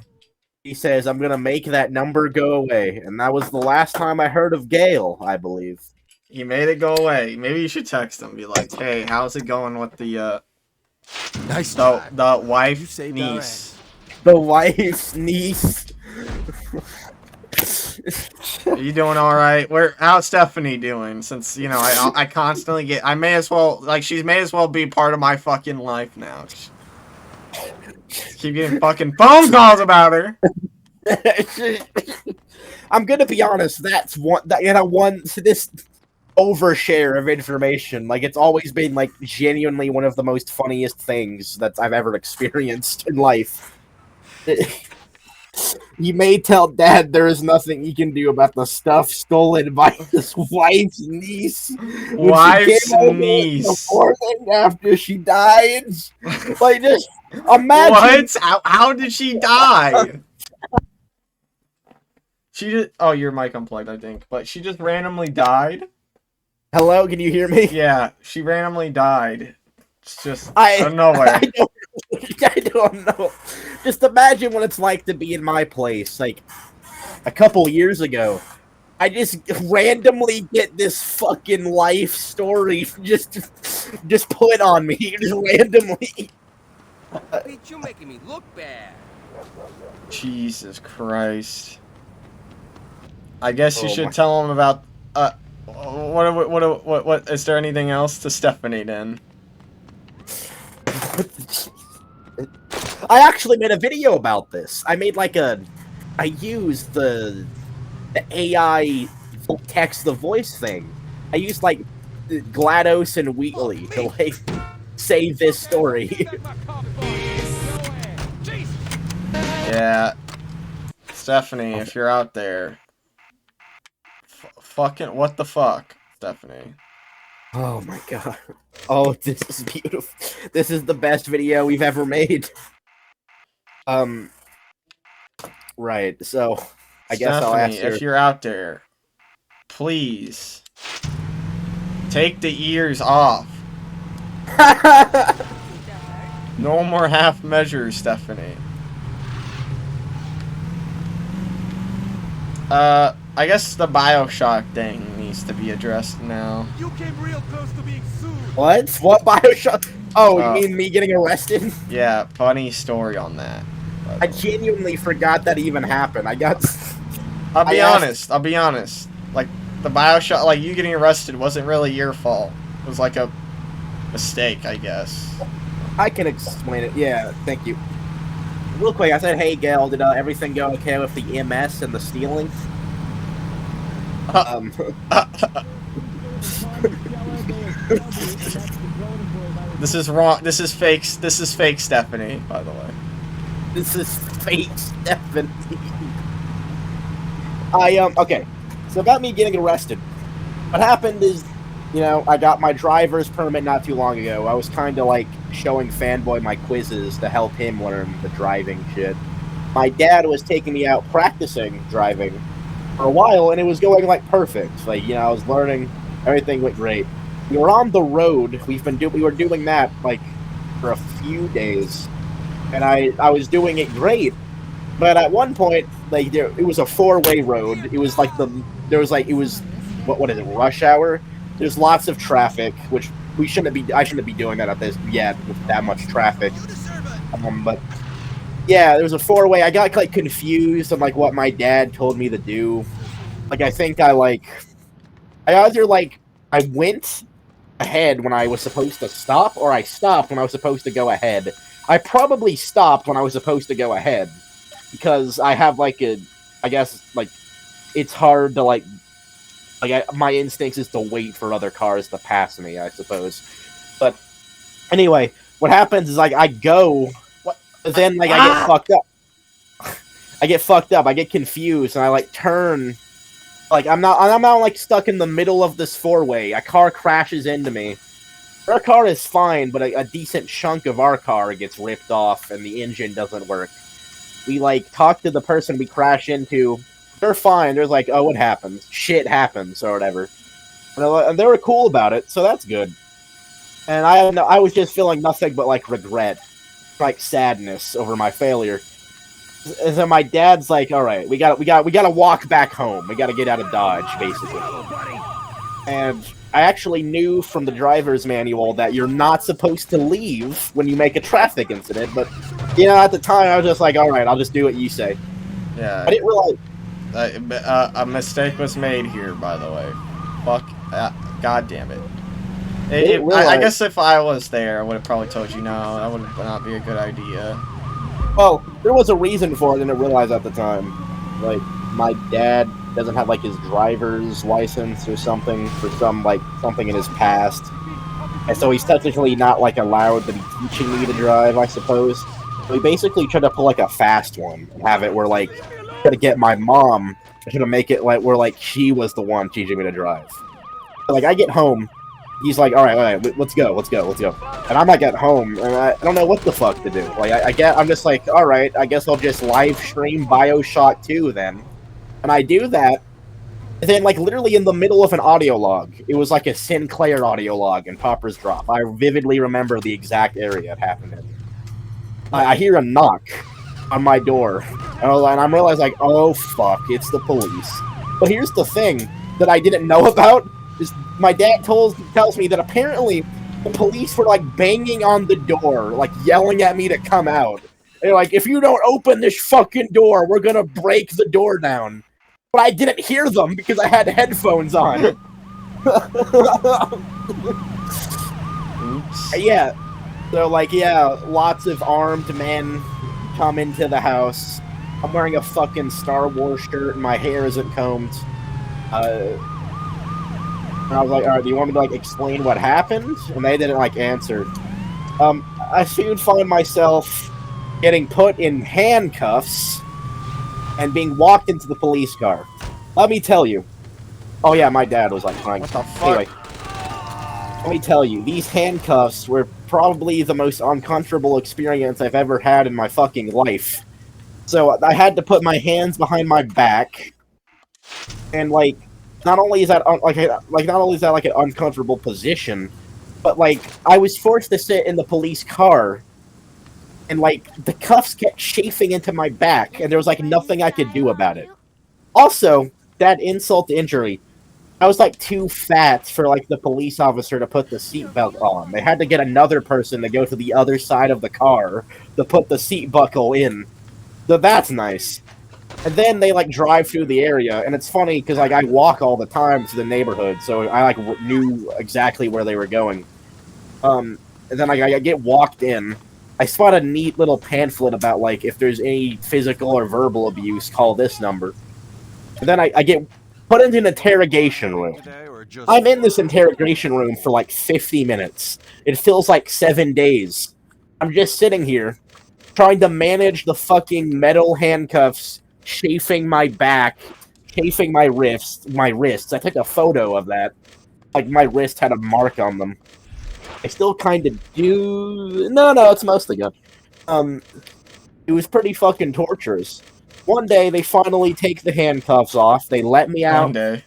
He says, I'm gonna make that number go away. And that was the last time I heard of Gail, I believe. He made it go away. Maybe you should text him. Be like, hey, how's it going with the wife's niece? The wife's niece. Are you doing all right? How's Stephanie doing? Since I constantly get. She may as well be part of my fucking life now. Keep getting fucking phone calls about her. I'm gonna be honest. That's this overshare of information. Like, it's always been like genuinely one of the most funniest things that I've ever experienced in life. You may tell Dad there is nothing he can do about the stuff stolen by his wife's niece. Wife's niece. The morning after she died. Like, just imagine. What? How did she die? She just. Oh, your mic unplugged, I think. But she just randomly died. Hello, can you hear me? Yeah, she randomly died. It's just out of nowhere. I don't know. Just imagine what it's like to be in my place. Like, a couple years ago, I just randomly get this fucking life story just put on me, just randomly. Pete, you're making me look bad. Jesus Christ. I guess you Oh should my- tell him about, what, is there anything else to Stephanie then? I actually made a video about this. I used the AI text the voice thing. I used like GLaDOS and Wheatley to like say this story. Yeah. Stephanie, if you're out there. Fucking, what the fuck, Stephanie? Oh my god. Oh, this is beautiful. This is the best video we've ever made. Right, so I guess I'll ask Stephanie, her. if you're out there, please take the ears off. No more half measures, Stephanie. I guess the Bioshock thing needs to be addressed now. You came real close to being sued. What? What Bioshock? Oh, you mean me getting arrested? Yeah, funny story on that. I genuinely forgot that even happened. I'll be honest. Like, the Bioshock, like, you getting arrested wasn't really your fault. It was like a mistake, I guess. I can explain it. Yeah, thank you. Real quick, I said, hey, Gail, did everything go okay with the EMS and the stealing? This is wrong. This is fake. This is fake Stephanie, by the way. This is fake Stephanie. Okay. So about me getting arrested. What happened is, you know, I got my driver's permit not too long ago. I was kind of like showing Fanboy my quizzes to help him learn the driving shit. My dad was taking me out practicing driving for a while, and it was going like perfect. Like, you know, I was learning, everything went great. We were on the road. We were doing that like for a few days, and I was doing it great. But at one point, like it was a 4-way road. It was like it was what is it, rush hour? There's lots of traffic, which I shouldn't be doing that at this yet with that much traffic. But yeah, there was a 4-way. I got like confused on like what my dad told me to do. Like I think I either like I went ahead when I was supposed to stop, or I stopped when I was supposed to go ahead. I probably stopped when I was supposed to go ahead, because I have like I guess like it's hard to my instincts is to wait for other cars to pass me, I suppose. But anyway, what happens is like I go, then like I get fucked up. I get fucked up. I get confused, and I like turn. Like I'm now like stuck in the middle of this 4-way. A car crashes into me. Our car is fine, but a decent chunk of our car gets ripped off, and the engine doesn't work. We like talk to the person we crash into. They're fine. They're like, oh, what happens? Shit happens, or whatever. And they were cool about it, so that's good. And I was just feeling nothing but like regret, like sadness over my failure. And then my dad's like, all right, we gotta walk back home. We gotta get out of Dodge, basically. And I actually knew from the driver's manual that you're not supposed to leave when you make a traffic incident. But you know, at the time, I was just like, all right, I'll just do what you say. Yeah. I didn't realize. A mistake was made here, by the way. Fuck. God damn it. I guess if I was there, I would have probably told you, no, that would not be a good idea. Well, there was a reason for it, I didn't realize at the time. Like, my dad doesn't have, like, his driver's license or something for something in his past. And so he's technically not, like, allowed to be teaching me to drive, I suppose. So he basically tried to pull, like, a fast one and have it where, like, try to get my mom to make it, like, where, like, she was the one teaching me to drive. So, like, I get home. He's like, all right, let's go. And I'm like at home, and I don't know what the fuck to do. Like, I'm just like, all right, I guess I'll just live stream Bioshock 2 then. And I do that, and then, like, literally in the middle of an audio log, it was like a Sinclair audio log in Popper's Drop. I vividly remember the exact area it happened in. I hear a knock on my door, and I'm realizing, like, oh fuck, it's the police. But here's the thing that I didn't know about, is my dad tells me that apparently the police were, like, banging on the door, like, yelling at me to come out. They're like, if you don't open this fucking door, we're gonna break the door down. But I didn't hear them because I had headphones on. Yeah. So, like, yeah, lots of armed men come into the house. I'm wearing a fucking Star Wars shirt and my hair isn't combed. And I was like, alright, do you want me to, like, explain what happened? And they didn't, like, answer. I soon find myself getting put in handcuffs and being walked into the police car. Let me tell you. Oh yeah, my dad was, like, crying. What the fuck? Anyway, let me tell you, these handcuffs were probably the most uncomfortable experience I've ever had in my fucking life. So I had to put my hands behind my back, and like, not only is that not only is that like an uncomfortable position, but like I was forced to sit in the police car, and like the cuffs kept chafing into my back, and there was like nothing I could do about it. Also, that insult to injury, I was like too fat for like the police officer to put the seatbelt on. They had to get another person to go to the other side of the car to put the seat buckle in. So that's nice. And then they like drive through the area, and it's funny because like I walk all the time to the neighborhood, so I like knew exactly where they were going. And then I get walked in. I spot a neat little pamphlet about like if there's any physical or verbal abuse, call this number. And then I get put into an interrogation room. I'm in this interrogation room for like 50 minutes. It feels like 7 days. I'm just sitting here trying to manage the fucking metal handcuffs chafing my back, chafing my wrists. I took a photo of that. Like, my wrist had a mark on them. I still kind of do... No, it's mostly good. It was pretty fucking torturous. One day, they finally take the handcuffs off. They let me out. One day.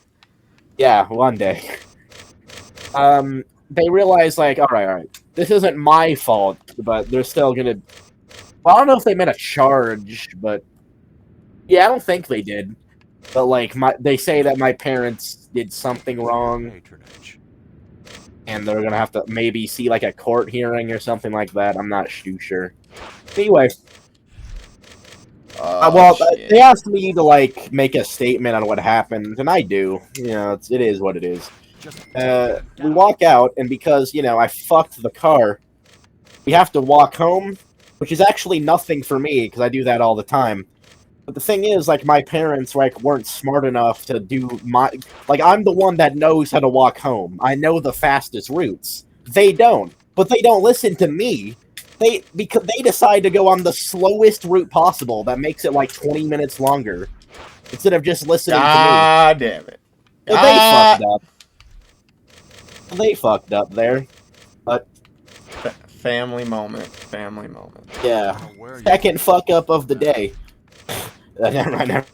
Yeah, one day. They realize, like, alright. This isn't my fault, but they're still gonna... Well, I don't know if they meant a charge, but... Yeah, I don't think they did. But, like, they say that my parents did something wrong. And they're gonna have to maybe see, like, a court hearing or something like that. I'm not too sure. Anyway. They asked me to, like, make a statement on what happened, and I do. You know, it is what it is. We walk out, and because, you know, I fucked the car, we have to walk home, which is actually nothing for me, because I do that all the time. But the thing is, like, my parents, like, weren't smart enough to do like, I'm the one that knows how to walk home. I know the fastest routes. They don't. But they don't listen to me. Because they decide to go on the slowest route possible that makes it, like, 20 minutes longer. Instead of just listening to me. God damn it. Well, they fucked up. They fucked up there. But... Family moment. Family moment. Yeah. Second fuck up of the day. Never mind.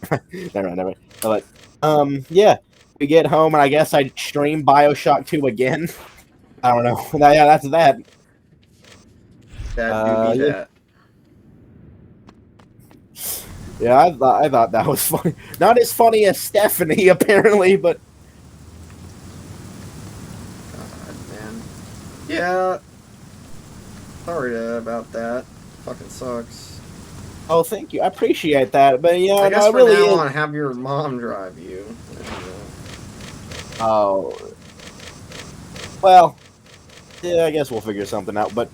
But, yeah. We get home, and I guess I stream Bioshock 2 again. I don't know. Yeah, that's that. That. Yeah, I thought that was funny. Not as funny as Stephanie, apparently, but... God, man. Yeah. Sorry about that. Fucking sucks. Oh, thank you. I appreciate that, but yeah, I guess no, for really now is. on, have your mom drive you. Oh. Well, yeah, I guess we'll figure something out, but,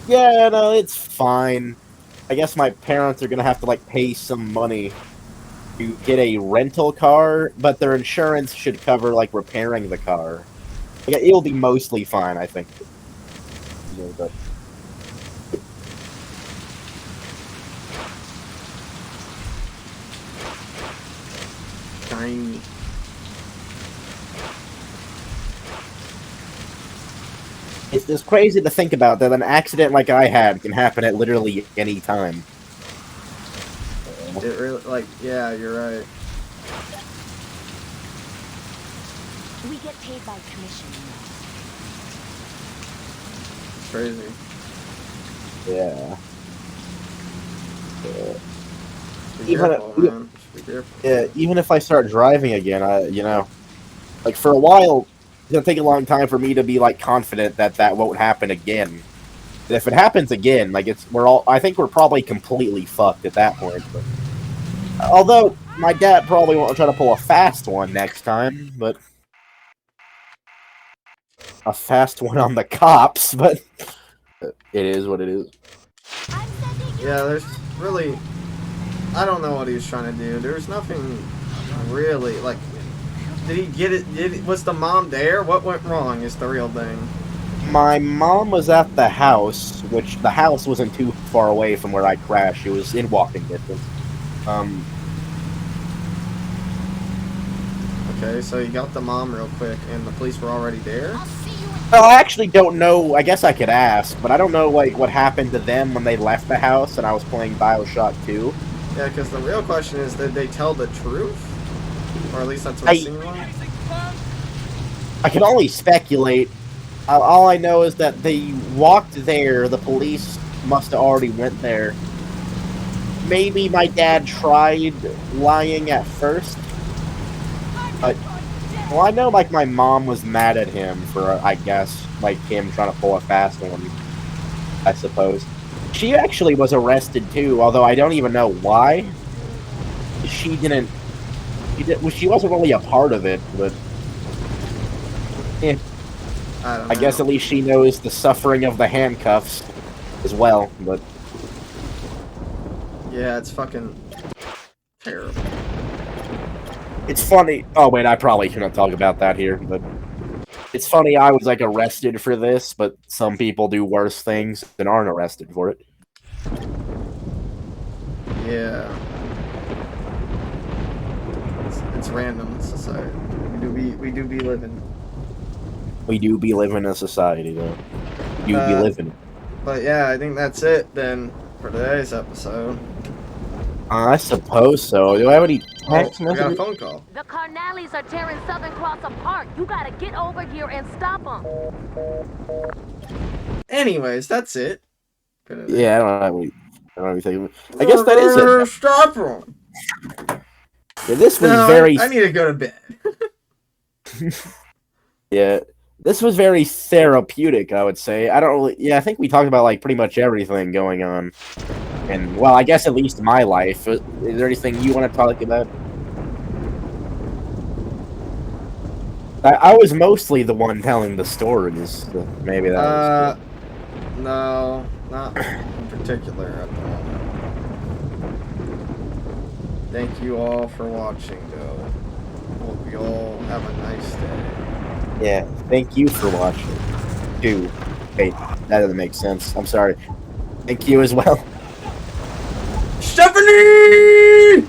yeah, no, it's fine. I guess my parents are gonna have to, like, pay some money to get a rental car, but their insurance should cover, like, repairing the car. Like, it'll be mostly fine, I think. Yeah, but... Shiny. It's just crazy to think about that an accident like I had can happen at literally any time. It really, like, yeah, you're right. We get paid by commission, you know. It's crazy. Yeah. Be careful, man. Just be careful. Yeah, even if I start driving again, like for a while, it's gonna take a long time for me to be like confident that that won't happen again. And if it happens again, like I think we're probably completely fucked at that point. But, although my dad probably won't try to pull a fast one next time, but a fast one on the cops. But it is what it is. Yeah, there's really, I don't know what he was trying to do. There's nothing really, like, did he get it? Was the mom there? What went wrong is the real thing. My mom was at the house, which the house wasn't too far away from where I crashed. It was in walking distance. Okay, so you got the mom real quick, and the police were already there? Well, I actually don't know. I guess I could ask, but I don't know like what happened to them when they left the house and I was playing BioShock 2. Yeah, because the real question is, did they tell the truth? Or at least that's what it seemed like? I can only speculate. All I know is that they walked there. The police must have already went there. Maybe my dad tried lying at first. But, well, I know, like, my mom was mad at him for, I guess, like, him trying to pull a fast one, I suppose. She actually was arrested, too, although I don't even know why. She wasn't really a part of it, but... Eh. I guess at least she knows the suffering of the handcuffs as well, but... Yeah, it's fucking terrible. It's funny. Oh, wait, I probably shouldn't talk about that here, but... It's funny I was, like, arrested for this, but some people do worse things and aren't arrested for it. Yeah. It's random society. We do be living. We do be living in a society, though. We do be living. But yeah, I think that's it then for today's episode. I suppose so. Do I have any text we got a messages? phone call. The Carnales are tearing Southern Cross apart. You gotta get over here and stop them. Anyways, that's it. Yeah, I don't have anything. I guess that is it. Stop them. Yeah, this was very... I need to go to bed. Yeah, this was very therapeutic, I would say. I don't really... Yeah, I think we talked about, like, pretty much everything going on. And, well, I guess at least my life. Is there anything you want to talk about? I was mostly the one telling the stories. So maybe that was good. No, not in particular at the moment. Thank you all for watching, though. Hope you all have a nice day. Yeah, thank you for watching. Dude, wait, that doesn't make sense. I'm sorry. Thank you as well. Stephenie!